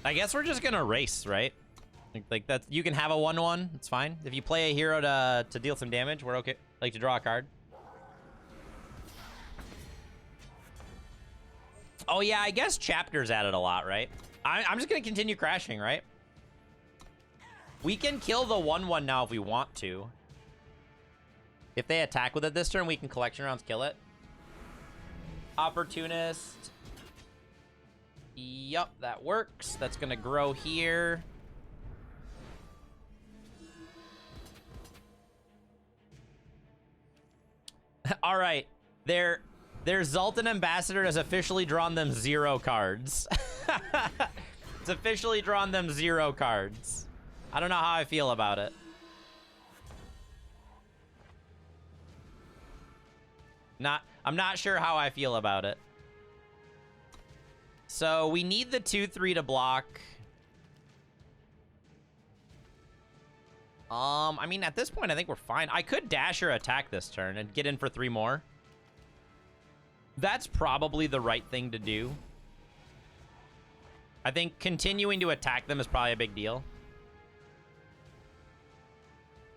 I guess we're just gonna race, right? Like that. You can have a 1/1. It's fine. If you play a hero to deal some damage, we're okay. Like to draw a card? Oh yeah, I guess chapters added a lot, right? I'm just gonna continue crashing, right? We can kill the 1/1 now if we want to. If they attack with it this turn, we can collection rounds kill it. Opportunist. Yup, that works. That's gonna grow here. All right, their Zoltan Ambassador has officially drawn them 0 cards. It's officially drawn them 0 cards. I don't know how I feel about it. I'm not sure how I feel about it. So we need the 2/3 to block. I mean, at this point, I think we're fine. I could dash or attack this turn and get in for 3 more. That's probably the right thing to do. I think continuing to attack them is probably a big deal.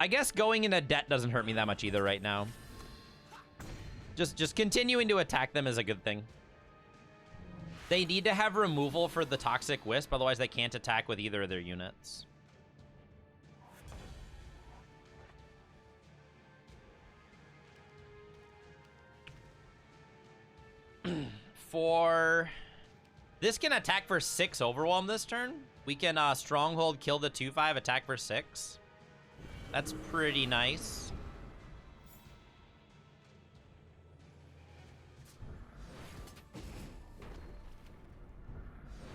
I guess going into debt doesn't hurt me that much either right now. Just continuing to attack them is a good thing. They need to have removal for the Toxic Wisp, otherwise they can't attack with either of their units. For... This can attack for 6 Overwhelm this turn. We can Stronghold, kill the 2/5, attack for 6. That's pretty nice.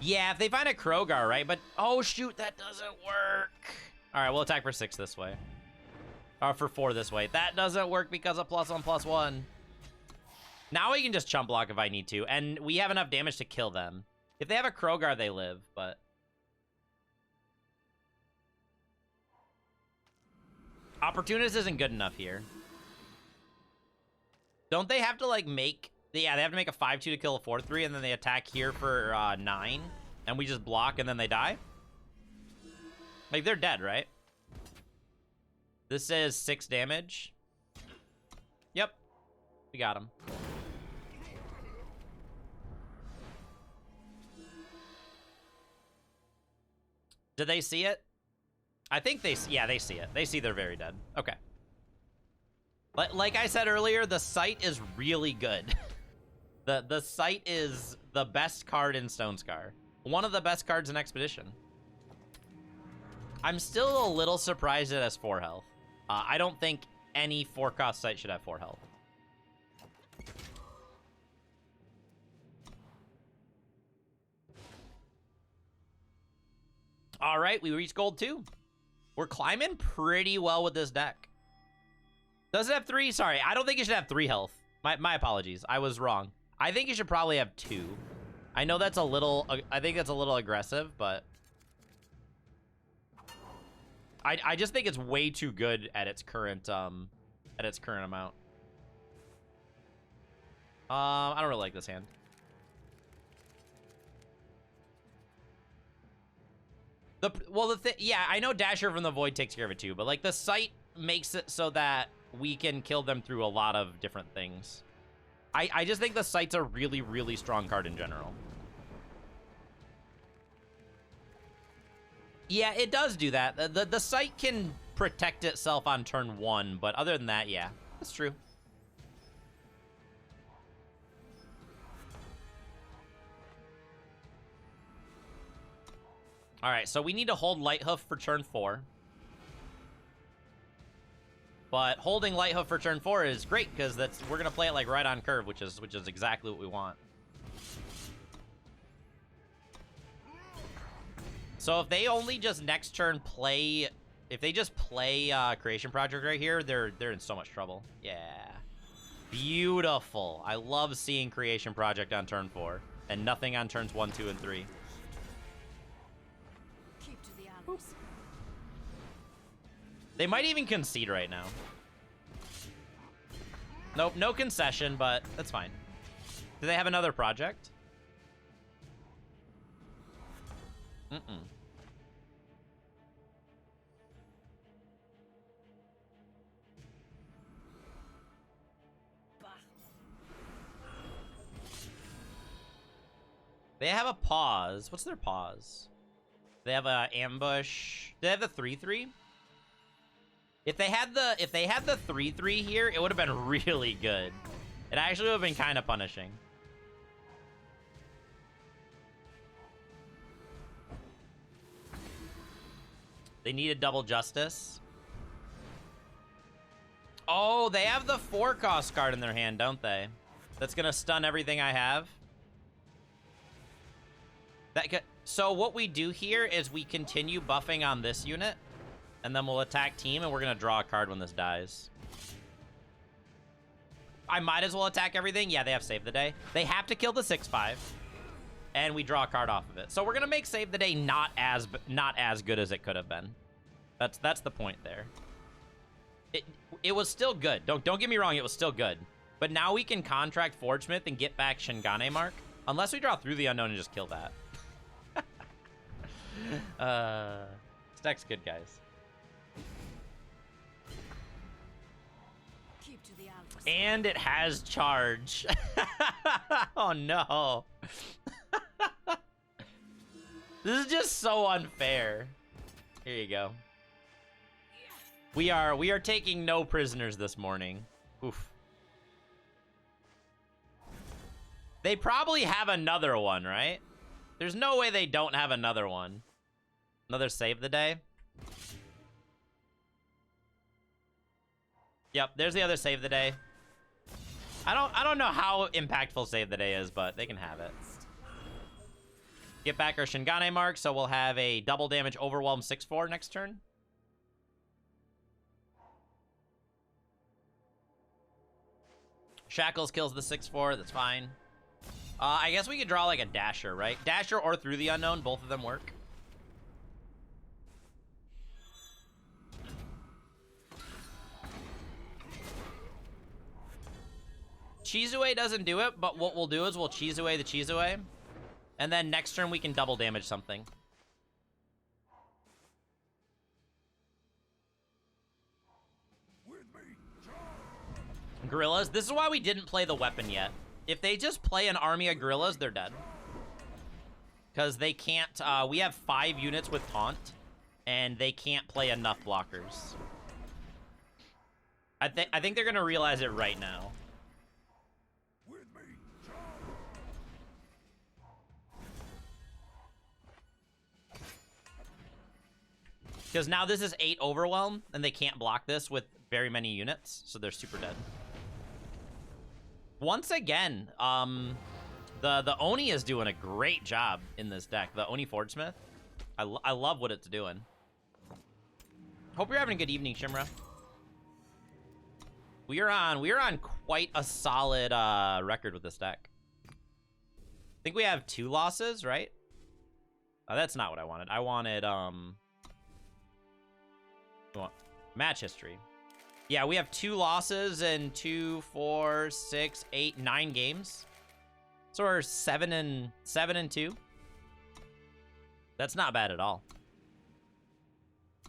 Yeah, if they find a Krogar, right? But, oh shoot, that doesn't work. All right, we'll attack for 6 this way. Or for 4 this way. That doesn't work because of +1/+1. Now we can just chump block if I need to, and we have enough damage to kill them. If they have a Krogar, they live, but... Opportunist isn't good enough here. Don't they have to, like, make... Yeah, they have to make a 5/2 to kill a 4/3, and then they attack here for 9, and we just block, and then they die? Like, they're dead, right? This is 6 damage. Yep. We got him. Do they see it? I think they... Yeah, they see it. They see they're very dead. Okay. Like I said earlier, the sight is really good. The sight is the best card in Stonescar. One of the best cards in Expedition. I'm still a little surprised it has 4 health. I don't think any 4-cost sight should have 4 health. All right, we reached gold 2. We're climbing pretty well with this deck. Does it have 3? Sorry, I don't think it should have 3 health. My apologies. I was wrong. I think it should probably have 2. I know that's a little... I think that's a little aggressive, but... I just think it's way too good at its current amount. I don't really like this hand. Yeah, I know Dasher from the Void takes care of it too, but like the sight makes it so that we can kill them through a lot of different things. I just think the sight's a really, really strong card in general. Yeah, it does do that. The sight can protect itself on turn 1, but other than that, yeah, that's true. All right, so we need to hold Lighthoof for turn 4. But holding Lighthoof for turn 4 is great because we're gonna play it like right on curve, which is exactly what we want. So if they only just next turn play, if they just play Creation Project right here, they're in so much trouble. Yeah, beautiful. I love seeing Creation Project on turn 4 and nothing on turns 1, 2, and 3. They might even concede right now. Nope, no concession, but that's fine. Do they have another project? Mm-mm. They have a pause. What's their pause? They have a ambush. They have the 3-3. If they had the 3-3 here, it would have been really good. It actually would have been kind of punishing. They needed double justice. Oh, they have the 4-cost card in their hand, don't they? That's gonna stun everything I have. So what we do here is we continue buffing on this unit, and then we'll attack team, and we're gonna draw a card when this dies. I might as well attack everything. Yeah, they have Save the Day. They have to kill the 6-5, and we draw a card off of it. So we're gonna make Save the Day not as good as it could have been. That's the point there. It was still good. Don't get me wrong, it was still good. But now we can contract Forgesmith and get back Shingane Mark, unless we draw Through the Unknown and just kill that. This deck's good, guys. Keep to the alpha. And it has charge. Oh no. This is just so unfair. Here you go. We are taking no prisoners this morning. Oof. They probably have another one, right? There's no way they don't have another one. Another Save the Day. Yep, there's the other Save the Day. I don't know how impactful Save the Day is, but they can have it. Get back our Shingane Mark, so we'll have a double damage Overwhelm 6-4 next turn. Shackles kills the 6-4, that's fine. I guess we could draw like a Dasher, right? Dasher or Through the Unknown, both of them work. Chizue doesn't do it, but what we'll do is we'll Chizue the Chizue. And then next turn we can double damage something. Gorillas. This is why we didn't play the weapon yet. If they just play an army of gorillas, they're dead. Because they can't... we have 5 units with taunt, and they can't play enough blockers. I think they're going to realize it right now. Because now this is 8 Overwhelm, and they can't block this with very many units, so they're super dead. Once again, the Oni is doing a great job in this deck. The Oni Forgesmith. I love what it's doing. Hope you're having a good evening, Shimra. We are on quite a solid record with this deck. I think we have 2 losses, right? Oh, that's not what I wanted. I wanted match history. Yeah, we have 2 losses in 2, 4, 6, 8, 9 games. So we're 7-2. That's not bad at all.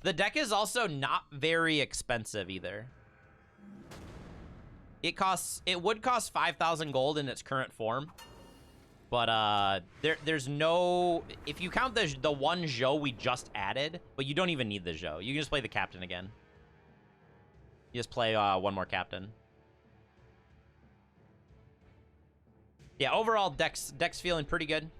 The deck is also not very expensive either. It would cost 5,000 gold in its current form. But there's no, if you count the one Zhou we just added, but you don't even need the Zhou. You can just play the captain again. You just play one more captain. Yeah, overall deck's feeling pretty good.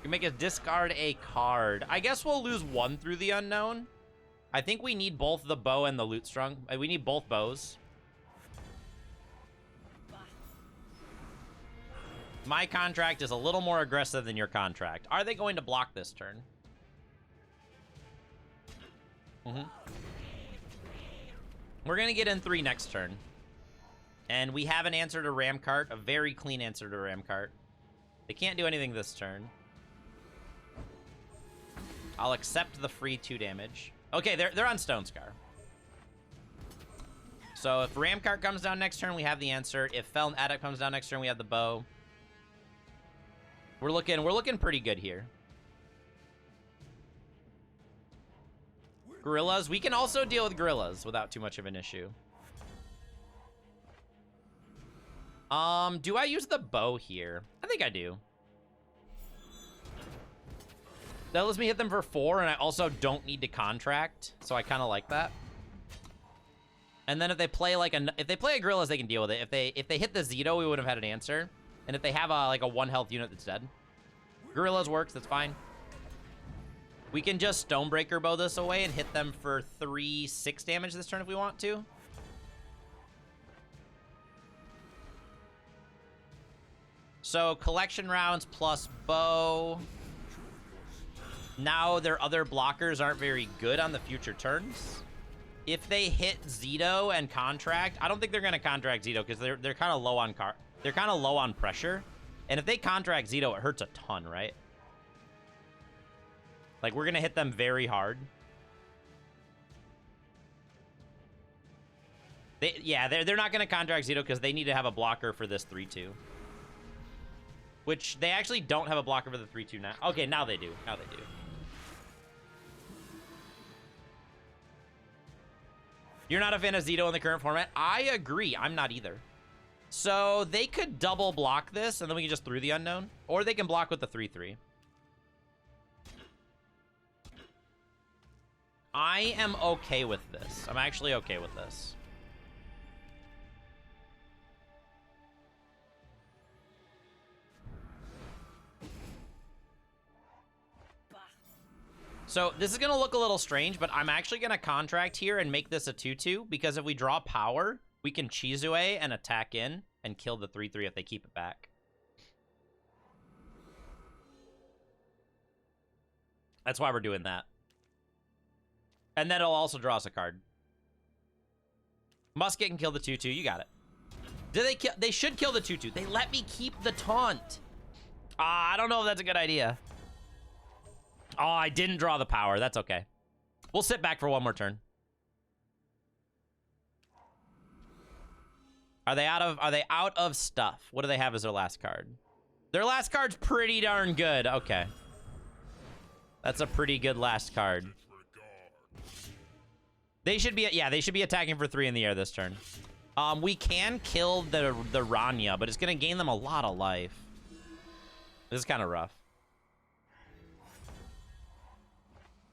You make us discard a card. I guess we'll lose 1 Through the Unknown. I think we need both the bow and the Lute Strung. We need both bows. My contract is a little more aggressive than your contract. Are they going to block this turn? We're going to get in 3 next turn. And we have an answer to Ramcart, a very clean answer to Ramcart. They can't do anything this turn. I'll accept the free 2 damage. Okay, they're on Stone Scar. So if Ramcart comes down next turn, we have the answer. If Feln Adept comes down next turn, we have the bow. We're looking pretty good here. Gorillas. We can also deal with gorillas without too much of an issue. Do I use the bow here? I think I do. That lets me hit them for 4, and I also don't need to contract, so I kind of like that. And then if they play like if they play a gorillas, they can deal with it. If they hit the Zito, we would have had an answer. And if they have like a 1 health unit that's dead, gorillas works. That's fine. We can just Stonebreaker bow this away and hit them for 3/6 damage this turn if we want to. So collection rounds plus bow. Now their other blockers aren't very good on the future turns. If they hit Zito and contract, I don't think they're gonna contract Zito because they're kind of low on they're kind of low on pressure. And if they contract Zito, it hurts a ton, right? Like we're gonna hit them very hard. They're not gonna contract Zito because they need to have a blocker for this 3/2. Which they actually don't have a blocker for the 3/2 now. Okay, now they do. Now they do. You're not a fan of Zito in the current format? I agree. I'm not either. So they could double block this, and then we can just through the unknown. Or they can block with the 3/3. I am okay with this. I'm actually okay with this. So this is going to look a little strange, but I'm actually going to contract here and make this a 2/2 because if we draw power, we can Chizue and attack in and kill the 3/3 if they keep it back. That's why we're doing that. And then it'll also draw us a card. Musket can kill the 2/2. You got it. Do they kill? They should kill the 2/2. They let me keep the taunt. I don't know if that's a good idea. Oh, I didn't draw the power. That's okay. We'll sit back for one more turn. Are they out of stuff? What do they have as their last card? Their last card's pretty darn good. Okay. That's a pretty good last card. They should be, yeah, they should be attacking for 3 in the air this turn. We can kill the Rania, but it's going to gain them a lot of life. This is kind of rough.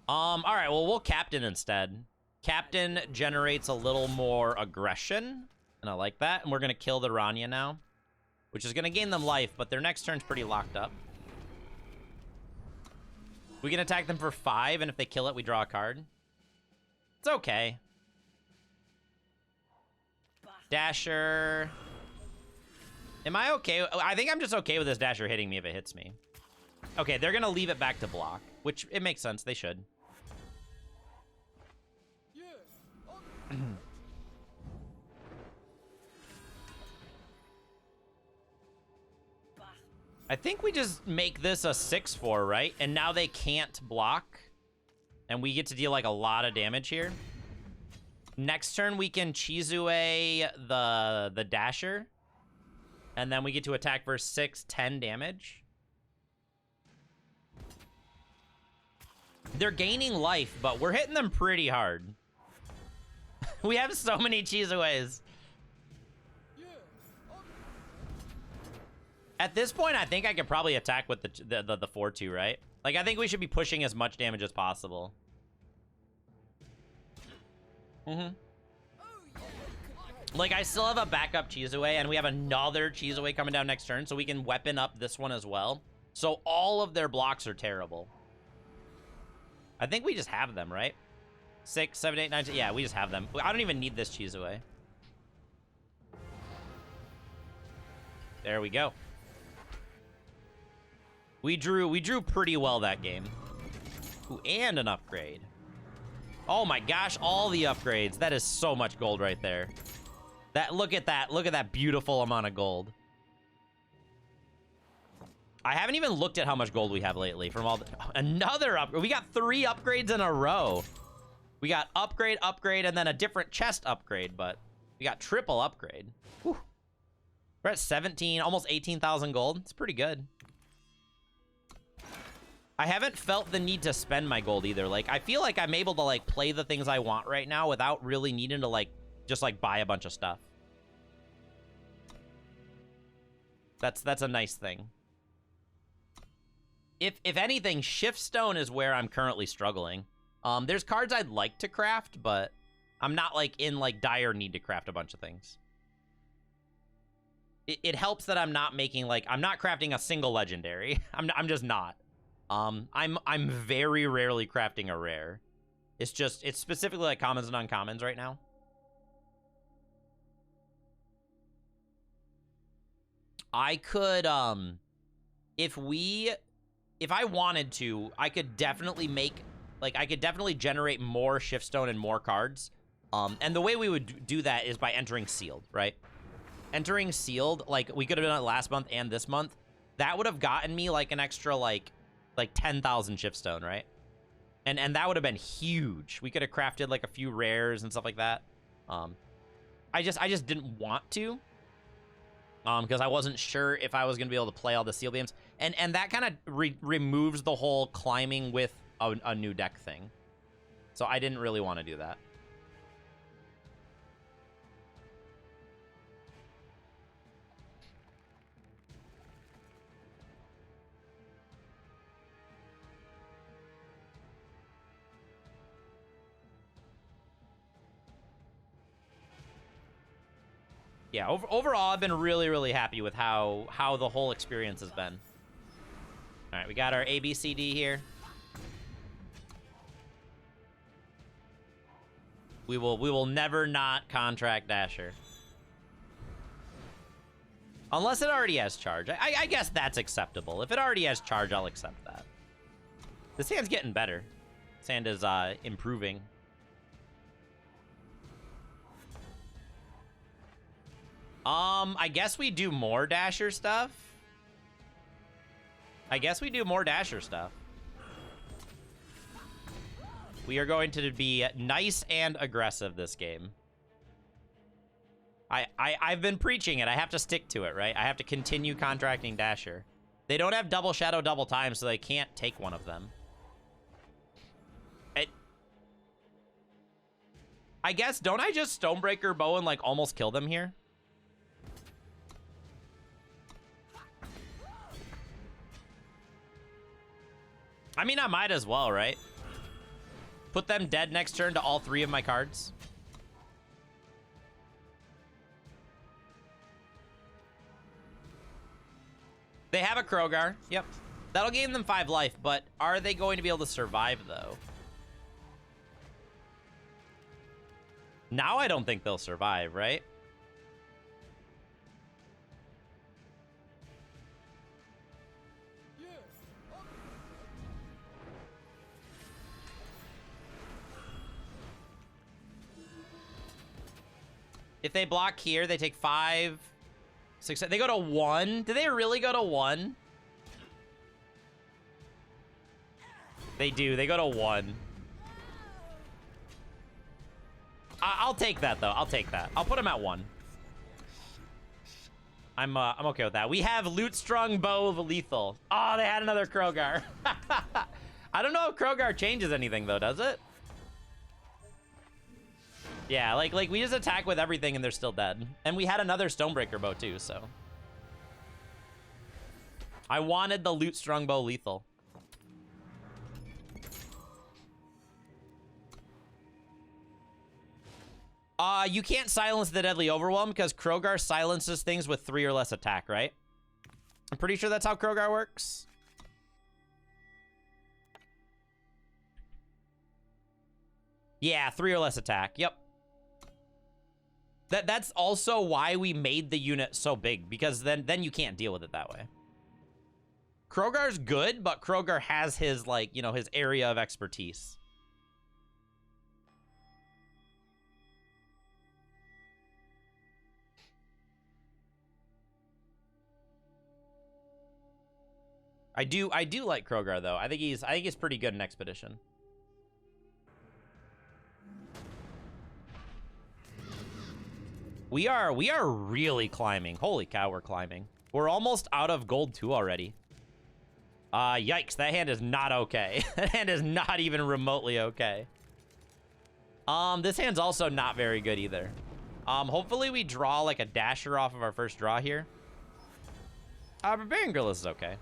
All right, well, we'll Captain instead. Captain generates a little more aggression, and I like that. And we're going to kill the Rania now, which is going to gain them life, but their next turn's pretty locked up. We can attack them for 5, and if they kill it, we draw a card. It's okay. Dasher. Am I okay? I think I'm just okay with this Dasher hitting me if it hits me. Okay, they're going to leave it back to block, which it makes sense. They should. I think we just make this a 6/4, right? And now they can't block. And we get to deal like a lot of damage here. Next turn, we can Chizue the Dasher. And then we get to attack for 6/10 damage. They're gaining life, but we're hitting them pretty hard. We have so many Chizues. At this point, I think I could probably attack with the 4/2, right? Like, I think we should be pushing as much damage as possible. Like, I still have a backup Chizue, and we have another Chizue coming down next turn, so we can weapon up this one as well. So all of their blocks are terrible. I think we just have them, right? 6, 7, 8, 9, 10. Yeah, we just have them. I don't even need this Chizue. There we go. We drew pretty well that game. Ooh, and an upgrade. Oh my gosh, all the upgrades. That is so much gold right there. Look at that beautiful amount of gold. I haven't even looked at how much gold we have lately from all the, another upgrade. We got 3 upgrades in a row. We got upgrade, and then a different chest upgrade, but We got triple upgrade. Whew. We're at 17, almost 18,000 gold. It's pretty good. I haven't felt the need to spend my gold either. Like, I feel like I'm able to, like, play the things I want right now without really needing to, like, just, like, buy a bunch of stuff. That's a nice thing. If anything, Shiftstone is where I'm currently struggling. There's cards I'd like to craft, but I'm not, like, in, like, dire need to craft a bunch of things. It helps that I'm not making, like, I'm not crafting a single legendary. I'm just not. I'm very rarely crafting a rare. It's specifically like commons and uncommons right now. I could, if I wanted to, I could definitely make, like, I could definitely generate more Shiftstone and more cards. And the way we would do that is by entering Sealed, right? Entering Sealed, like, we could have done it last month and this month. That would have gotten me, like, an extra, like 10,000 Shiftstone, right? And that would have been huge. We could have crafted, like, a few rares and stuff like that. I just didn't want to. Because I wasn't sure if I was going to be able to play all the Seal games. And that kind of removes the whole climbing with a new deck thing. So I didn't really want to do that. Yeah, overall, I've been really, really happy with how the whole experience has been. All right, we got our ABCD here. We will never not contract Dasher. Unless it already has charge. I guess that's acceptable. If it already has charge, I'll accept that. This hand's getting better. This hand is improving. I guess we do more Dasher stuff. We are going to be nice and aggressive this game. I've been preaching it. I have to stick to it, right? I have to continue contracting Dasher. They don't have double shadow double time, so they can't take one of them. I guess, don't I just Stonebreaker Bow and, like, almost kill them here? I mean, I might as well, right? Put them dead next turn to all three of my cards. They have a Krogar. Yep. That'll gain them 5 life, but are they going to be able to survive, though? Now I don't think they'll survive, right? If they block here, they take 5, 6, they go to 1. Do they really go to 1? They do. They go to 1. I'll take that, though. I'll take that. I'll put him at 1. I'm okay with that. We have Lootstrung Bow of Lethal. Oh, they had another Krogar. I don't know if Krogar changes anything, though, does it? Yeah, like we just attack with everything and they're still dead. And we had another Stonebreaker Bow too, so. I wanted the Lootstrung Bow Lethal. You can't silence the Deadly Overwhelm because Krogar silences things with 3 or less attack, right? I'm pretty sure that's how Krogar works. Yeah, 3 or less attack. Yep. That's also why we made the unit so big, because then you can't deal with it that way. Krogar's good, but Krogar has his, like, you know, his area of expertise. I do like Krogar though. I think he's pretty good in Expedition. We are really climbing. Holy cow, we're climbing. We're almost out of gold 2 already. Yikes, that hand is not okay. That hand is not even remotely okay. This hand's also not very good either. Hopefully we draw like a dasher off of our first draw here. Barbarian Gorilla is okay.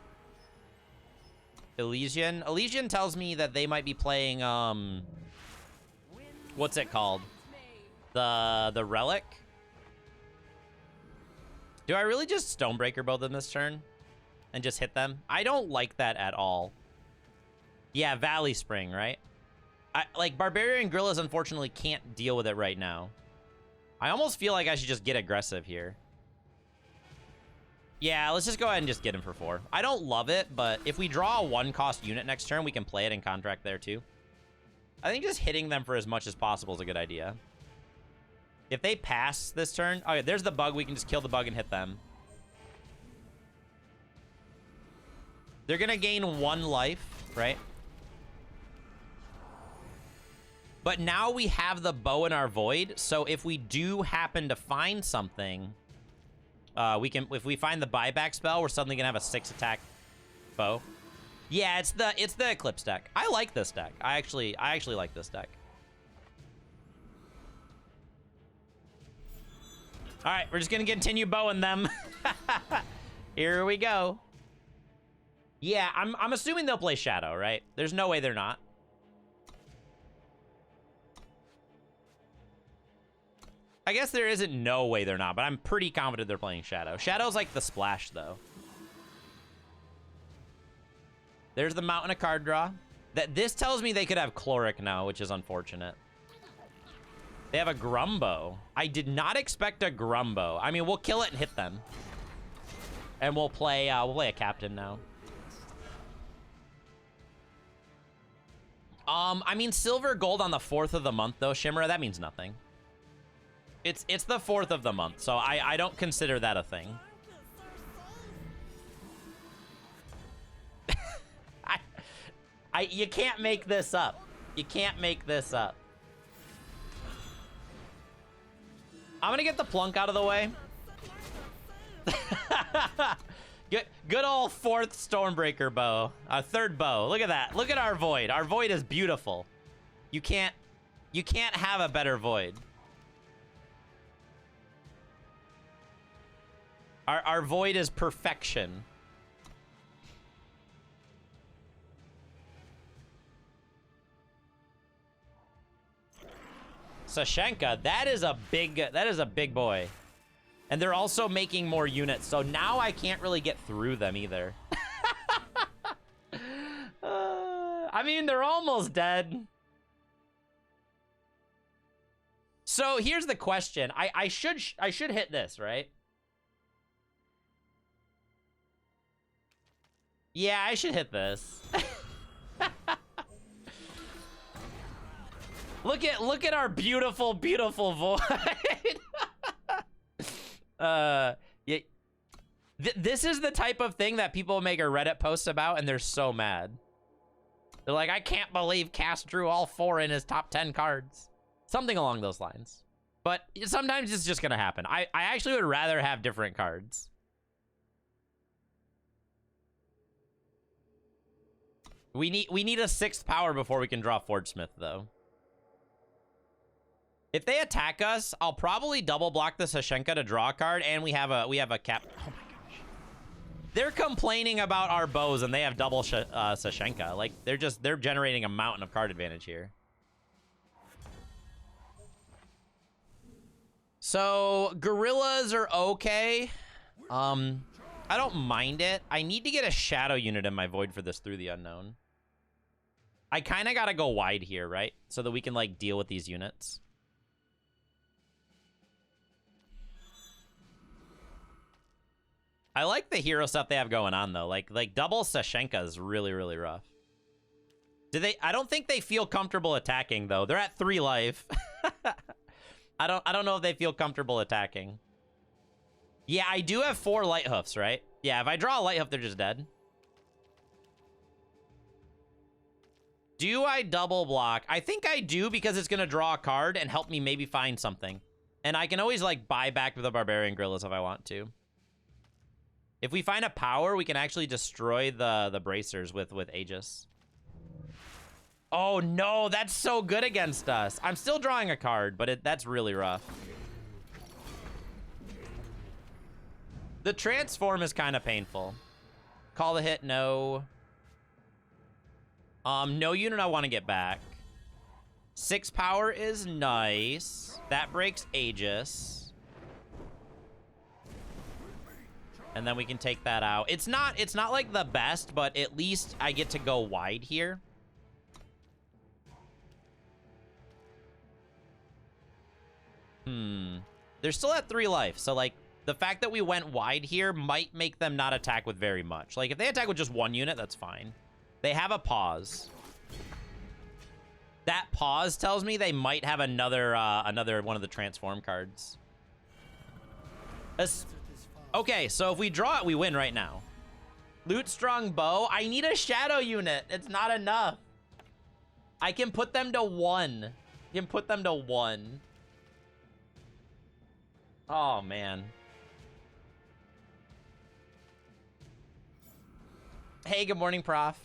Elysian. Elysian tells me that they might be playing, what's it called? The Relic? Do I really just Stonebreaker both them this turn? And just hit them? I don't like that at all. Yeah, Valley Spring, right? Like, Barbarian Gorillas unfortunately can't deal with it right now. I almost feel like I should just get aggressive here. Yeah, let's just go ahead and just get him for 4. I don't love it, but if we draw a 1-cost unit next turn, we can play it and contract there too. I think just hitting them for as much as possible is a good idea. If they pass this turn... Okay, there's the bug. We can just kill the bug and hit them. They're going to gain 1 life, right? But now we have the bow in our void, so if we do happen to find something, we can. If we find the buyback spell, we're suddenly gonna have a 6-attack bow. Yeah, it's the Eclipse deck. I like this deck. I actually like this deck. All right, we're just gonna continue bowing them. Here we go. Yeah, I'm assuming they'll play Shadow, right? There's no way they're not. I guess there isn't no way they're not, but I'm pretty confident they're playing Shadow. Shadow's like the splash, though. There's the Mountain of card draw. This tells me they could have Chloric now, which is unfortunate. They have a Grumbo. I did not expect a Grumbo. I mean, we'll kill it and hit them. And we'll play a Captain now. I mean, silver gold on the 4th of the month, though, Shimmer, that means nothing. It's the 4th of the month, so I don't consider that a thing. You can't make this up. You can't make this up. I'm gonna get the plunk out of the way. Good old 4th Stormbreaker bow. 3rd bow. Look at that. Look at our void. Our void is beautiful. You can't have a better void. Our void is perfection. Sashenka, that is a big boy. And they're also making more units, so now I can't really get through them either. I mean, they're almost dead. So here's the question. I should hit this, right? Yeah, I should hit this. Look at our beautiful, beautiful void. Yeah, this is the type of thing that people make a Reddit post about, and they're so mad. They're like, I can't believe Cass drew all 4 in his top 10 cards. Something along those lines. But sometimes it's just gonna happen. I actually would rather have different cards. We need a 6th power before we can draw Forgesmith, though. If they attack us, I'll probably double block the Sashenka to draw a card, and we have a cap. Oh my gosh. They're complaining about our bows, and they have double Sashenka. Like, they're generating a mountain of card advantage here. So gorillas are okay. I don't mind it. I need to get a shadow unit in my void for this Through the Unknown. I kind of got to go wide here, right? So that we can, like, deal with these units. I like the hero stuff they have going on, though. Like double Sashenka is really, really rough. I don't think they feel comfortable attacking, though. They're at 3 life. I don't know if they feel comfortable attacking. Yeah, I do have 4 light hoofs, right? Yeah, if I draw a light hoof, they're just dead. Do I double block? I think I do, because it's going to draw a card and help me maybe find something. And I can always, like, buy back the Barbarian Gorillas if I want to. If we find a power, we can actually destroy the bracers with Aegis. Oh, no, that's so good against us. I'm still drawing a card, but that's really rough. The transform is kind of painful. Call the hit, no. No unit I want to get back. 6 power is nice. That breaks Aegis. And then we can take that out. It's not like the best, but at least I get to go wide here. They're still at 3 life, so like the fact that we went wide here might make them not attack with very much. Like if they attack with just 1 unit, that's fine. They have a pause. That pause tells me they might have another one of the transform cards. Okay, so if we draw it, we win right now. Loot strong bow. I need a shadow unit. It's not enough. I can put them to 1. I can put them to 1. Oh, man. Hey, good morning, Prof.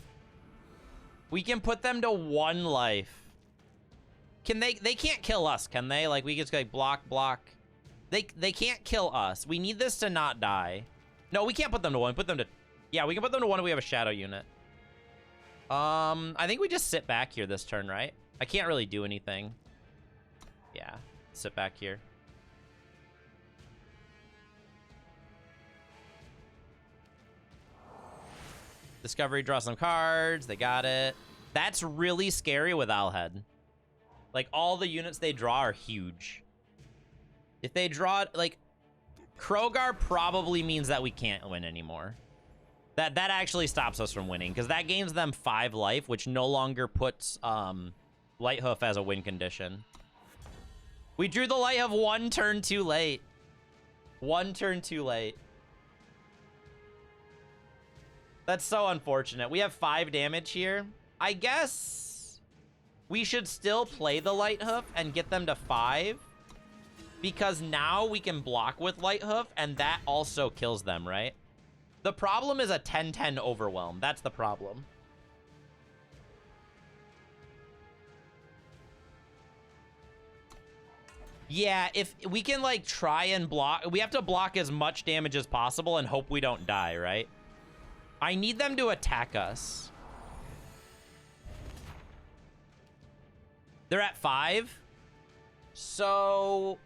We can put them to 1 life. Can they can't kill us, can they? Like, we just like block. They can't kill us. We need this to not die. No, we can't put them to 1. Put them to... Yeah, we can put them to 1 if we have a shadow unit. I think we just sit back here this turn, right? I can't really do anything. Yeah, sit back here. Discovery, draw some cards. They got it. That's really scary with Owlhead. Like, all the units they draw are huge. If they draw, like, Krogar probably means that we can't win anymore. That actually stops us from winning, because that gains them 5 life, which no longer puts Lighthoof as a win condition. We drew the Lighthoof 1 turn too late. 1 turn too late. That's so unfortunate. We have 5 damage here. I guess we should still play the Lighthoof and get them to 5. Because now we can block with Lighthoof, and that also kills them, right? The problem is a 10-10 overwhelm. That's the problem. Yeah, if we can, like, try and block... We have to block as much damage as possible and hope we don't die, right? I need them to attack us. They're at 5. So...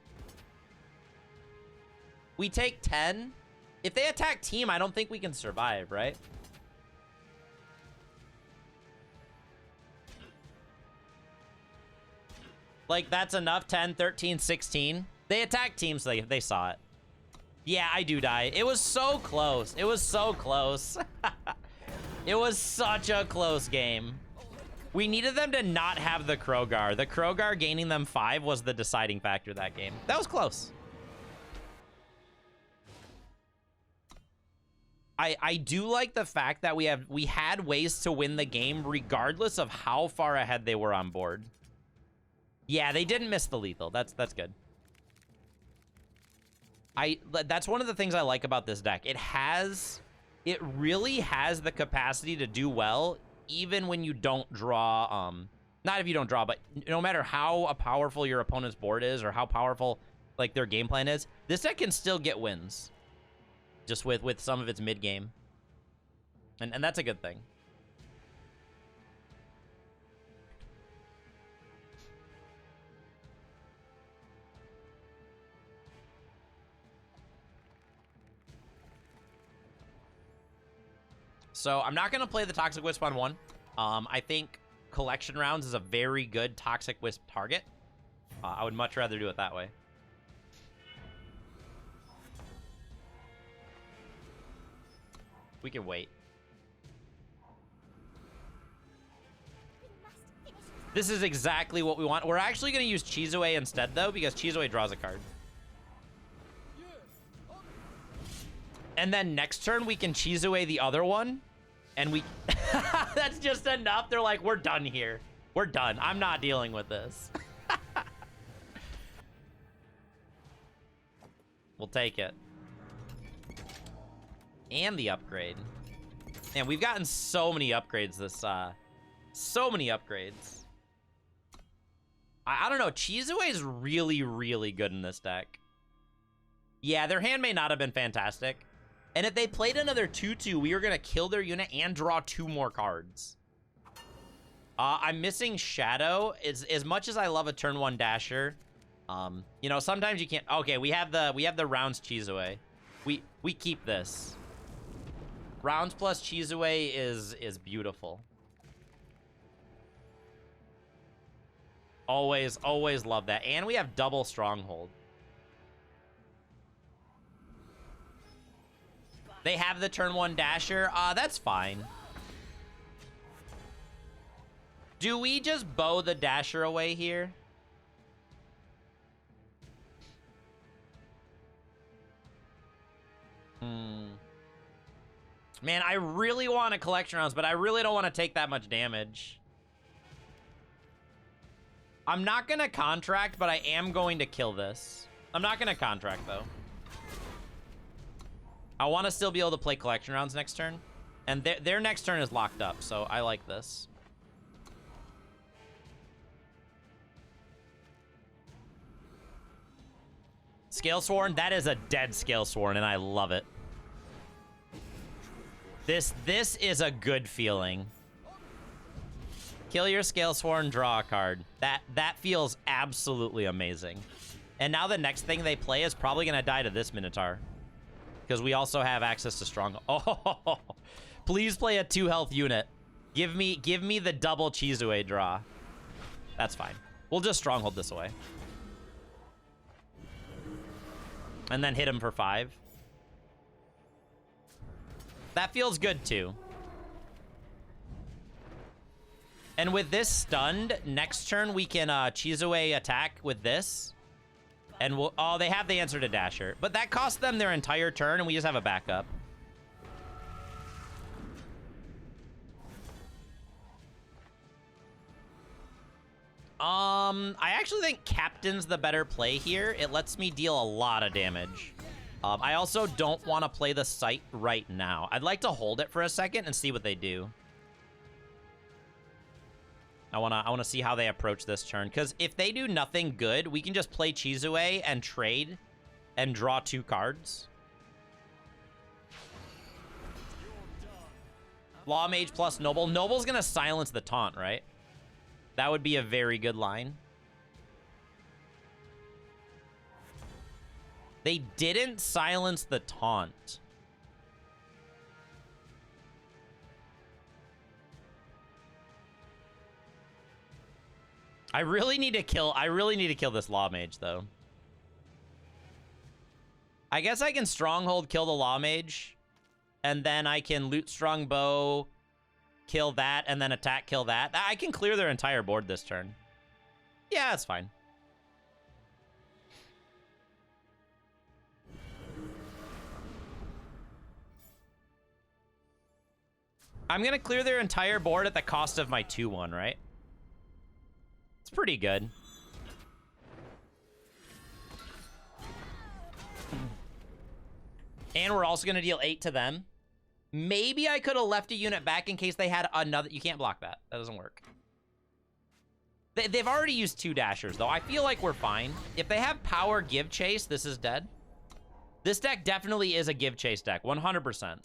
we take 10. If they attack team, I don't think we can survive, right? Like, that's enough. 10, 13, 16. They attack team, so they saw it. Yeah, I do die. It was so close. It was so close. It was such a close game. We needed them to not have the Krogar. The Krogar gaining them 5 was the deciding factor that game. That was close. I do like the fact that we had ways to win the game regardless of how far ahead they were on board. Yeah, they didn't miss the lethal. That's good. That's one of the things I like about this deck. It really has the capacity to do well even when you don't draw, not if you don't draw, but no matter how powerful your opponent's board is or how powerful like their game plan is, this deck can still get wins. Just with some of its mid game, and that's a good thing. So I'm not gonna play the Toxic Wisp on 1. I think collection rounds is a very good Toxic Wisp target. I would much rather do it that way. We can wait. This is exactly what we want. We're actually going to use Chizue instead, though, because Chizue draws a card. And then next turn, we can Chizue the other one. And we... That's just enough. They're like, we're done here. We're done. I'm not dealing with this. We'll take it. And the upgrade. Man, we've gotten so many upgrades this, so many upgrades. I don't know. Chizue is really, really good in this deck. Yeah, their hand may not have been fantastic. And if they played another 2-2, we were going to kill their unit and draw 2 more cards. I'm missing Shadow. As much as I love a turn 1 dasher, you know, sometimes you can't. Okay, we have the rounds Chizue. We keep this. Rounds plus Chizue is beautiful. Always love that. And we have double Stronghold. They have the turn 1 dasher. That's fine. Do we just bow the dasher away here? Man, I really want a collection rounds, but I really don't want to take that much damage. I'm not going to contract, but I am going to kill this. I'm not going to contract, though. I want to still be able to play collection rounds next turn. And their next turn is locked up, so I like this. Scalesworn, that is a dead Scalesworn, and I love it. This is a good feeling. Kill your Scalesworn, draw a card. That feels absolutely amazing. And now the next thing they play is probably going to die to this Minotaur. Because we also have access to strong. Oh, please play a 2 health unit. Give me the double Chizue draw. That's fine. We'll just stronghold this away. And then hit him for 5. That feels good too. And with this stunned, next turn we can Chizue attack with this. And we'll... Oh, they have the answer to Dasher. But that costs them their entire turn, and we just have a backup. I actually think Captain's the better play here. It lets me deal a lot of damage. I also don't want to play the site right now. I'd like to hold it for a second and see what they do. I wanna see how they approach this turn, because if they do nothing good, we can just play Chizue and trade and draw 2 cards. Law Mage plus Noble. Noble's gonna silence the taunt, right? That would be a very good line. They didn't silence the taunt. I really need to kill this Law Mage, though. I guess I can Stronghold, kill the Law Mage, and then I can Loot Strongbow, kill that, and then attack, kill that. I can clear their entire board this turn. Yeah, that's fine. I'm gonna clear their entire board at the cost of my 2-1, right? It's pretty good. And we're also gonna deal 8 to them. Maybe I could have left a unit back in case they had another... You can't block that. That doesn't work. They've already used 2 dashers, though. I feel like we're fine. If they have power give chase, this is dead. This deck definitely is a give chase deck, 100%.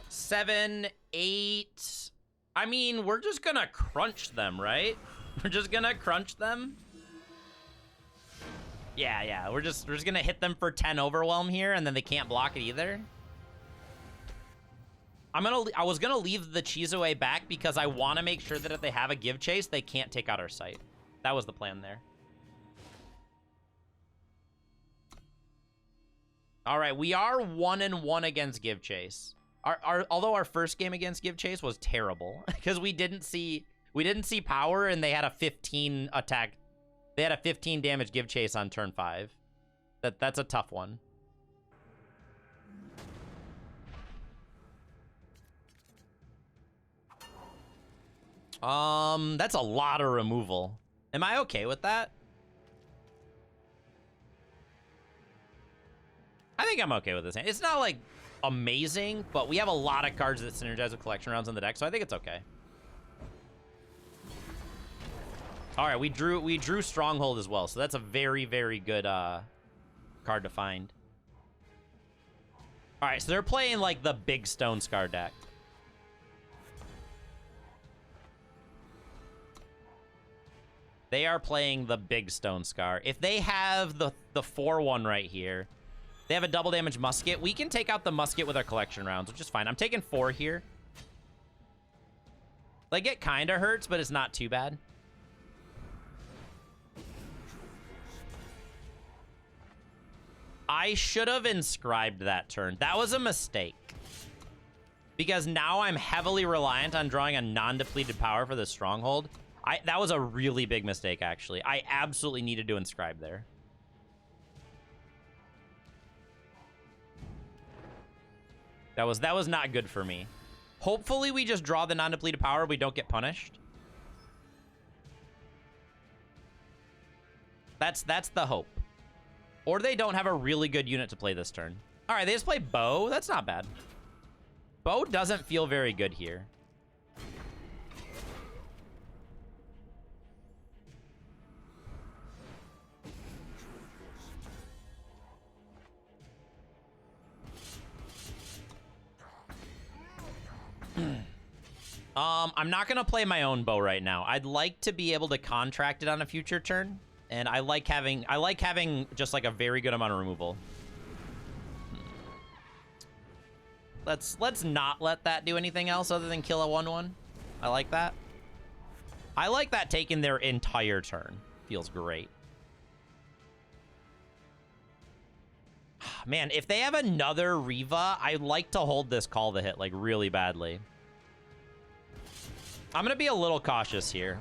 7, 8. I mean, we're just gonna crunch them, right? We're just gonna crunch them. Yeah. We're just gonna hit them for 10 overwhelm here, and then they can't block it either. I was gonna leave the Chizue back because I want to make sure that if they have a give chase, they can't take out our site. That was the plan there. All right, we are 1-1 against give chase. Although our first game against give chase was terrible because we didn't see power, and they had a 15 attack. They had a 15 damage give chase on turn 5. That's a tough one. That's a lot of removal. Am I okay with that? I think I'm okay with this hand. It's not like amazing, but we have a lot of cards that synergize with collection rounds in the deck, so I think it's okay. All right, we drew Stronghold as well, so that's a very, very good card to find. All right, so they're playing like the big Stone Scar deck. They are playing the big Stone Scar. If they have the 4-1 right here, they have a double damage musket. We can take out the musket with our collection rounds, which is fine. I'm taking 4 here. Like, it kind of hurts, but it's not too bad. I should have inscribed that turn. That was a mistake. Because now I'm heavily reliant on drawing a non-depleted power for the Stronghold. That was a really big mistake, actually. I absolutely needed to inscribe there. That was not good for me. Hopefully we just draw the non-depleted power, we don't get punished. That's the hope. Or they don't have a really good unit to play this turn. All right, they just play Bow. That's not bad. Bow doesn't feel very good here. I'm not gonna play my own bow right now. I'd like to be able to contract it on a future turn, and I like having just like a very good amount of removal. Let's not let that do anything else other than kill a 1/1. I like that. I like that taking their entire turn. Feels great. Man, if they have another Riva, I'd like to hold this Call the Hit like really badly. I'm gonna be a little cautious here.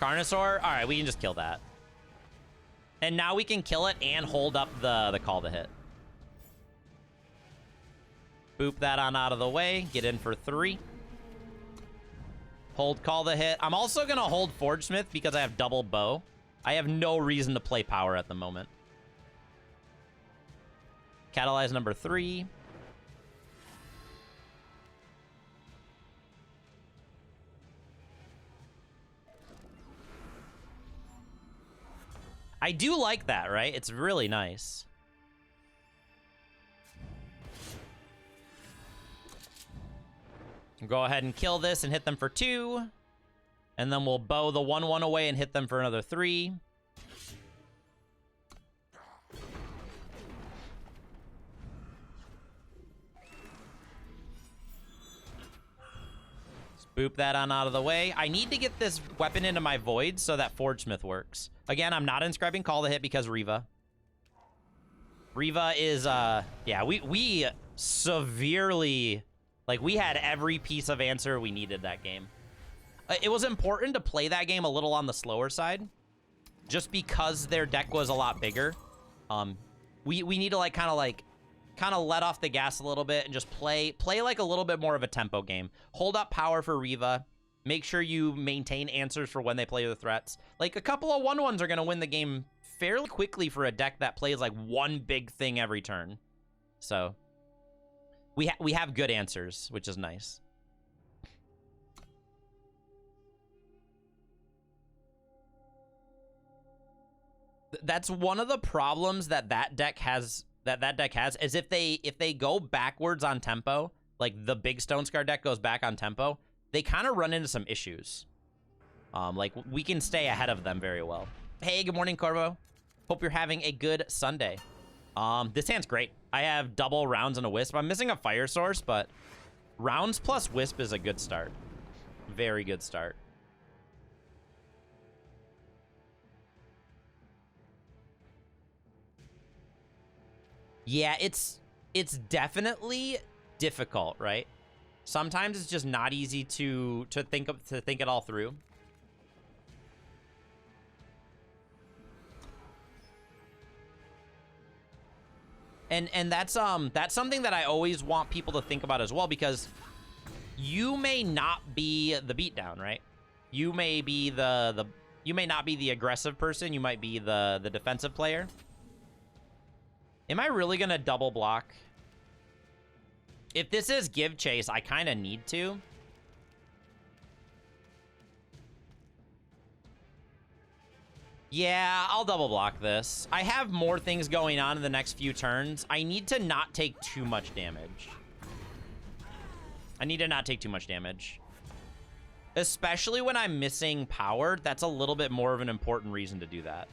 Carnosaur? All right, we can just kill that. And now we can kill it and hold up the Call the Hit. Boop that on out of the way. Get in for 3. Hold Call the Hit. I'm also gonna hold Forge Smith because I have double bow. I have no reason to play power at the moment. Catalyze number 3. I do like that, right? It's really nice. Go ahead and kill this and hit them for 2. And then we'll bow the 1/1 away and hit them for another 3. Boop that on out of the way. I need to get this weapon into my void so that Forge Smith works. Again, I'm not inscribing Call the Hit because Riva. Riva is, yeah, we severely, like, we had every piece of answer we needed that game. It was important to play that game a little on the slower side, just because their deck was a lot bigger. We need to, like, kind of let off the gas a little bit and just play like a little bit more of a tempo game. Hold up power for Riva. Make sure you maintain answers for when they play the threats. Like, a couple of 1/1s are going to win the game fairly quickly for a deck that plays like one big thing every turn. So we have good answers, which is nice. That's one of the problems that deck has. That deck has is if they go backwards on tempo, like the big Stone Scar deck goes back on tempo, they kind of run into some issues. Like, we can stay ahead of them very well. Hey, good morning, Corvo. Hope you're having a good Sunday. This hand's great. I have double rounds and a wisp. I'm missing a fire source, but rounds plus wisp is a good start. Very good start. Yeah, it's definitely difficult, right? Sometimes it's just not easy to think it all through. And that's something that I always want people to think about as well, because you may not be the beatdown, right? You may be you may not be the aggressive person. You might be the defensive player. Am I really gonna double block? If this is give chase, I kind of need to. Yeah, I'll double block this. I have more things going on in the next few turns. I need to not take too much damage. I need to not take too much damage. Especially when I'm missing power, that's a little bit more of an important reason to do that.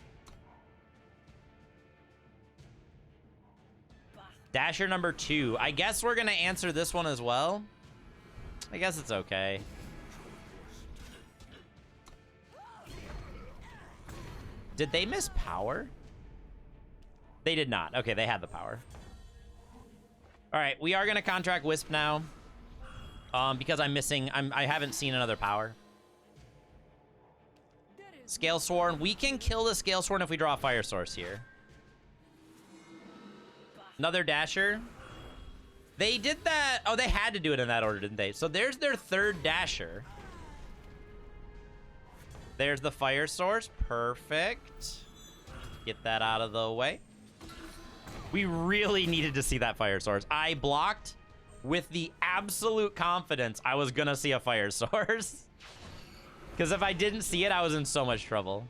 Dasher number 2. I guess we're gonna answer this one as well. I guess it's okay. Did they miss power? They did not. Okay, they had the power. All right, we are gonna contract Wisp now. Because I'm missing, I haven't seen another power. Scale Sworn. We can kill the Scale Sworn if we draw a Fire Source here. Another Dasher. They did that. Oh, they had to do it in that order, didn't they? So there's their third Dasher. There's the Fire Source. Perfect. Get that out of the way. We really needed to see that Fire Source. I blocked with the absolute confidence I was gonna see a Fire Source. Because if I didn't see it, I was in so much trouble.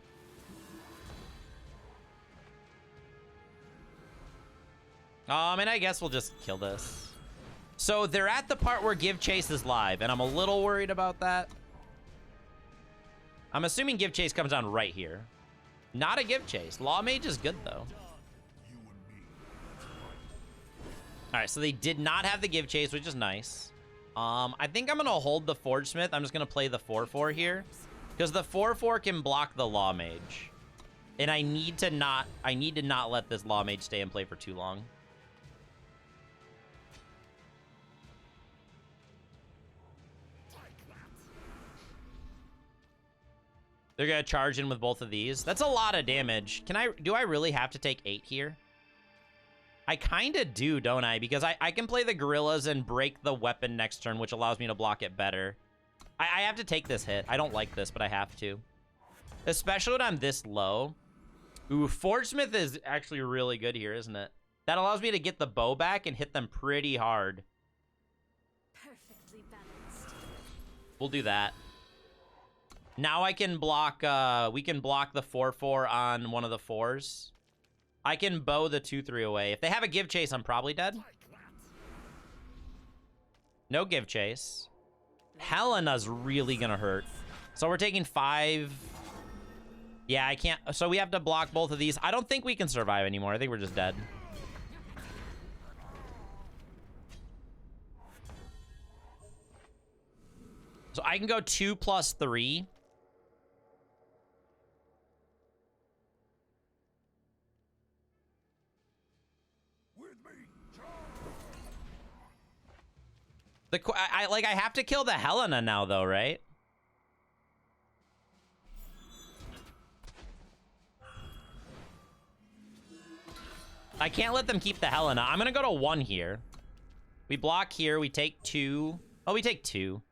And I guess we'll just kill this. So they're at the part where Give Chase is live, and I'm a little worried about that. I'm assuming Give Chase comes down right here. Not a Give Chase. Law Mage is good, though. All right, so they did not have the Give Chase, which is nice. I think I'm going to hold the Forge Smith. I'm just going to play the 4/4 here, because the 4/4 can block the Law Mage. And I need to not let this Law Mage stay in play for too long. They're going to charge in with both of these. That's a lot of damage. Do I really have to take 8 here? I kind of do, don't I? Because I can play the Gorillas and break the weapon next turn, which allows me to block it better. I have to take this hit. I don't like this, but I have to. Especially when I'm this low. Ooh, Forge Smith is actually really good here, isn't it? That allows me to get the bow back and hit them pretty hard. Perfectly balanced. We'll do that. Now I can block, we can block the 4/4 on one of the 4s. I can bow the 2/3 away. If they have a Give Chase, I'm probably dead. No Give Chase. Helena's really gonna hurt. So we're taking 5. Yeah, I can't. So we have to block both of these. I don't think we can survive anymore. I think we're just dead. So I can go 2 + 3. I have to kill the Helena now, though, right? I can't let them keep the Helena. I'm gonna go to 1 here. We block here. We take 2. Oh, we take 2.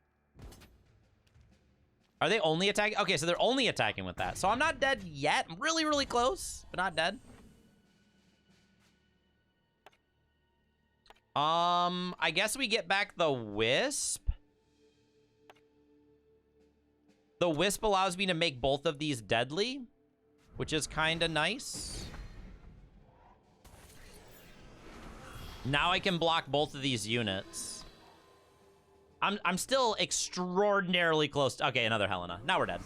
Are they only attacking? Okay, so they're only attacking with that. So I'm not dead yet. I'm really, really close, but not dead. I guess we get back the Wisp. The Wisp allows me to make both of these deadly, which is kind of nice. Now I can block both of these units. I'm still extraordinarily close to, okay, another Helena. Now we're dead.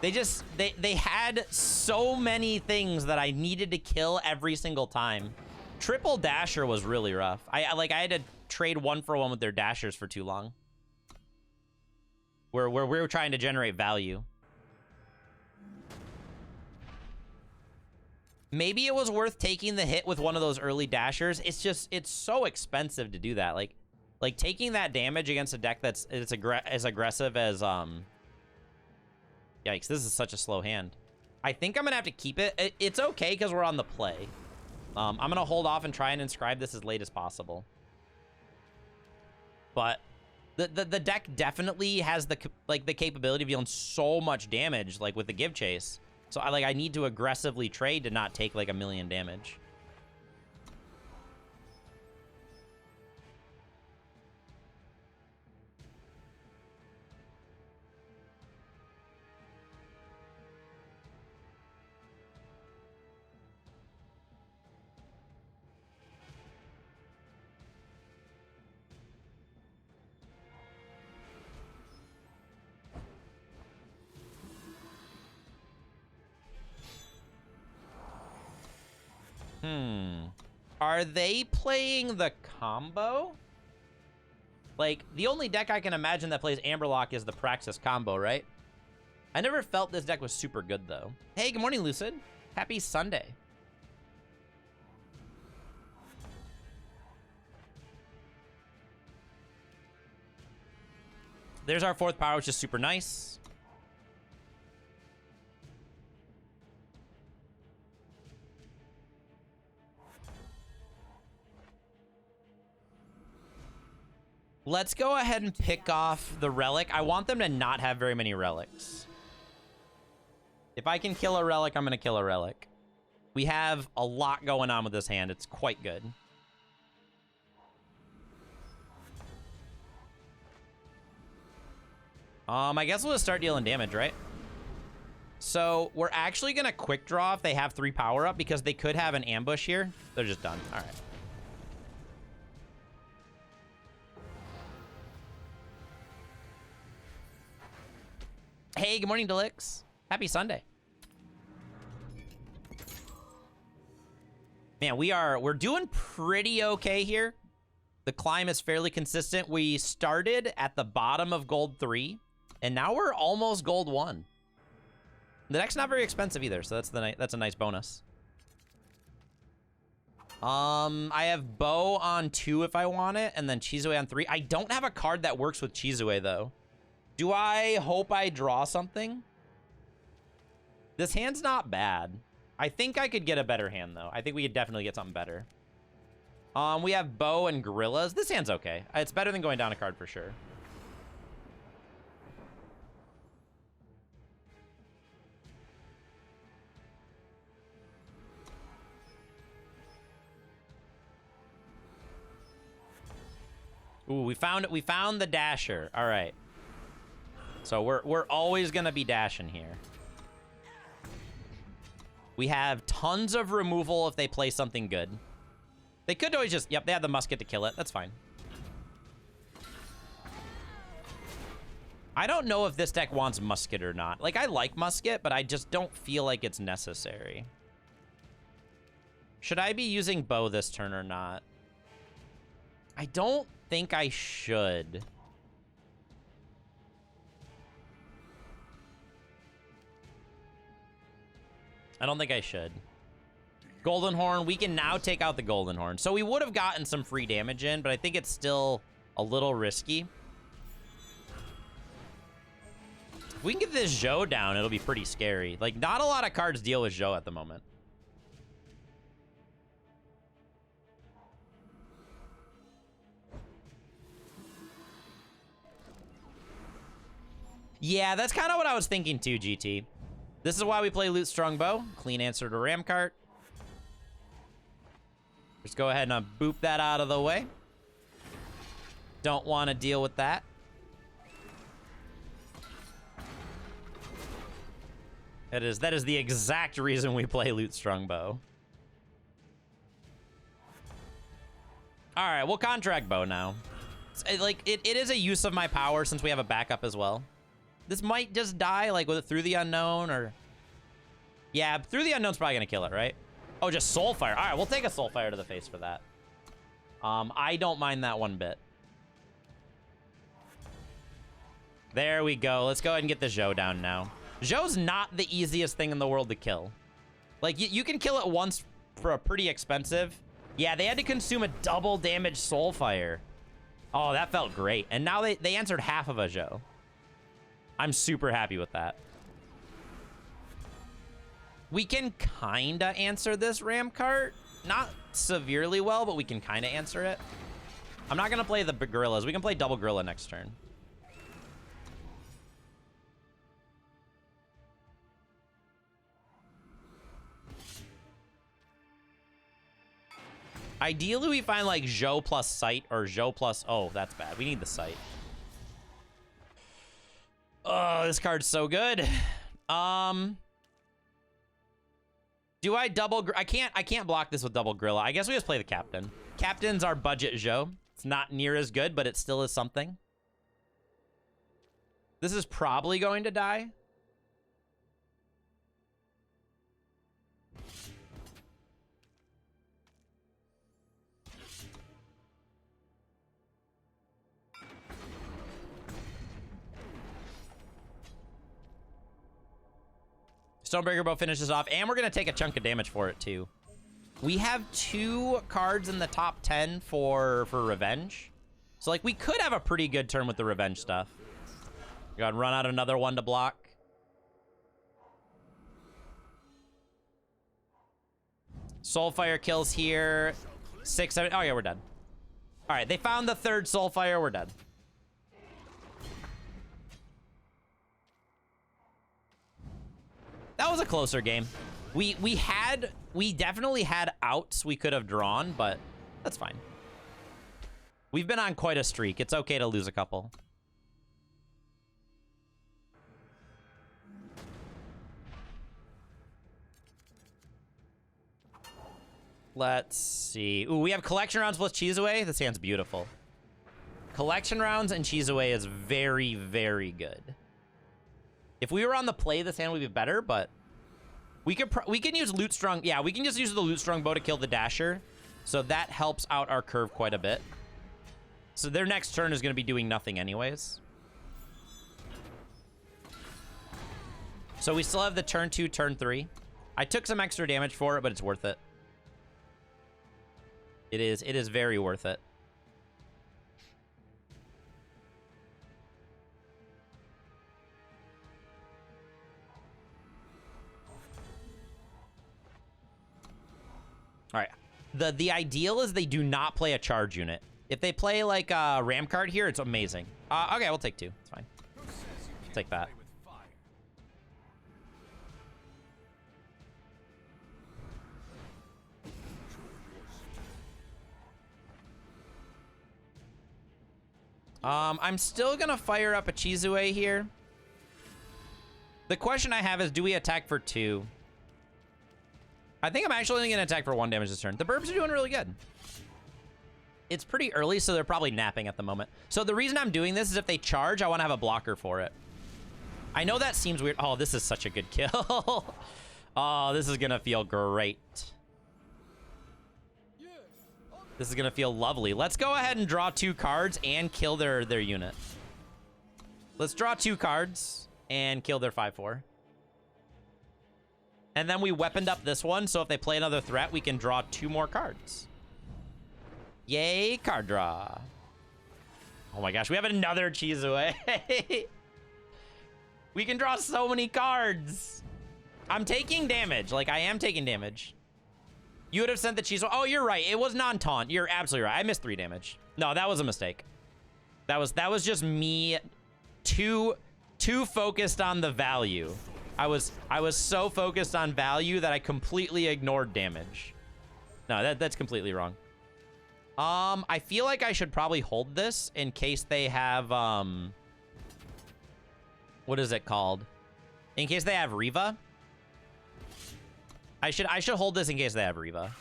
They had so many things that I needed to kill every single time. Triple Dasher was really rough. I had to trade 1-for-1 with their Dashers for too long. Where we were trying to generate value. Maybe it was worth taking the hit with one of those early Dashers. It's so expensive to do that. Like taking that damage against a deck that's as aggressive as Yikes, this is such a slow hand. I think I'm gonna have to keep it. It's okay because we're on the play. I'm going to hold off and try and inscribe this as late as possible. But the deck definitely has the capability of dealing so much damage, like with the Give Chase. So I need to aggressively trade to not take like 1,000,000 damage. Are they playing the combo? Like, the only deck I can imagine that plays Amberlock is the Praxis combo, right? I never felt this deck was super good, though. Hey, good morning, Lucid. Happy Sunday. There's our 4th power, which is super nice. Let's go ahead and pick off the relic. I want them to not have very many relics. If I can kill a relic, I'm going to kill a relic. We have a lot going on with this hand. It's quite good. I guess we'll just start dealing damage, right? So we're actually going to quick draw if they have 3 power up because they could have an ambush here. They're just done. All right. Hey, good morning, Delix. Happy Sunday. Man, we're doing pretty okay here. The climb is fairly consistent. We started at the bottom of gold 3, and now we're almost gold 1. The deck's not very expensive either, so that's a nice bonus. I have Bow on 2 if I want it, and then Chizue on 3. I don't have a card that works with Chizue, though. Do I hope I draw something? This hand's not bad. I think I could get a better hand, though. I think we could definitely get something better. We have Bow and Gorillas. This hand's okay. It's better than going down a card for sure. Ooh, we found the Dasher. All right. So we're always gonna be dashing here. We have tons of removal if they play something good. They could always just, yep, they have the musket to kill it. That's fine. I don't know if this deck wants musket or not. Like, I like musket, but I just don't feel like it's necessary. Should I be using Bow this turn or not? I don't think I should. I don't think I should. Golden Horn, we can now take out the Golden Horn. So we would have gotten some free damage in, but I think it's still a little risky. If we can get this Zhou down, it'll be pretty scary. Like, not a lot of cards deal with Zhou at the moment. Yeah, that's kind of what I was thinking too, GT. This is why we play Loot Strongbow. Clean answer to Ramcart. Just go ahead and boop that out of the way. Don't want to deal with that. That is the exact reason we play Loot Strongbow. All right, we'll contract Bow now. It is a use of my power since we have a backup as well. This might just die, like, with it Through the Unknown, or... Yeah, Through the Unknown's probably gonna kill it, right? Oh, just Soulfire. All right, we'll take a Soulfire to the face for that. I don't mind that one bit. There we go. Let's go ahead and get the Zhou down now. Zhou's not the easiest thing in the world to kill. Like, you can kill it once for a pretty expensive. Yeah, they had to consume a double damage Soulfire. Oh, that felt great. And now they answered half of a Zhou. I'm super happy with that. We can kinda answer this Ramcart. not severely well, but we can kind of answer it. I'm not gonna play the gorillas. We can play double gorilla next turn. Ideally, we find like Zhou plus sight or Zhou plus... Oh, that's bad. We need the sight. Oh, this card's so good. Do I double... I can't block this with double gorilla. I guess we just play the captain. Captain's our budget Zhou. It's not near as good, but it still is something. This is probably going to die. Stonebreaker Bow finishes off, and we're going to take a chunk of damage for it, too. We have 2 cards in the top 10 for Revenge. So, like, we could have a pretty good turn with the Revenge stuff. Go ahead and run out another one to block. Soulfire kills here. 6, 7... Oh, yeah, we're dead. All right, they found the 3rd Soulfire. We're dead. That was a closer game. We definitely had outs we could have drawn, but that's fine. We've been on quite a streak. It's okay to lose a couple. Let's see. Ooh, we have collection rounds plus Chizue. This hand's beautiful. Collection rounds and Chizue is very, very good. If we were on the play, this hand would be better, but we can use Loot Strong. Yeah, we can just use the Loot Strong Bow to kill the Dasher. So that helps out our curve quite a bit. So their next turn is going to be doing nothing anyways. So we still have the turn 2, turn 3. I took some extra damage for it, but it's worth it. It is very worth it. All right. The ideal is they do not play a charge unit. If they play like a ram card here, it's amazing. Okay, we'll take 2. It's fine. Take that. I'm still gonna fire up a Chizue here. The question I have is, do we attack for 2? I think I'm actually only gonna attack for 1 damage this turn. The Burbs are doing really good. It's pretty early, so they're probably napping at the moment. So the reason I'm doing this is if they charge, I want to have a blocker for it. I know that seems weird. Oh, this is such a good kill. Oh, this is gonna feel great. This is gonna feel lovely. Let's go ahead and draw 2 cards and kill their unit. Let's draw 2 cards and kill their 5/4. And then we weaponed up this one, so if they play another threat, we can draw 2 more cards. Yay, card draw. Oh my gosh, we have another Chizue. We can draw so many cards. I'm taking damage. Like, I am taking damage. You would have sent the Chizue. Oh, you're right. It was non-taunt. You're absolutely right. I missed 3 damage. No, that was a mistake. That was just me too focused on the value. I was so focused on value that I completely ignored damage. No, that's completely wrong. I feel like I should probably hold this in case they have, what is it called? In case they have Riva. I should hold this in case they have Riva.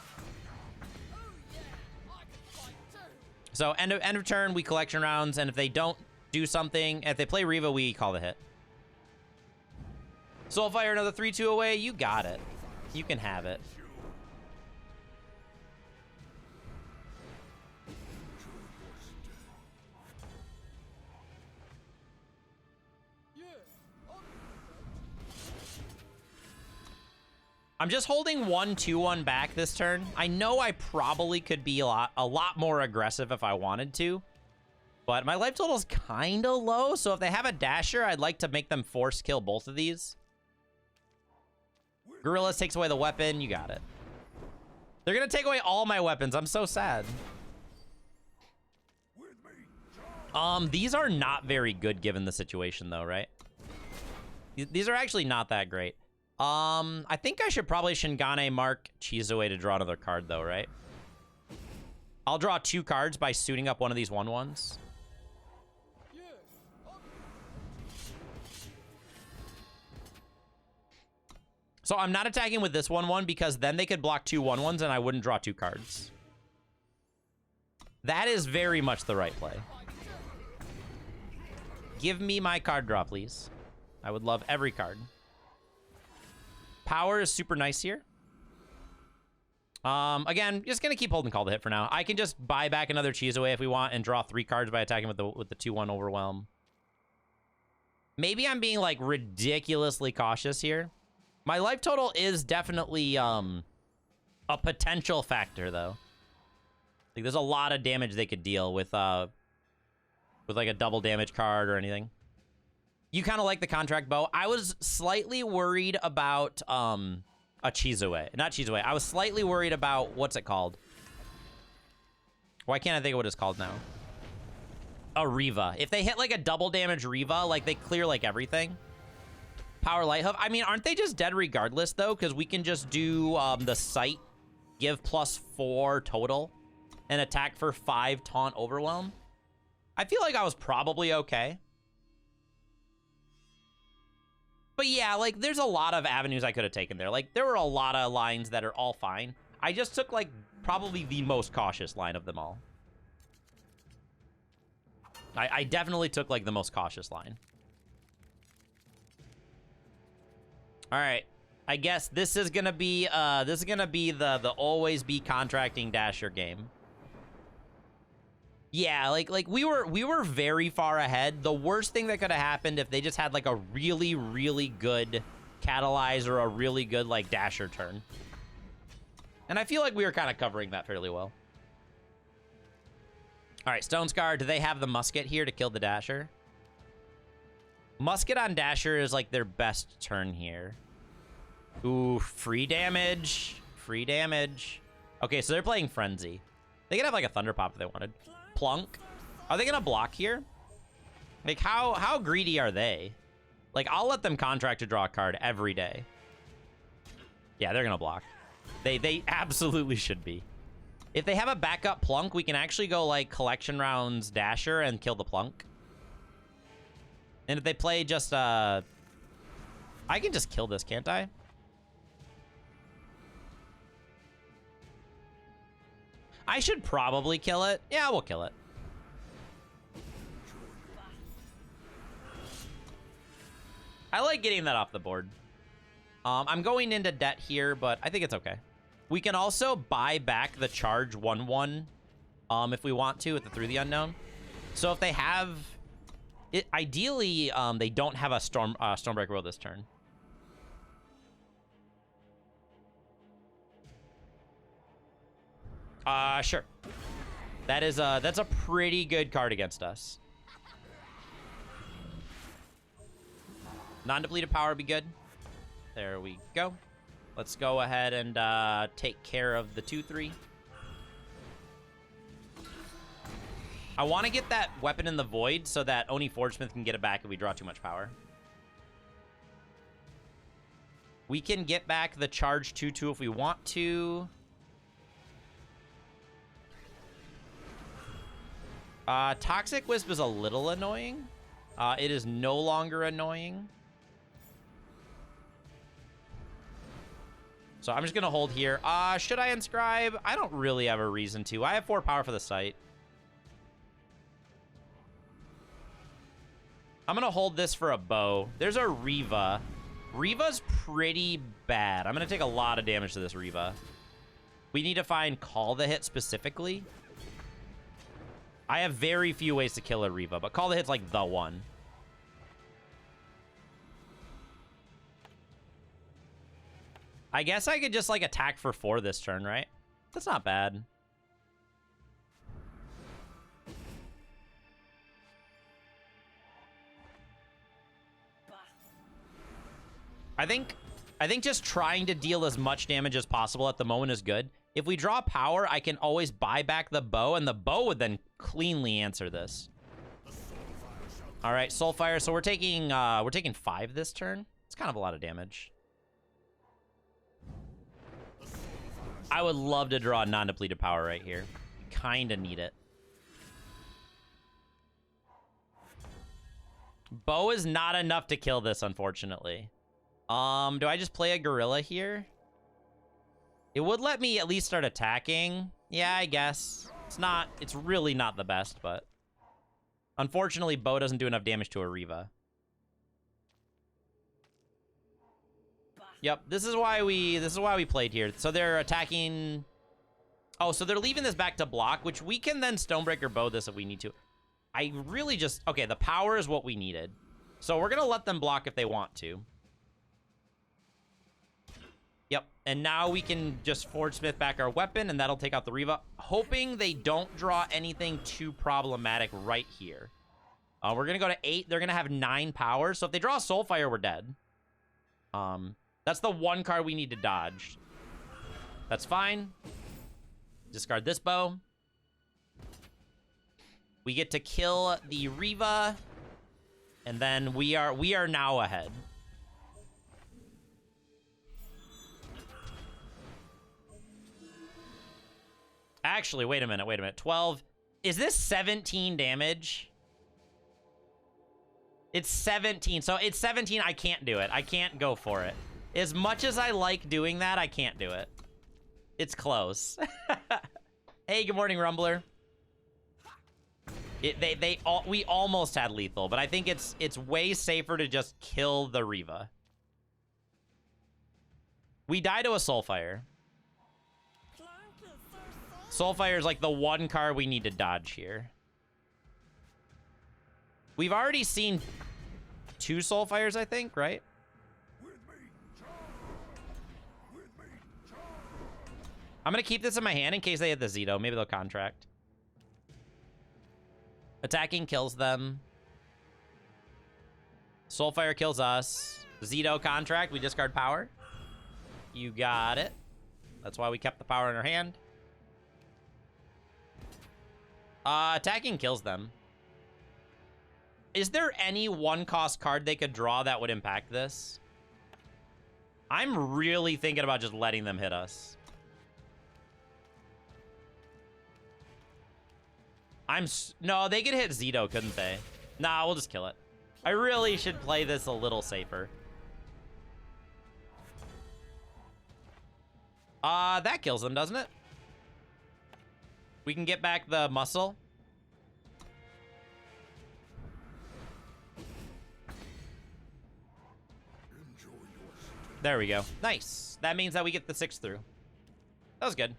So end of turn, we collection rounds, and if they don't do something, if they play Riva, we call the hit. Soulfire, another 3/2 away. You got it. You can have it. I'm just holding 1/2/1 back this turn. I know I probably could be a lot more aggressive if I wanted to, but my life total is kind of low, so if they have a Dasher, I'd like to make them force kill both of these. Gorillas takes away the weapon. You got it. They're gonna take away all my weapons. I'm so sad. These are not very good given the situation though, right? These are actually not that great. I think I should probably Shingane mark Chizue to draw another card though, right? I'll draw 2 cards by suiting up one of these 1/1s. So I'm not attacking with this 1/1 because then they could block 2 1/1s and I wouldn't draw 2 cards. That is very much the right play. Give me my card draw, please. I would love every card. Power is super nice here. Again, just gonna keep holding Call to Hit for now. I can just buy back another Chizue if we want and draw 3 cards by attacking with the 2/1 Overwhelm. Maybe I'm being like ridiculously cautious here. My life total is definitely a potential factor though. Like there's a lot of damage they could deal with like a double damage card or anything. You kind of like the contract bow. I was slightly worried about a Chizue. Not Chizue. I was slightly worried about what's it called? Why can't I think of what it's called now? A Riva. If they hit like a double damage Riva, like they clear like everything. Power Light Hoof. I mean, aren't they just dead regardless though? Because we can just do the sight, give +4 total, and attack for 5 taunt overwhelm. I feel like I was probably okay. But yeah, like there's a lot of avenues I could have taken there. Like there were a lot of lines that are all fine. I just took like probably the most cautious line of them all. I definitely took like the most cautious line. All right, I guess this is gonna be the always be contracting Dasher game. Yeah, like we were very far ahead. The worst thing that could have happened if they just had like a really, really good Catalyze or a really good like Dasher turn. And I feel like we were kind of covering that fairly well. All right, Stone Scar, do they have the musket here to kill the Dasher? Musket on Dasher is like their best turn here. Ooh, free damage. Free damage. Okay, so they're playing Frenzy. They could have like a Thunder Pop if they wanted. Plunk. Are they gonna block here? Like how greedy are they? Like I'll let them contract to draw a card every day. Yeah, they're gonna block. They absolutely should be. If they have a backup Plunk, we can actually go like Collection Rounds Dasher and kill the Plunk. And if they play just I can just kill this, can't I? I should probably kill it. Yeah, we'll kill it. I like getting that off the board. I'm going into debt here, but I think it's okay. We can also buy back the charge 1/1 if we want to with the Through the Unknown. So if they have it, ideally they don't have a Stormbreaker Will this turn. Sure. That's a pretty good card against us. Non-depleted power would be good. There we go. Let's go ahead and take care of the 2/3. I want to get that weapon in the void so that Oni Forgesmith can get it back if we draw too much power. We can get back the charge 2/2 if we want to. Toxic Wisp is a little annoying. It is no longer annoying. So I'm just going to hold here. Should I inscribe? I don't really have a reason to. I have 4 power for the site. I'm going to hold this for a bow. There's a Riva. Riva's pretty bad. I'm going to take a lot of damage to this Riva. We need to find Call the Hit specifically. I have very few ways to kill a Riva, but Call the Hit's like the one. I guess I could just like attack for 4 this turn, right? That's not bad. I think just trying to deal as much damage as possible at the moment is good. If we draw power, I can always buy back the bow, and the bow would then cleanly answer this. All right, Soulfire. So we're taking 5 this turn. It's kind of a lot of damage. I would love to draw non-depleted power right here. Kind of need it. Bow is not enough to kill this, unfortunately. Do I just play a gorilla here? It would let me at least start attacking. Yeah, I guess. It's really not the best, but unfortunately, bow doesn't do enough damage to a Riva. Yep, this is why we played here. So they're attacking. Oh, so they're leaving this back to block, which we can then Stonebreaker bow this if we need to. I really just... Okay, the power is what we needed. So we're going to let them block if they want to. Yep, and now we can just Forge Smith back our weapon, and that'll take out the Riva. Hoping they don't draw anything too problematic right here. We're going to go to 8. They're going to have 9 power. So if they draw a Soulfire, we're dead. That's the one card we need to dodge. That's fine. Discard this bow. We get to kill the Riva, and then we are now ahead. Actually, wait a minute. 12. Is this 17 damage? It's 17. So it's 17. I can't do it. I can't go for it. As much as I like doing that, I can't do it. It's close. Hey, good morning, Rumbler. We almost had lethal, but I think it's way safer to just kill the Riva. We die to a Soulfire. Soulfire is like the one card we need to dodge here. We've already seen 2 Soulfires, I think, right? I'm going to keep this in my hand in case they hit the Zito. Maybe they'll contract. Attacking kills them. Soulfire kills us. Zito contract. We discard power. You got it. That's why we kept the power in our hand. Attacking kills them. Is there any 1-cost card they could draw that would impact this? I'm really thinking about just letting them hit us. No, they could hit Zito, couldn't they? Nah, we'll just kill it. I really should play this a little safer. That kills them, doesn't it? We can get back the muscle. There we go. Nice. That means that we get the 6 through. That was good.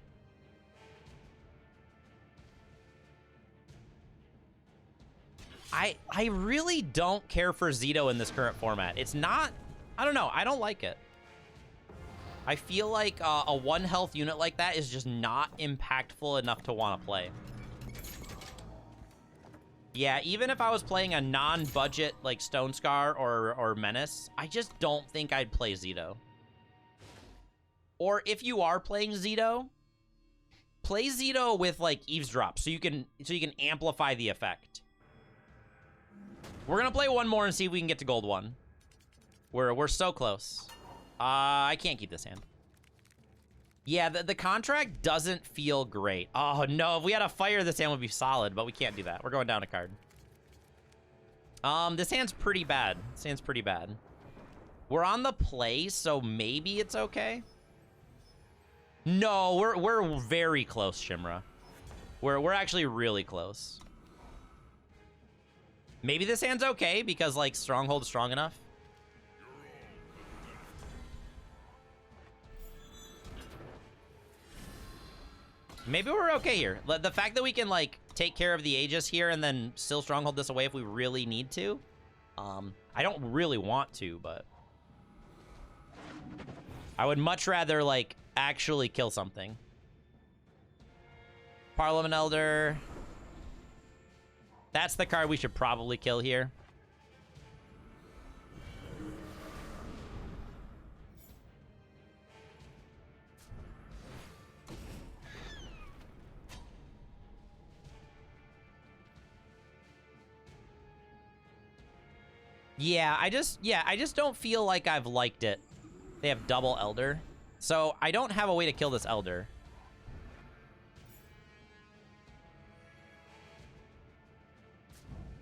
I really don't care for Zito in this current format. It's not... I don't know. I don't like it. I feel like a 1 health unit like that is just not impactful enough to want to play. Yeah, even if I was playing a non-budget like Stone Scar or Menace, I just don't think I'd play Zito. Or if you are playing Zito, play Zito with like Eavesdrop so you can amplify the effect. We're gonna play one more and see if we can get to gold 1. We're so close. I can't keep this hand. Yeah, the contract doesn't feel great. Oh no, if we had a fire, this hand would be solid, but we can't do that. We're going down a card. This hand's pretty bad. This hand's pretty bad. We're on the play, so maybe it's okay. No, we're very close, Shimra. We're actually really close. Maybe this hand's okay because like Stronghold is strong enough. Maybe we're okay here. The fact that we can like take care of the Aegis here and then still Stronghold this away if we really need to. I don't really want to, but I would much rather like actually kill something. Parliament Elder. That's the card we should probably kill here. Yeah, I just don't feel like I've liked it. They have double Elder. So I don't have a way to kill this Elder.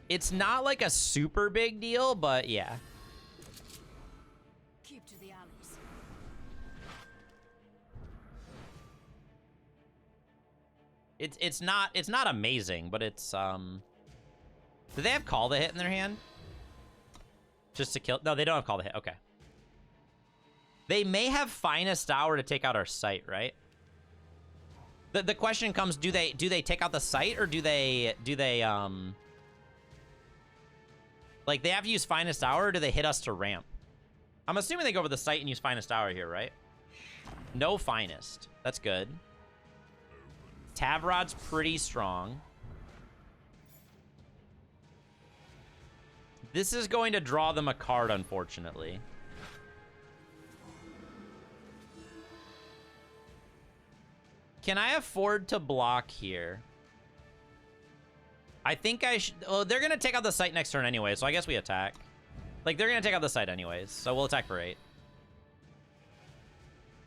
It's not like a super big deal, but yeah. Keep to the alleys. It's not amazing, but it's do they have Call the Hit in their hand? Just to kill? No, they don't have Call the Hit. Okay. They may have Finest Hour to take out our sight, right? The question comes, do they take out the sight, or do they like, they have to use Finest Hour, or do they hit us to ramp? I'm assuming they go over the sight and use Finest Hour here, right? No Finest. That's good. Tavrod's pretty strong. This is going to draw them a card, unfortunately. Can I afford to block here? I think I should... Well, they're going to take out the sight next turn anyway, so I guess we attack. Like, they're going to take out the sight anyways, so we'll attack for 8.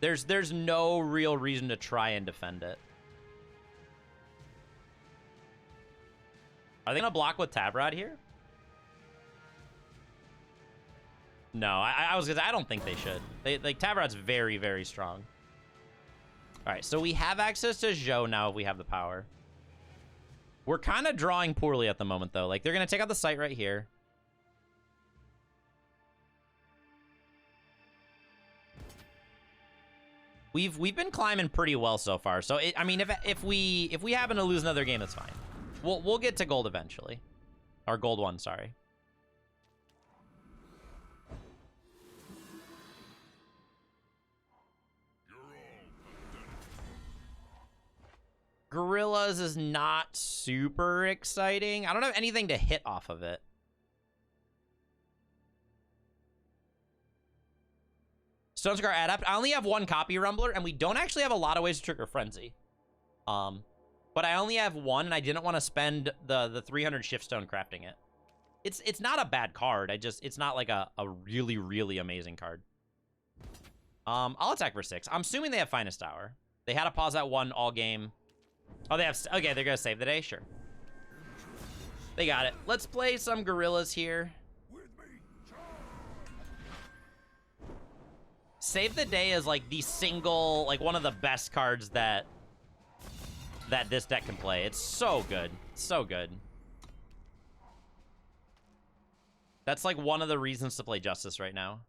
There's no real reason to try and defend it. Are they going to block with Tavrod here? No, I was gonna say, I don't think they should. Like, Tavrod's very, very strong. All right, so we have access to Zhou now if we have the power. We're kind of drawing poorly at the moment, though. Like, they're going to take out the sight right here. We've been climbing pretty well so far. So, I mean, if we happen to lose another game, that's fine. We'll get to gold eventually. Or gold 1, sorry. Gorillas is not super exciting. I don't have anything to hit off of it. Stone Scar Adapt. I only have 1 copy Rumbler, and we don't actually have a lot of ways to trigger Frenzy. But I only have 1, and I didn't want to spend the 300 Shiftstone crafting it. It's not a bad card. It's not like a really, really amazing card. I'll attack for 6. I'm assuming they have Finest Hour. They had to pause that 1 all game. Oh, they have... Okay, they're going to save the day? Sure. They got it. Let's play some Gorillas here. Save the Day is, like, the single... Like, one of the best cards that this deck can play. It's so good. So good. That's, like, one of the reasons to play Justice right now.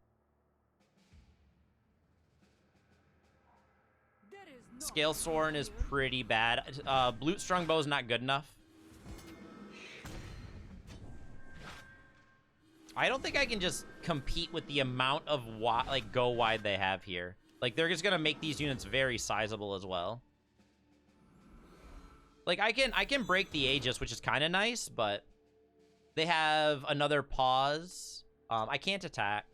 Scale Soren is pretty bad. Blute Strongbow is not good enough. I don't think I can just compete with the amount of go wide they have here. Like, they're just gonna make these units very sizable as well. Like, I can break the Aegis, which is kind of nice, but they have another pause. I can't attack.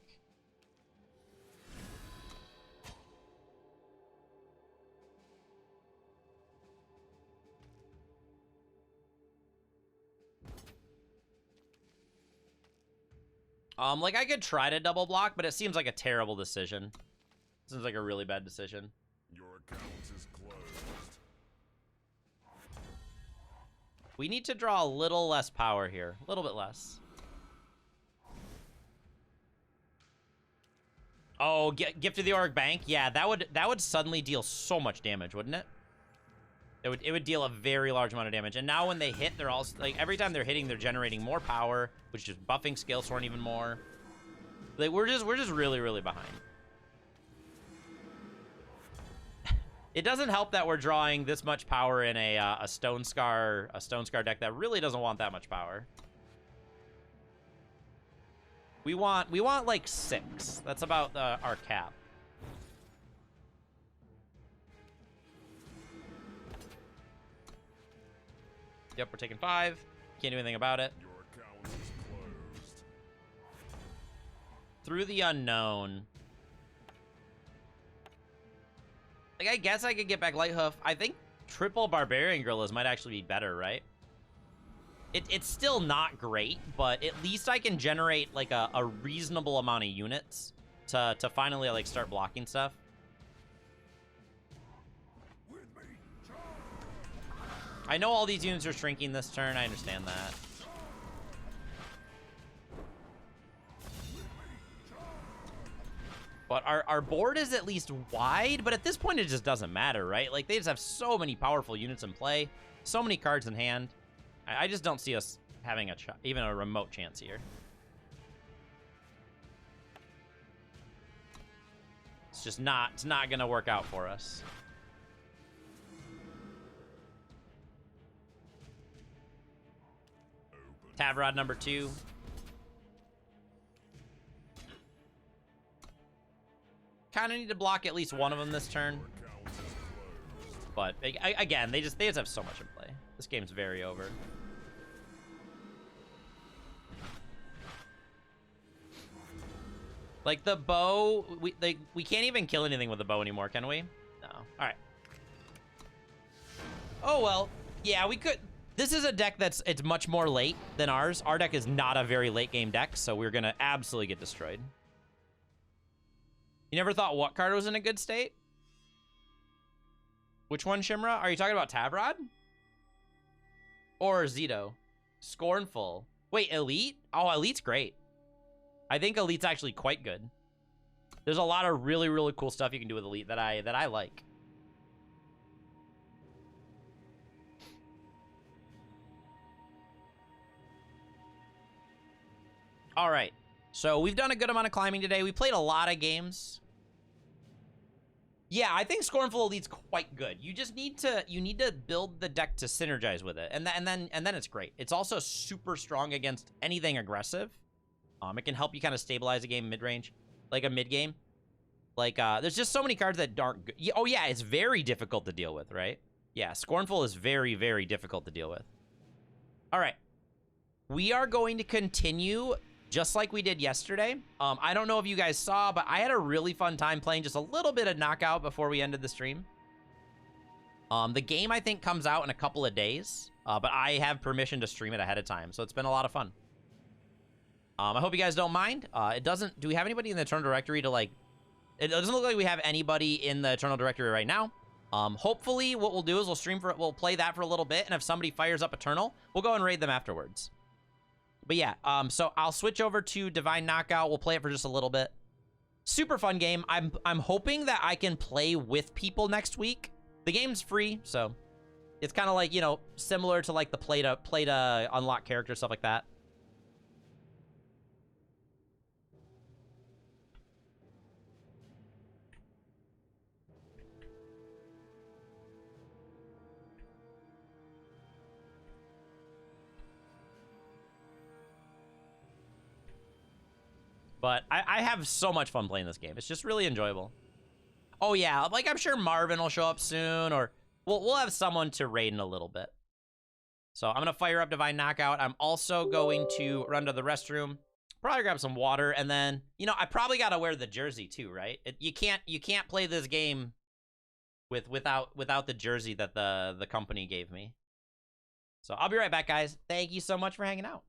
Like, I could try to double block, but it seems like a terrible decision. Seems like a really bad decision. Your account is closed. We need to draw a little less power here. A little bit less. Oh, Gift of the Auric Bank? Yeah, that would suddenly deal so much damage, wouldn't it? It would deal a very large amount of damage. And now when they hit, they're all... Like, every time they're hitting, they're generating more power, which is buffing Scale Soren even more. Like, we're just really, really behind. It doesn't help that we're drawing this much power in a Stone Scar deck that really doesn't want that much power. We want like 6. That's about our cap. Yep, we're taking 5. Can't do anything about it. Your account is closed. Through the Unknown. Like, I guess I could get back Lighthoof. I think triple Barbarian Gorillas might actually be better, right? It's still not great, but at least I can generate like a reasonable amount of units to finally like start blocking stuff. I know all these units are shrinking this turn. I understand that. But our board is at least wide, but at this point it just doesn't matter, right? Like, they just have so many powerful units in play, so many cards in hand. I just don't see us having even a remote chance here. It's not gonna work out for us. Tavrod number 2. Kind of need to block at least one of them this turn. But again, they just have so much in play. This game's very over. Like the bow, we can't even kill anything with the bow anymore, can we? No. All right. Oh well. Yeah, we could. This is a deck it's much more late than ours. Our deck is not a very late game deck, so we're gonna absolutely get destroyed. You never thought what card was in a good state? Which one, Shimra? Are you talking about Tavrod? Or Zito? Scornful. Wait, Elite? Oh, Elite's great. I think Elite's actually quite good. There's a lot of really, really cool stuff you can do with Elite that I like. All right. So we've done a good amount of climbing today. We played a lot of games. Yeah, I think Scornful Elite's quite good. You just need to build the deck to synergize with it, and then it's great. It's also super strong against anything aggressive. It can help you kind of stabilize a game mid-range, like a mid-game. Like there's just so many cards that aren't good. Oh yeah, it's very difficult to deal with, right? Yeah, Scornful is very, very difficult to deal with. All right, we are going to continue just like we did yesterday. I don't know if you guys saw, but I had a really fun time playing just a little bit of Knockout before we ended the stream. The game, I think, comes out in a couple of days, but I have permission to stream it ahead of time, so it's been a lot of fun. I hope you guys don't mind. Do we have anybody in the Eternal Directory to, like... It doesn't look like we have anybody in the Eternal Directory right now. Hopefully, what we'll do is we'll play that for a little bit, and if somebody fires up Eternal, we'll go and raid them afterwards. But yeah, so I'll switch over to Divine Knockout. We'll play it for just a little bit. Super fun game. I'm hoping that I can play with people next week. The game's free, so it's kind of like, you know, similar to like the play to unlock character, stuff like that. But I have so much fun playing this game. It's just really enjoyable. Oh yeah, like I'm sure Marvin will show up soon, or we'll have someone to raid in a little bit. So I'm gonna fire up Divine Knockout. I'm also going to run to the restroom, probably grab some water, and then, you know, I probably gotta wear the jersey too, right? You can't play this game without the jersey that the company gave me. So I'll be right back, guys. Thank you so much for hanging out.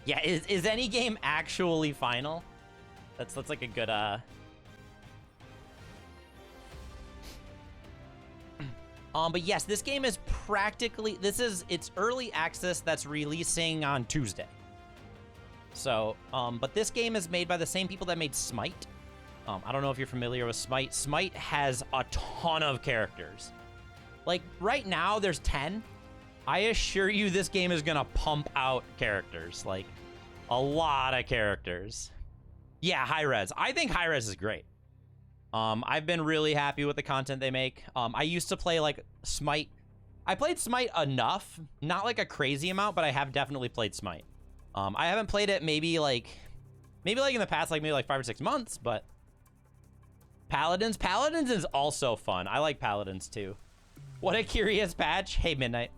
Yeah, is any game actually final? That's like a good but yes, this game is practically it's early access that's releasing on Tuesday. So, but this game is made by the same people that made Smite. I don't know if you're familiar with Smite. Smite has a ton of characters. Like right now there's 10. I assure you this game is gonna pump out characters, like a lot of characters. Yeah, Hi-Rez. I think Hi-Rez is great. I've been really happy with the content they make. I used to play like Smite. I played Smite enough, not like a crazy amount, but I have definitely played Smite. I haven't played it maybe like in the past, like maybe like 5 or 6 months, but Paladins is also fun. I like Paladins too. What a curious patch. Hey, Midnight.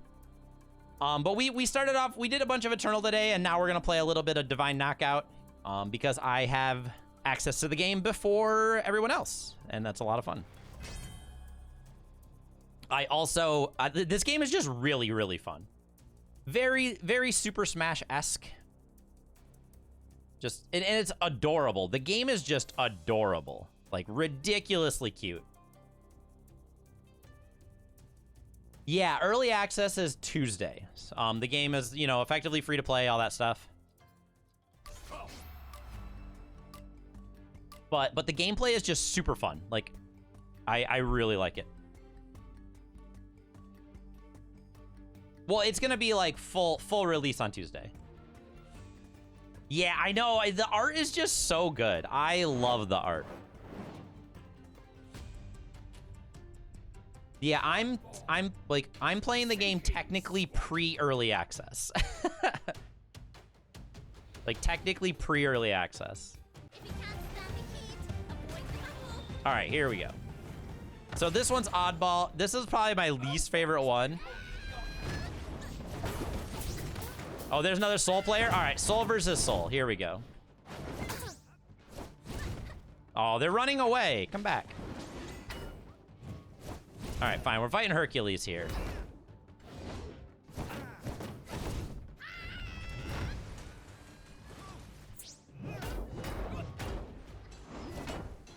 But we started off, we did a bunch of Eternal today, and now we're gonna play a little bit of Divine Knockout, because I have access to the game before everyone else, and that's a lot of fun. I also, this game is just really, really fun. Very, very Super Smash-esque. Just, and it's adorable. The game is just adorable. Like, ridiculously cute. Yeah, early access is Tuesday. The game is, you know, effectively free to play, all that stuff. But the gameplay is just super fun. Like, I really like it. Well, it's gonna be like full release on Tuesday. Yeah, I know. The art is just so good. I love the art. Yeah, I'm playing the game technically pre-early access. Like technically pre-early access. All right, here we go. So this one's oddball. This is probably my least favorite one. Oh, there's another Soul player? All right, Soul versus Soul. Here we go. Oh, they're running away. Come back. All right, fine. We're fighting Hercules here.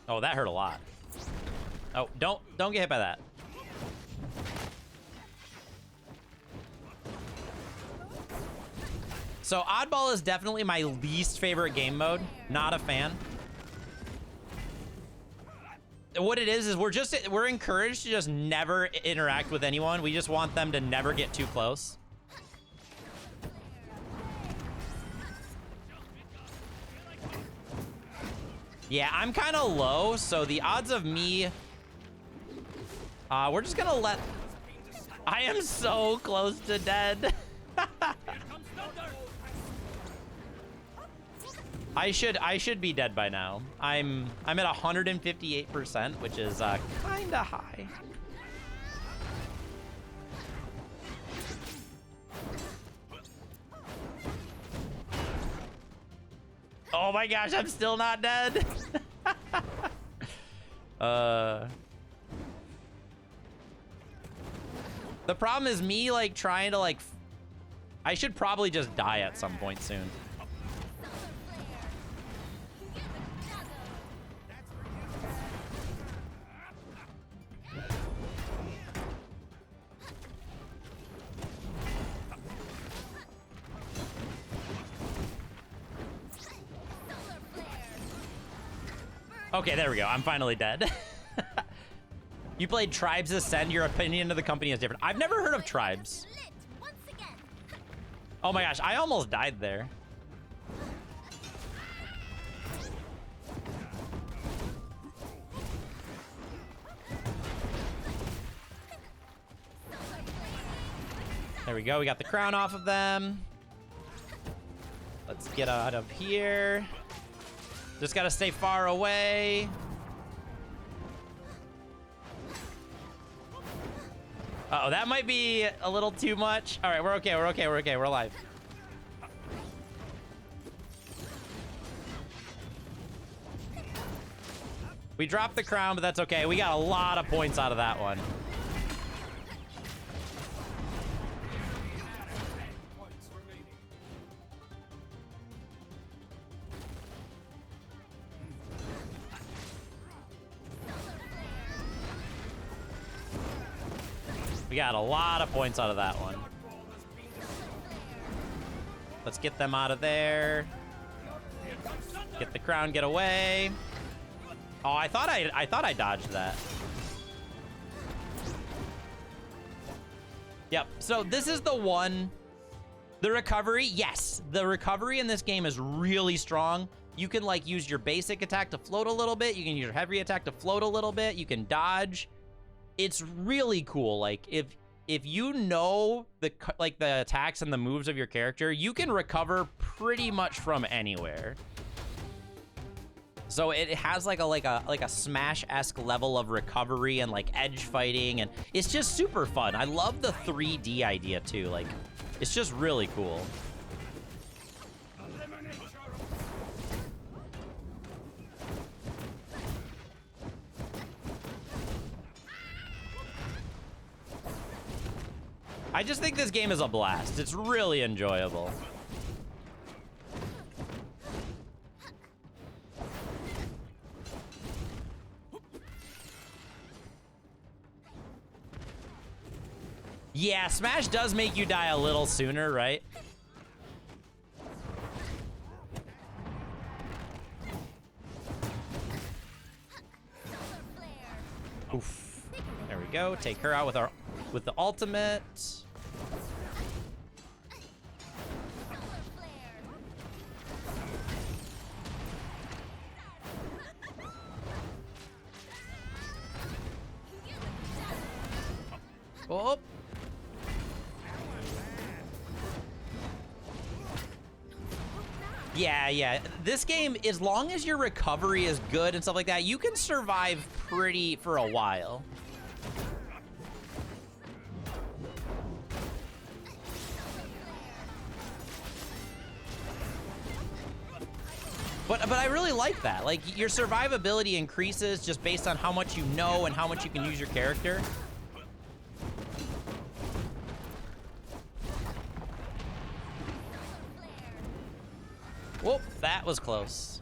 Oh, that hurt a lot. Oh, don't get hit by that. So Oddball is definitely my least favorite game mode. Not a fan. What it is we're encouraged to just never interact with anyone. We just want them to never get too close. Yeah, I'm kind of low, so the odds of me... we're just gonna let... I am so close to dead. I should be dead by now. I'm at 158%, which is kind of high. Oh my gosh, I'm still not dead. The problem is me like trying to like I should probably just die at some point soon. Okay, there we go. I'm finally dead. You played Tribes Ascend. Your opinion of the company is different. I've never heard of Tribes. Oh my gosh, I almost died there. There we go. We got the crown off of them. Let's get out of here. Just gotta stay far away. Uh-oh, that might be a little too much. All right, we're okay, we're okay, we're okay, we're alive. We dropped the crown, but that's okay. We got a lot of points out of that one. got a lot of points out of that one. Let's get them out of there. Get the crown, get away. Oh, I thought I dodged that. Yep, so this is the one. The recovery, yes. The recovery in this game is really strong. You can like use your basic attack to float a little bit. You can use your heavy attack to float a little bit. You can dodge. It's really cool. Like if you know the attacks and the moves of your character, you can recover pretty much from anywhere. So it has like a Smash-esque level of recovery and like edge fighting, and it's just super fun. I love the 3D idea too. Like, it's just really cool. I just think this game is a blast. It's really enjoyable. Yeah, Smash does make you die a little sooner, right? Oof. There we go. Take her out with the ultimate. Oh. Yeah. This game, as long as your recovery is good and stuff like that, you can survive for a while. But I really like that. Like, your survivability increases just based on how much you know and how much you can use your character. Whoop, that was close.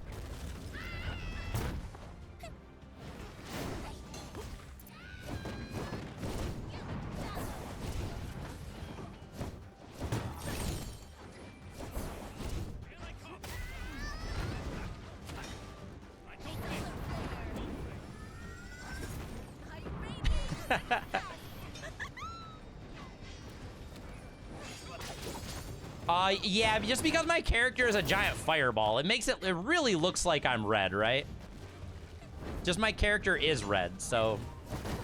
Yeah, just because my character is a giant fireball, it really looks like I'm red, right? Just my character is red, so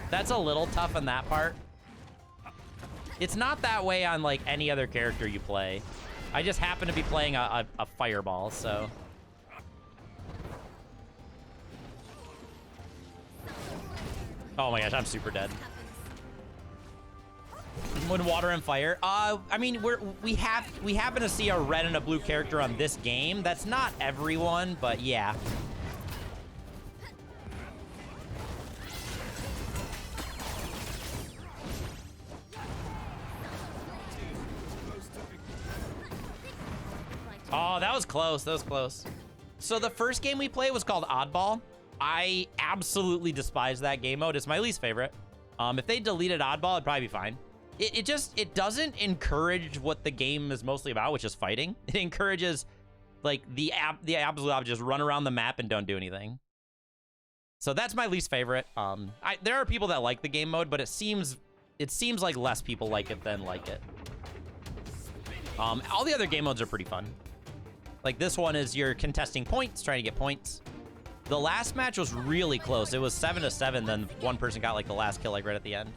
that's a little tough on that part. It's not that way on like any other character you play. I just happen to be playing a fireball, so. Oh my gosh, I'm super dead. When water and fire, I mean, we happen to see a red and a blue character on this game. That's not everyone, but yeah. Oh, that was close. That was close. So the first game we played was called Oddball. I absolutely despise that game mode. It's my least favorite. If they deleted Oddball, it'd probably be fine. It doesn't encourage what the game is mostly about, which is fighting. It encourages like the absolute opposite, just run around the map and don't do anything. So that's my least favorite. There are people that like the game mode, but it seems like less people like it than like it. All the other game modes are pretty fun. Like this one is you're contesting points, trying to get points. The last match was really close. It was 7-7, then one person got like the last kill like right at the end.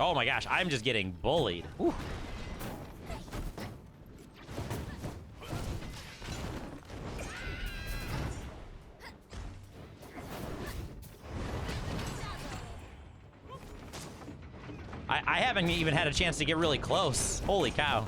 Oh my gosh, I'm just getting bullied. Whew. I haven't even had a chance to get really close. Holy cow.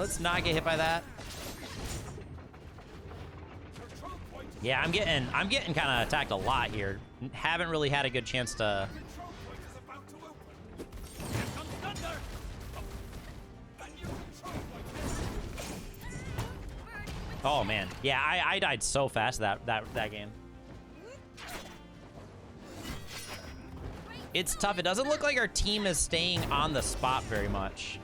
Let's not get hit by that. Yeah, I'm getting kind of attacked a lot here. Haven't really had a good chance to. Oh man, yeah, I died so fast that game. It's tough. It doesn't look like our team is staying on the spot very much.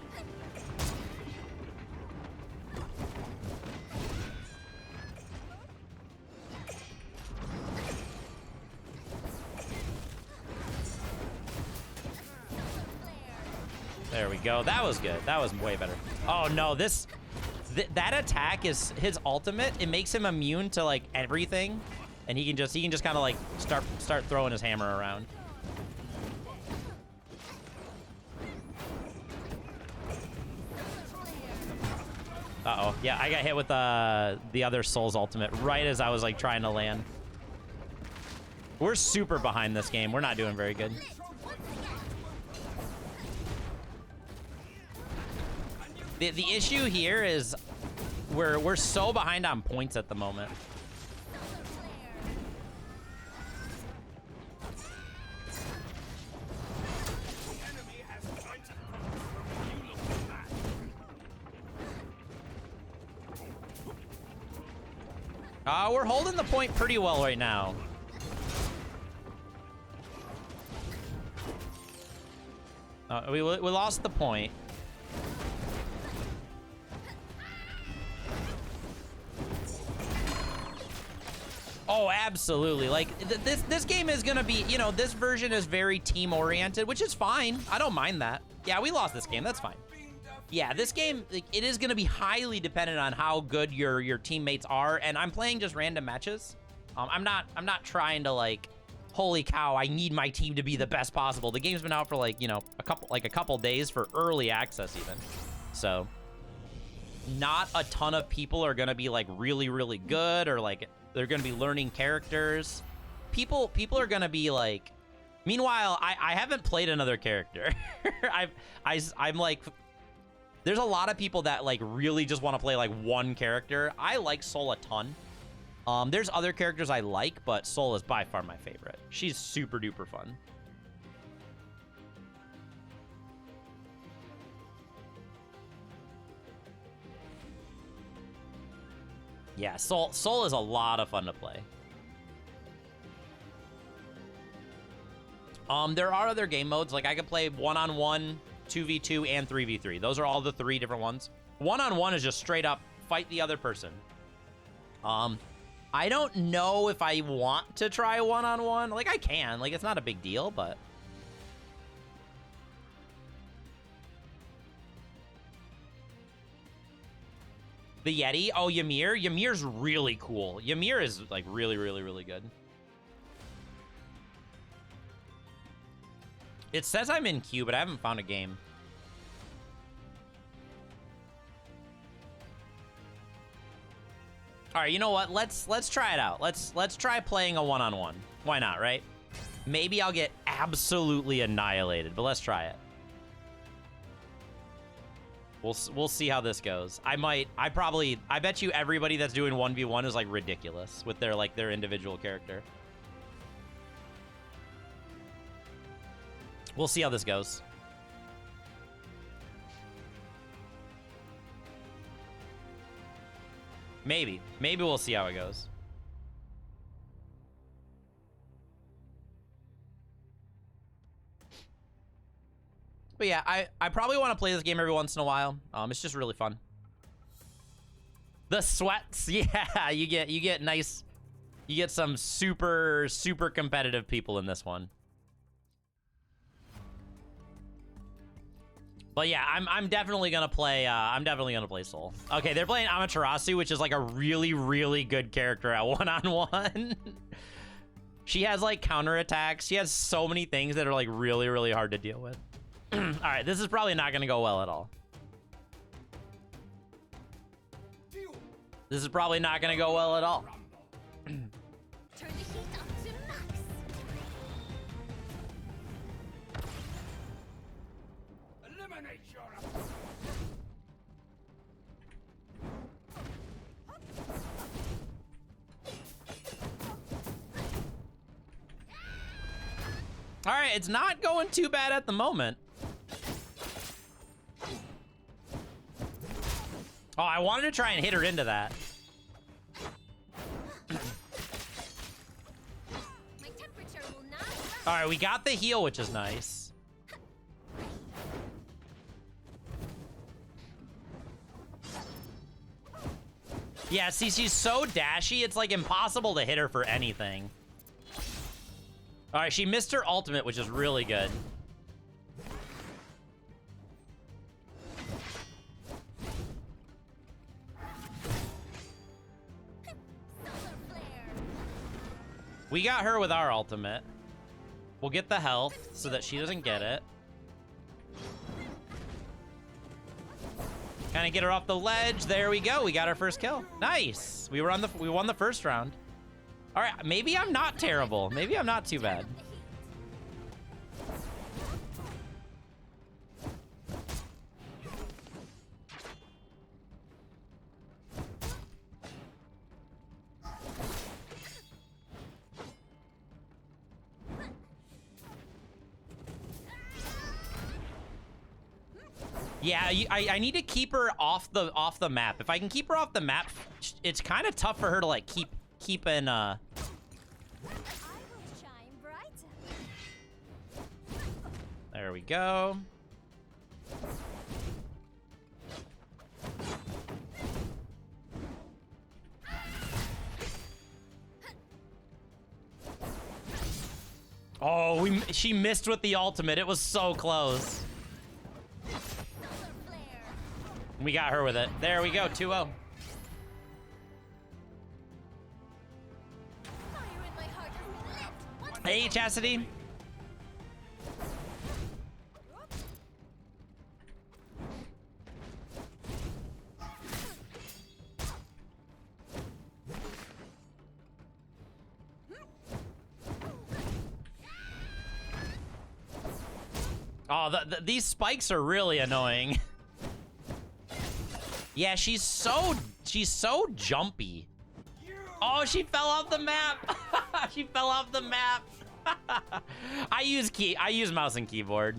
There we go. That was good. That was way better. Oh no, that attack is his ultimate. It makes him immune to like everything, and he can just kind of like start throwing his hammer around. Uh-oh. Yeah, I got hit with the other Soul's ultimate right as I was like trying to land. We're super behind this game. We're not doing very good. The issue here is we're so behind on points at the moment. We're holding the point pretty well right now. We lost the point. Oh, absolutely. Like, this game is gonna be, you know, this version is very team-oriented, which is fine. I don't mind that. Yeah, we lost this game. That's fine. Yeah, this game, like, it is gonna be highly dependent on how good your teammates are, and I'm playing just random matches. I'm not trying to, like, holy cow, I need my team to be the best possible. The game's been out for, like, you know, a couple days for early access even. So, not a ton of people are gonna be, like, really, really good, or, like, they're gonna be learning characters. People are gonna be like. Meanwhile, I haven't played another character. I'm like, there's a lot of people that like really just want to play like one character. I like Soul a ton. There's other characters I like, but Soul is by far my favorite. She's super duper fun. Yeah, Soul is a lot of fun to play. There are other game modes. Like, I could play 1-on-1, 2v2, and 3v3. Those are all the 3 different ones. 1-on-1 is just straight up fight the other person. I don't know if I want to try 1-on-1. Like, I can. Like, it's not a big deal, but... The Yeti? Oh, Ymir? Ymir's really cool. Ymir is, like, really, really, really good. It says I'm in queue, but I haven't found a game. All right, you know what? Let's try it out. Let's try playing a 1-on-1. Why not, right? Maybe I'll get absolutely annihilated, but let's try it. We'll see how this goes. I bet you everybody that's doing 1v1 is like ridiculous with their individual character. We'll see how this goes. Maybe we'll see how it goes. But yeah, I probably want to play this game every once in a while. It's just really fun. The sweats, yeah, you get nice, you get some super competitive people in this one. But yeah, I'm definitely gonna play. I'm definitely gonna play Soul. Okay, they're playing Amaterasu, which is like a really good character at 1-on-1. She has like counterattacks. She has so many things that are like really hard to deal with. All right, this is probably not gonna go well at all. This is probably not gonna go well at all. Turn the heat up to max. Eliminate your All right, it's not going too bad at the moment. Oh, I wanted to try and hit her into that. My temperature will not rise. All right, we got the heal, which is nice. Yeah, see, she's so dashy, it's like impossible to hit her for anything. All right, she missed her ultimate, which is really good. Solar flare. We got her with our ultimate. We'll get the health so that she doesn't get it. Kind of get her off the ledge. There we go. We got our first kill. Nice. We won the first round. All right, maybe I'm not terrible. Maybe I'm not too bad. Yeah, I need to keep her off the map. If I can keep her off the map, it's kind of tough for her to like keep in I will shine brighter. There we go. Oh, she missed with the ultimate. It was so close. Solar flare. We got her with it. There we go, 2-0. Fire in my heart is lit. Once Hey, Chastity. Oh, these spikes are really annoying. Yeah, she's so jumpy. Oh, she fell off the map. She fell off the map. I use mouse and keyboard.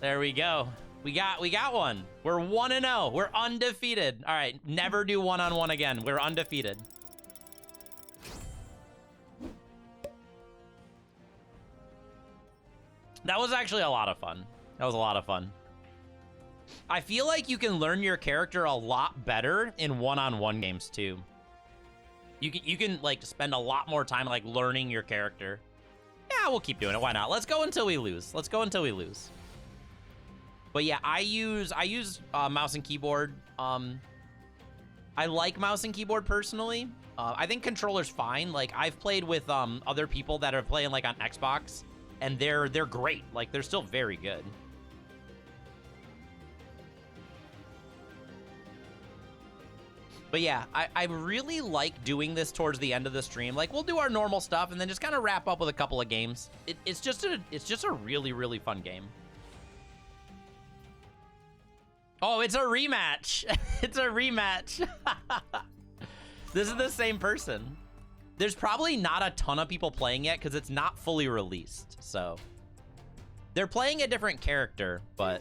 There we go. We got one. We're 1-0. We're undefeated. All right, never do one-on-one again. We're undefeated. That was actually a lot of fun. That was a lot of fun. I feel like you can learn your character a lot better in one-on-one games too. You can like spend a lot more time like learning your character. Yeah, we'll keep doing it. Why not? Let's go until we lose. Let's go until we lose. But yeah, I use mouse and keyboard. I like mouse and keyboard personally. I think controller's fine. Like I've played with other people that are playing like on Xbox, and they're great. Like they're still very good. But yeah, I really like doing this towards the end of the stream. Like we'll do our normal stuff and then just kind of wrap up with a couple of games. It's just a really, really fun game. Oh, it's a rematch. It's a rematch. This is the same person. There's probably not a ton of people playing yet because it's not fully released. So they're playing a different character, but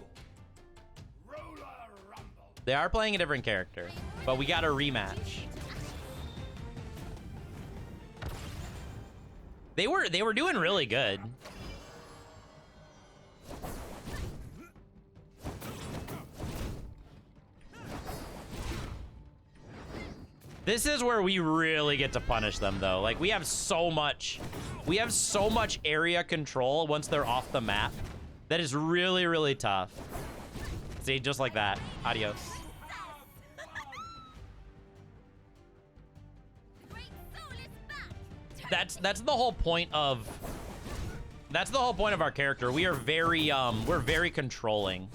they are playing a different character. But we got a rematch. They were doing really good. This is where we really get to punish them though. Like we have so much area control once they're off the map. That is really, really tough. See, just like that. Adios. That's the whole point of our character. We are very we're very controlling.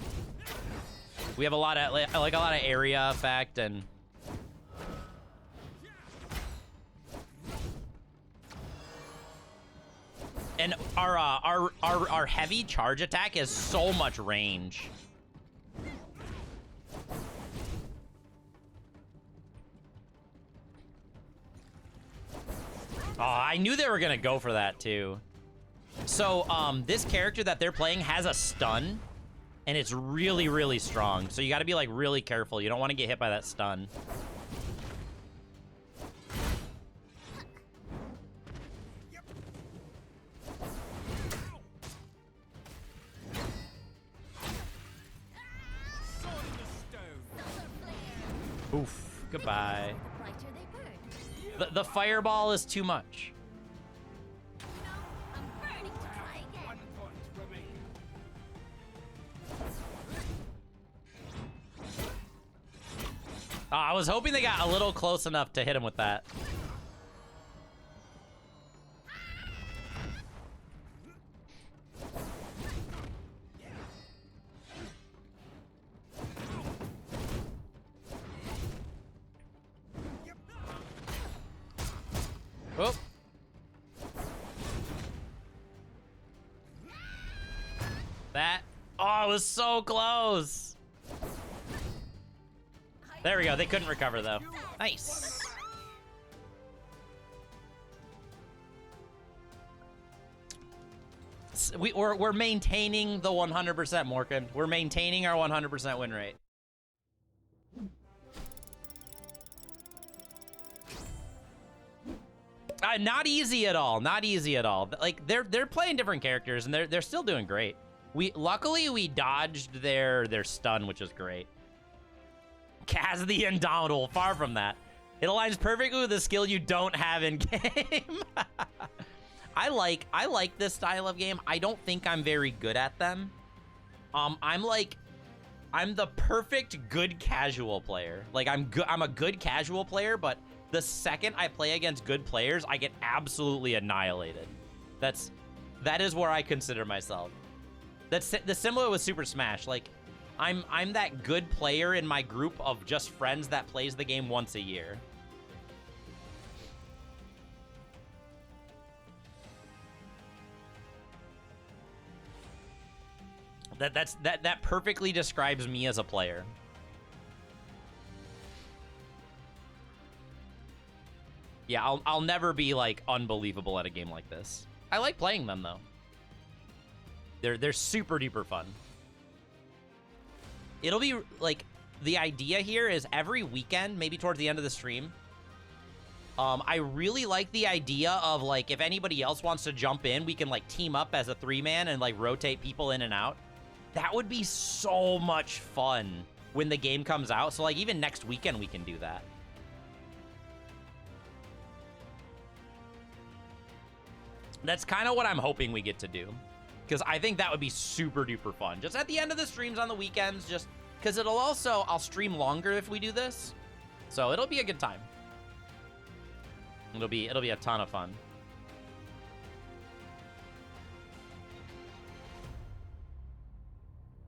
We have a lot of like a lot of area effect and our heavy charge attack has so much range. Oh, I knew they were gonna go for that too. So, this character that they're playing has a stun, and it's really, really strong. So you gotta be, like, really careful. You don't want to get hit by that stun. Sword in the stone. Solar flare. Oof. Goodbye. The brighter they burn. The fireball is too much. You know, I'm burning to try again. 1 point remaining. I was hoping they got a little close enough to hit him with that. Oh. That. Oh, it was so close. There we go. They couldn't recover, though. Nice. We're maintaining the 100%, Morgan. We're maintaining our 100% win rate. Not easy at all. Not easy at all. Like they're playing different characters and they're still doing great. Luckily we dodged their stun, which is great. Kaz the Indomitable, far from that. It aligns perfectly with the skill you don't have in game. I like this style of game. I don't think I'm very good at them. I'm the perfect good casual player. Like I'm a good casual player, but the second I play against good players, I get absolutely annihilated. That is where I consider myself. That's the similar with Super Smash. Like I'm that good player in my group of just friends that plays the game once a year. That perfectly describes me as a player. Yeah, I'll never be like unbelievable at a game like this. I like playing them though. They're super duper fun. It'll be like the idea here is every weekend, maybe towards the end of the stream. I really like the idea of like if anybody else wants to jump in, we can like team up as a 3-man and like rotate people in and out. That would be so much fun when the game comes out. So like even next weekend we can do that. That's kind of what I'm hoping we get to do. Because I think that would be super duper fun. Just at the end of the streams on the weekends, just because I'll stream longer if we do this. So it'll be a good time. It'll be a ton of fun.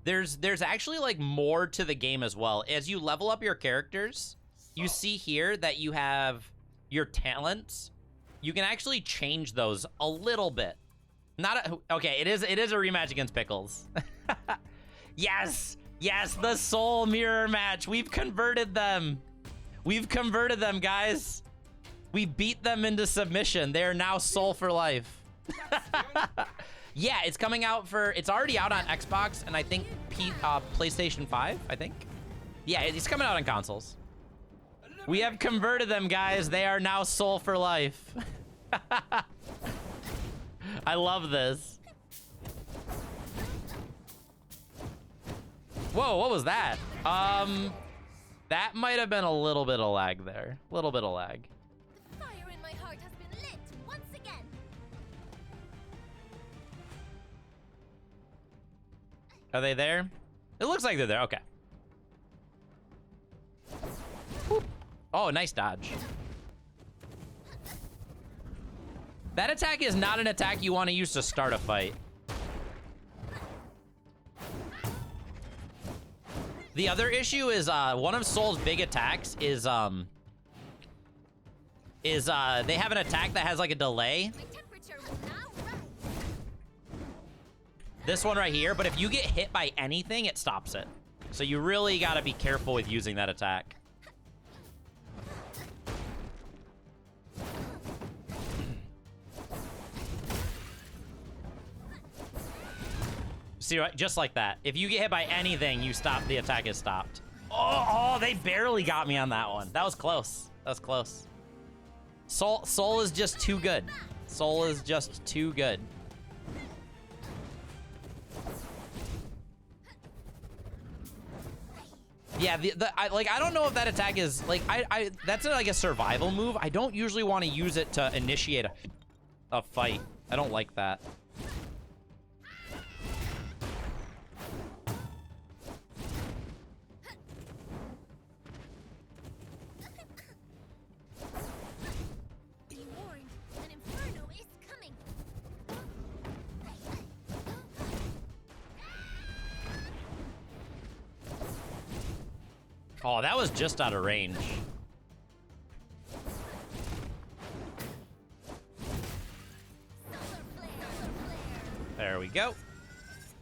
There's actually like more to the game as well. As you level up your characters, you see here that you have your talents. You can actually change those a little bit. Okay, it is a rematch against Pickles. Yes, the soul mirror match. We've converted them. We've converted them, guys. We beat them into submission. They are now soul for life. Yeah, it's coming out it's already out on Xbox and I think PlayStation 5, I think. Yeah, it's coming out on consoles. We have converted them, guys. They are now soul for life. I love this. Whoa, what was that? That might have been a little bit of lag there. A little bit of lag. The fire in my heart has been lit once again. Are they there? It looks like they're there. Okay. Whoop. Oh, nice dodge. That attack is not an attack you want to use to start a fight. The other issue is one of Soul's big attacks is they have an attack that has like a delay. My temperature will now rise. This one right here, but if you get hit by anything, it stops it. So you really got to be careful with using that attack. See, right? Just like that. If you get hit by anything, you stop. The attack is stopped. Oh, they barely got me on that one. That was close. That was close. Soul is just too good. Soul is just too good. Yeah, I don't know if that attack is like that's like a survival move. I don't usually want to use it to initiate a fight. I don't like that. Be warned, an inferno is coming. Oh, that was just out of range. There we go.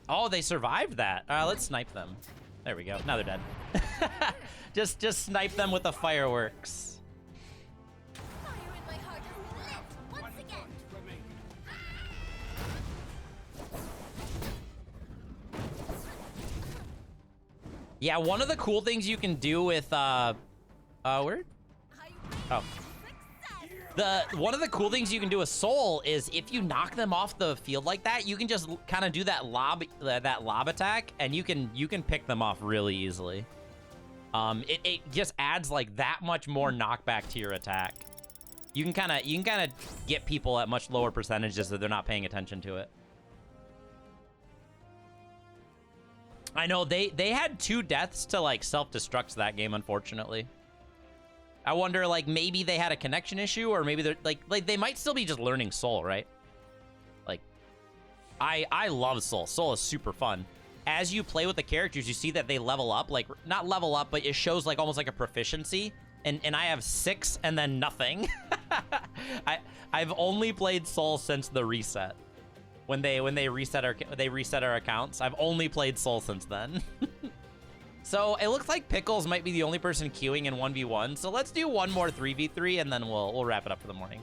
Oh, they survived that. Let's snipe them. There we go. Now they're dead. just snipe them with the fireworks. Fire in my heart is lit once again. Yeah, one of the cool things you can do with where? Oh. One of the cool things you can do with Soul is if you knock them off the field like that, you can just kind of do that lob attack, and you can pick them off really easily. It just adds like that much more knockback to your attack. You can kind of get people at much lower percentages so they're not paying attention to it. I know they had 2 deaths to like self-destruct that game, unfortunately. I wonder, like, maybe they had a connection issue, or maybe they're like they might still be just learning Soul, right? Like, I love Soul. Soul is super fun. As you play with the characters, you see that they level up, like not level up, but it shows like almost like a proficiency. And I have 6 and then nothing. I've only played Soul since the reset. When they reset our accounts, I've only played Soul since then. So it looks like Pickles might be the only person queuing in 1v1. So let's do one more 3v3 and then we'll wrap it up for the morning.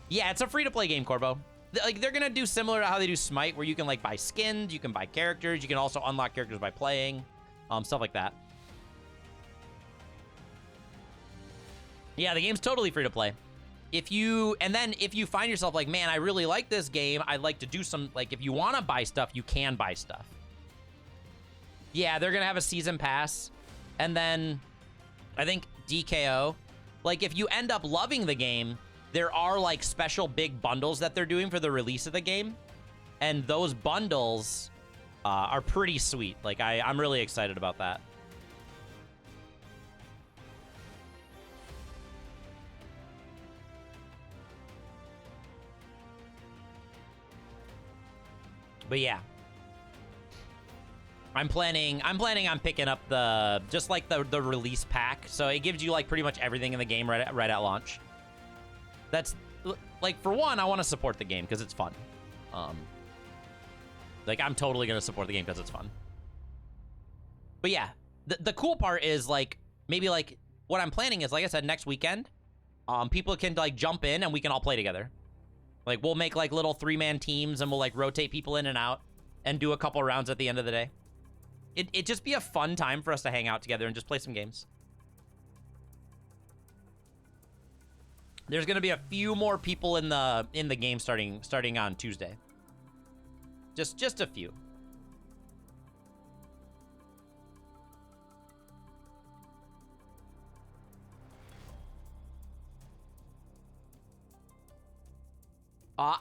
Yeah, it's a free-to-play game, Corbo. Like, they're gonna do similar to how they do Smite, where you can like buy skins, you can buy characters, you can also unlock characters by playing, stuff like that. Yeah, the game's totally free to play. If you find yourself like, man, I really like this game, I'd like to do some, like, if you want to buy stuff, you can buy stuff. Yeah, they're gonna have a season pass, and then I think DKO, like, if you end up loving the game, there are like special big bundles that they're doing for the release of the game, and those bundles are pretty sweet. Like, I'm really excited about that. But yeah, I'm planning on picking up the release pack, so it gives you like pretty much everything in the game right at launch. That's like, for one, I want to support the game because it's fun. Like, I'm totally gonna support the game because it's fun. But yeah, the cool part is, like, maybe like what I'm planning is, like I said, next weekend, people can like jump in and we can all play together. Like, we'll make like little 3-man teams and we'll like rotate people in and out and do a couple rounds at the end of the day. It'd just be a fun time for us to hang out together and just play some games. There's gonna be a few more people in the game starting on Tuesday. Just a few.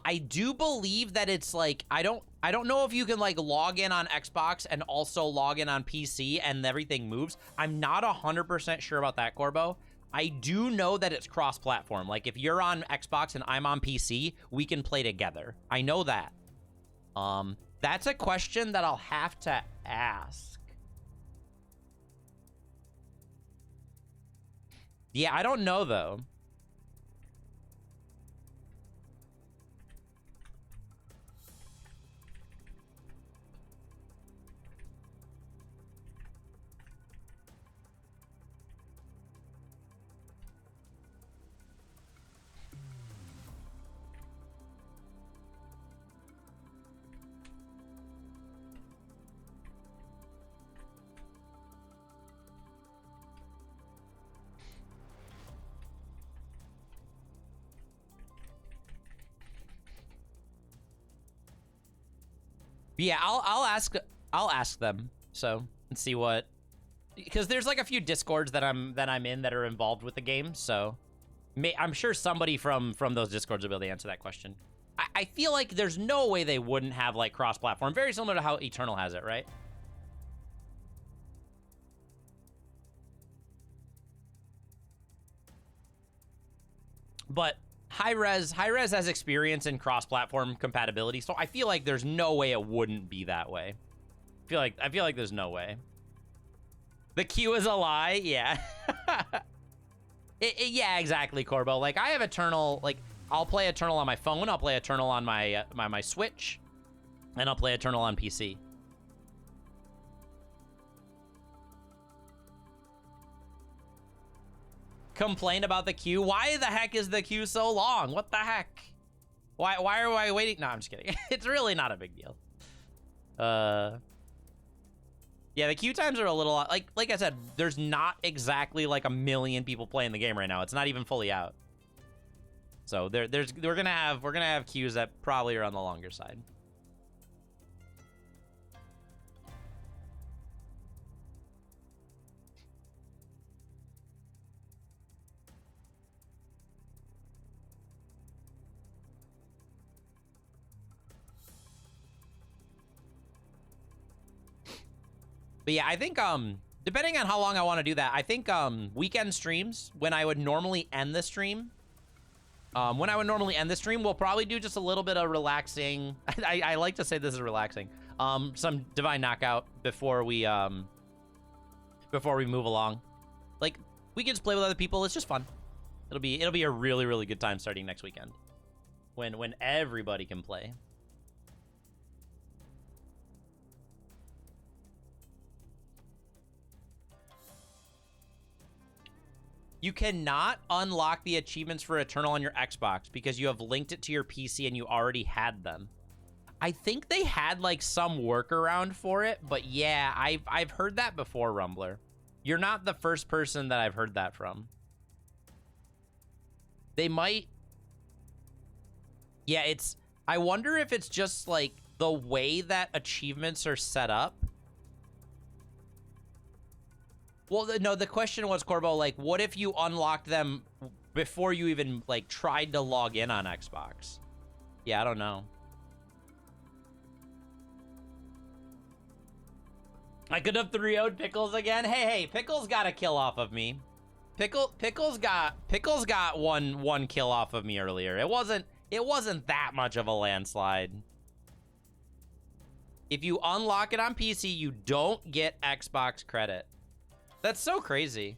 I do believe that it's like, I don't know if you can like log in on Xbox and also log in on PC and everything moves. I'm not 100% sure about that, Corbo. I do know that it's cross-platform. Like, if you're on Xbox and I'm on PC, we can play together. I know that. That's a question that I'll have to ask. Yeah, I don't know though. Yeah, I'll ask them so and see what, because there's like a few discords that I'm in that are involved with the game, so I'm sure somebody from those discords will be able to answer that question. I feel like there's no way they wouldn't have like cross-platform, very similar to how Eternal has it, right? But Hi-Rez has experience in cross-platform compatibility, so I feel like there's no way it wouldn't be that way. I feel like there's no way. The queue is a lie, yeah. Yeah, exactly, Corbo. Like, I have Eternal, like, I'll play Eternal on my phone, I'll play Eternal on my my Switch, and I'll play Eternal on PC. Complain about the queue? Why the heck is the queue so long? What the heck? Why are I waiting? No, I'm just kidding. It's really not a big deal. Yeah, the queue times are a little, like I said, there's not exactly like a million people playing the game right now. It's not even fully out. So we're gonna have queues that probably are on the longer side. But yeah, I think depending on how long I want to do that, I think weekend streams, when I would normally end the stream, we'll probably do just a little bit of relaxing. I like to say this is relaxing. Some Divine Knockout before we move along. Like, we can just play with other people. It's just fun. It'll be a really, really good time starting next weekend, when everybody can play. You cannot unlock the achievements for Eternal on your Xbox because you have linked it to your PC and you already had them. I think they had like some workaround for it, but yeah, I've heard that before, Rumbler. You're not the first person that I've heard that from. They might... Yeah, I wonder if it's just like the way that achievements are set up. Well, no, the question was, Corbo, like, what if you unlocked them before you even, like, tried to log in on Xbox? Yeah, I don't know. I could have 3-0'd Pickles again. Hey, Pickles got a kill off of me. Pickles got one kill off of me earlier. It wasn't that much of a landslide. If you unlock it on PC, you don't get Xbox credit. That's so crazy.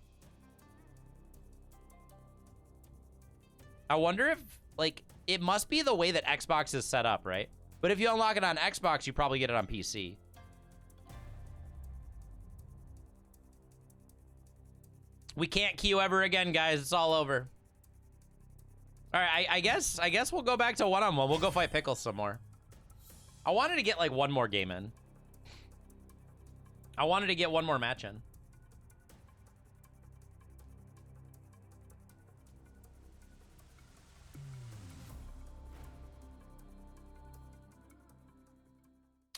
I wonder if, like, it must be the way that Xbox is set up, right? But if you unlock it on Xbox, you probably get it on PC. We can't queue ever again, guys. It's all over. All right, I guess we'll go back to one-on-one. We'll go fight Pickles some more. I wanted to get, like, one more game in. I wanted to get one more match in.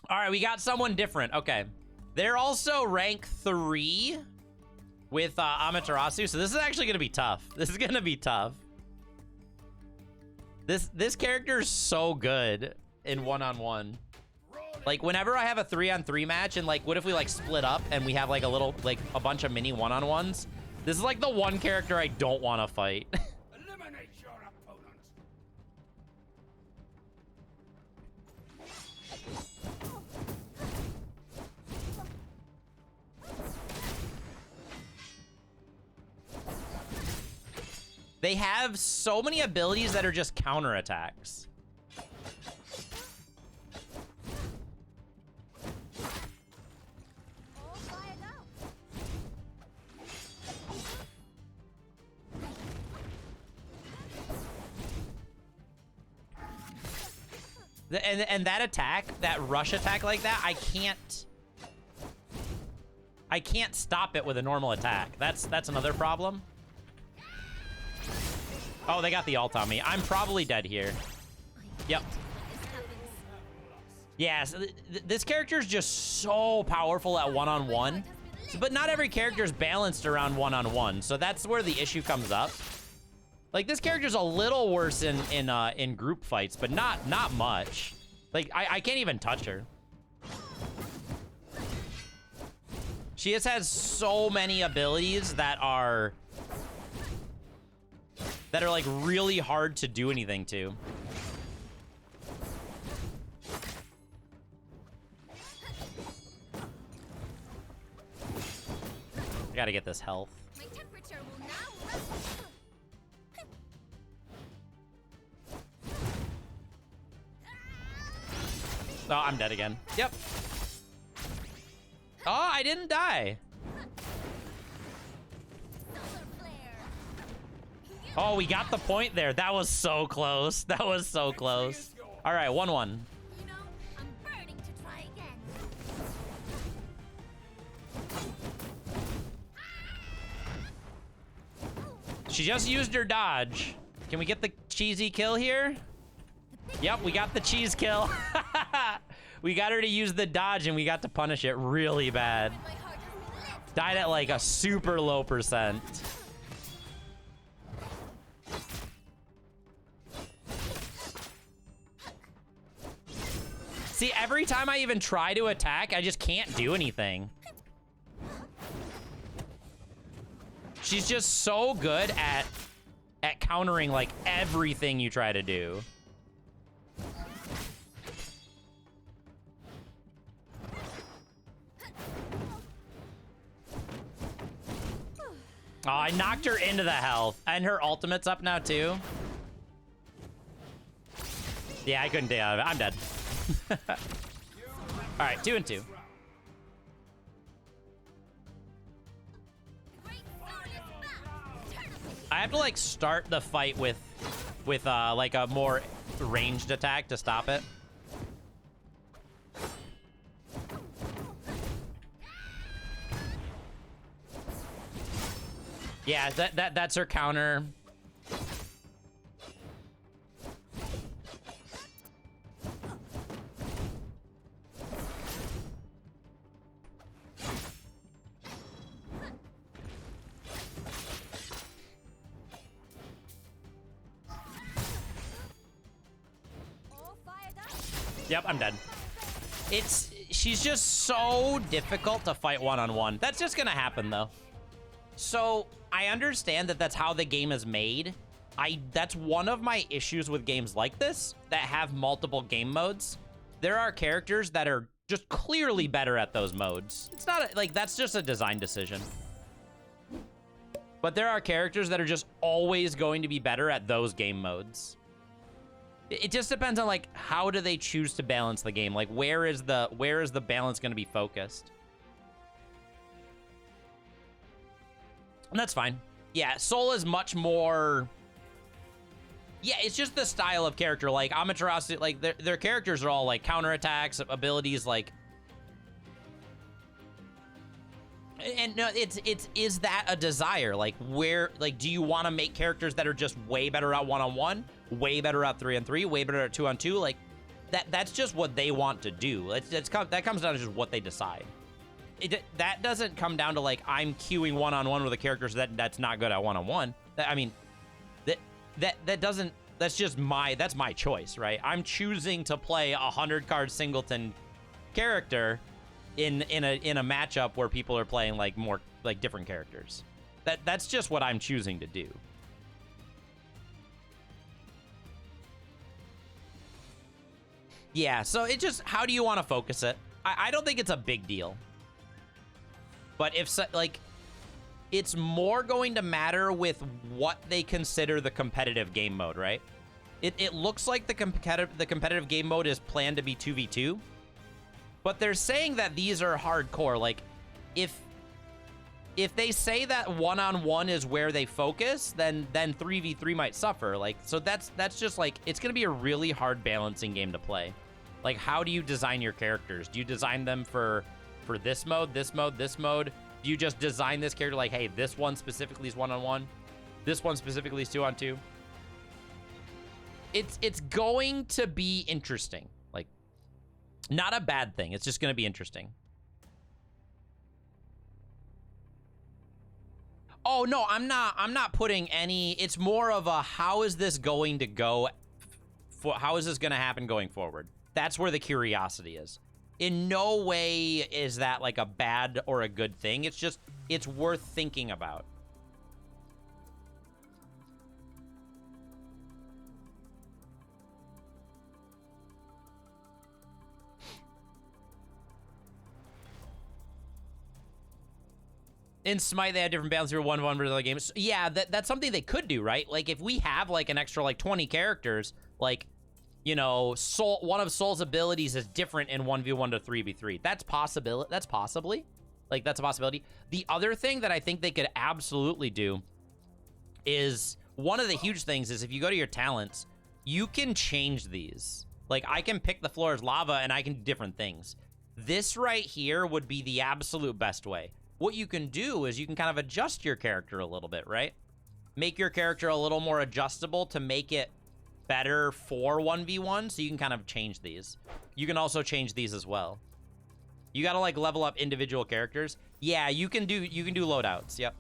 All right, we got someone different. Okay. They're also rank 3 with Amaterasu, so this is actually going to be tough. This is going to be tough. This character is so good in one-on-one. Like, whenever I have a 3-on-3 match, and, like, what if we, like, split up and we have, like, a bunch of mini one-on-ones? This is, like, the one character I don't want to fight. Eliminate your opponent. They have so many abilities that are just counterattacks. All fired up. And that attack, that rush attack like that, I can't stop it with a normal attack. That's another problem. Oh, they got the ult on me. I'm probably dead here. Yep. Yeah, so this character is just so powerful at one-on-one, but not every character is balanced around one-on-one, so that's where the issue comes up. Like, this character's a little worse in group fights, but not much. Like, I can't even touch her. She just has so many abilities that are like really hard to do anything to. I gotta get this health. My temperature will now rise. Oh, I'm dead again. Yep. Oh, I didn't die. Solar flare. Oh, we got the point there. That was so close. That was so close. All right, 1-1. You know, I'm burning to try again. She just used her dodge. Can we get the cheesy kill here? Yep, we got the cheese kill. We got her to use the dodge and we got to punish it really bad. My heart has been lit. Died at like a super low %. See, every time I even try to attack, I just can't do anything. She's just so good at countering like everything you try to do. Oh, I knocked her into the health. And her ultimate's up now, too. Yeah, I couldn't take out of it. I'm dead. All right, 2-2. Great sword is back. Turn up I have to, like, start the fight with like, a more ranged attack to stop it. Yeah, that's her counter. all fired up. Yep, I'm dead. She's just so difficult to fight one-on-one. That's just gonna happen, though. So, I understand that that's how the game is made. That's one of my issues with games like this that have multiple game modes. There are characters that are just clearly better at those modes. It's not, like, that's just a design decision. But there are characters that are just always going to be better at those game modes. It just depends on, like, how do they choose to balance the game? Like, where is the balance going to be focused? And that's fine. Yeah, Soul is much more... Yeah, it's just the style of character. Like, Amaterasu, like, their characters are all, like, counterattacks, abilities, like... And no, is that a desire? Like, where, like, do you want to make characters that are just way better at one-on-one, way better at 3-on-3, way better at 2-on-2? Like, that's just what they want to do. That comes down to just what they decide. That doesn't come down to, like, I'm queuing one-on-one with a character that's not good at one-on-one. I mean, that doesn't, that's just that's my choice, right? I'm choosing to play a 100-card singleton character in a matchup where people are playing, like, more, like, different characters. That's just what I'm choosing to do. Yeah, so it just, how do you want to focus it? I don't think it's a big deal. But if, like, it's more going to matter with what they consider the competitive game mode, right? It looks like the competitive game mode is planned to be 2v2. But they're saying that these are hardcore. Like, if they say that one-on-one is where they focus, then 3v3 might suffer. Like, so that's just, like, it's going to be a really hard balancing game to play. Like, how do you design your characters? Do you design them for this mode, this mode, this mode? Do you just design this character like, hey, this one specifically is one-on-one, this one specifically is 2-on-2? It's going to be interesting. Like, Not a bad thing. It's just going to be interesting. Oh, no, I'm not putting any... It's more of a how is this going to go... How is this going to happen going forward? That's where the curiosity is. In no way is that like a bad or a good thing. It's just, it's worth thinking about. In Smite, they had different balance for 1v1 versus other games. Yeah, that's something they could do, right? Like, if we have, like, an extra, like, 20 characters, like, you know, one of Soul's abilities is different in 1v1 to 3v3. That's possibility. That's possibly. Like, that's a possibility. The other thing that I think they could absolutely do is, one of the huge things is if you go to your talents, you can change these. Like, I can pick the floor as lava, and I can do different things. This right here would be the absolute best way. What you can do is you can kind of adjust your character a little bit, right? Make your character a little more adjustable to make it better for 1v1, so you can kind of change these. You can also change these as well. You gotta like level up individual characters. Yeah, you can do loadouts, yep.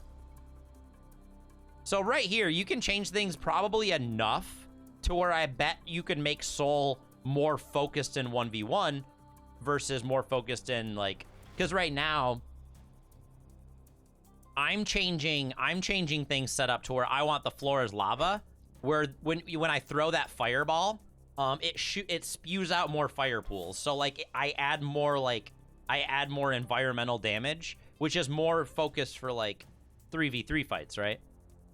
So right here, you can change things probably enough to where I bet you can make Soul more focused in 1v1 versus more focused in like, because right now, I'm changing things set up to where I want the floor as lava, where when I throw that fireball, it spews out more fire pools. So like I add more environmental damage, which is more focused for like 3v3 fights, right?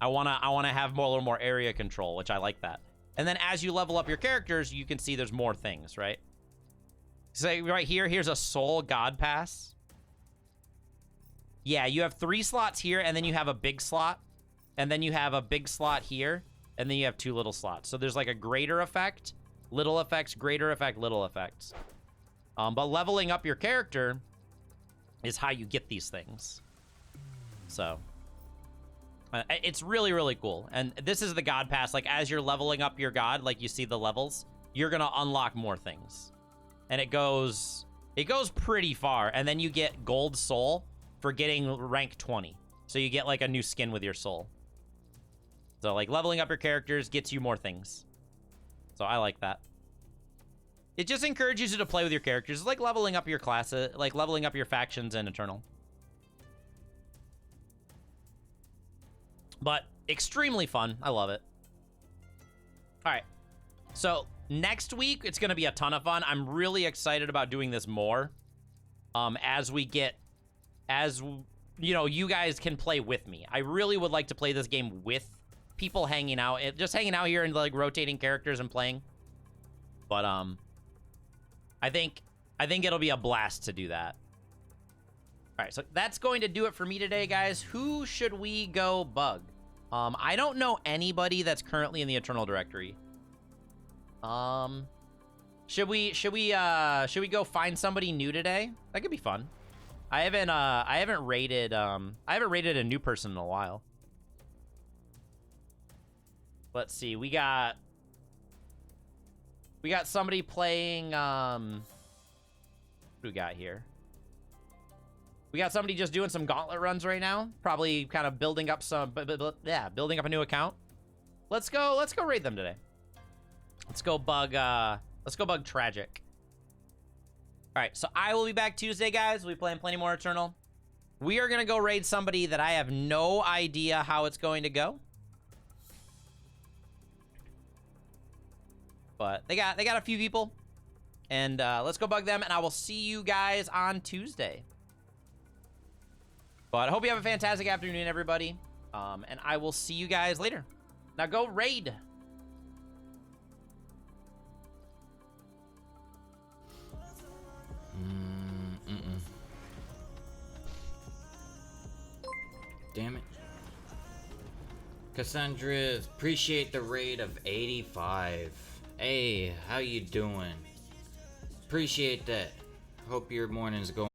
I wanna have a little more area control, which I like that. And then as you level up your characters, you can see there's more things, right? So right here, here's a Soul God Pass. Yeah, you have 3 slots here, and then you have a big slot, and then you have a big slot here, and then you have 2 little slots. So there's like a greater effect, little effects, greater effect, little effects. But leveling up your character is how you get these things. So it's really, really cool. And this is the God Pass. Like as you're leveling up your God, like you see the levels, you're gonna unlock more things, and it goes pretty far. And then you get Gold Soul for getting rank 20. So you get like a new skin with your Soul. So like leveling up your characters gets you more things. So I like that. It just encourages you to play with your characters. It's like leveling up your classes, like leveling up your factions in Eternal. But extremely fun. I love it. All right. So next week, it's going to be a ton of fun. I'm really excited about doing this more. As you know, you guys can play with me. I really would like to play this game with people hanging out, just hanging out here and like rotating characters and playing. But I think it'll be a blast to do that. All right, so that's going to do it for me today, guys. Who should we go bug? I don't know anybody that's currently in the Eternal directory. Should we go find somebody new today? That could be fun. I haven't rated a new person in a while. Let's see. We got somebody playing what do we got here? We got somebody just doing some gauntlet runs right now. Probably kind of building up building up a new account. Let's go raid them today. Let's go bug Tragic. All right, so I will be back Tuesday, guys. We'll be playing plenty more Eternal. We are going to go raid somebody that I have no idea how it's going to go. But they got a few people. And let's go bug them, and I will see you guys on Tuesday. But I hope you have a fantastic afternoon, everybody. And I will see you guys later. Now go raid. Damn it. Cassandra, appreciate the raid of 85. Hey, how you doing? Appreciate that. Hope your morning's going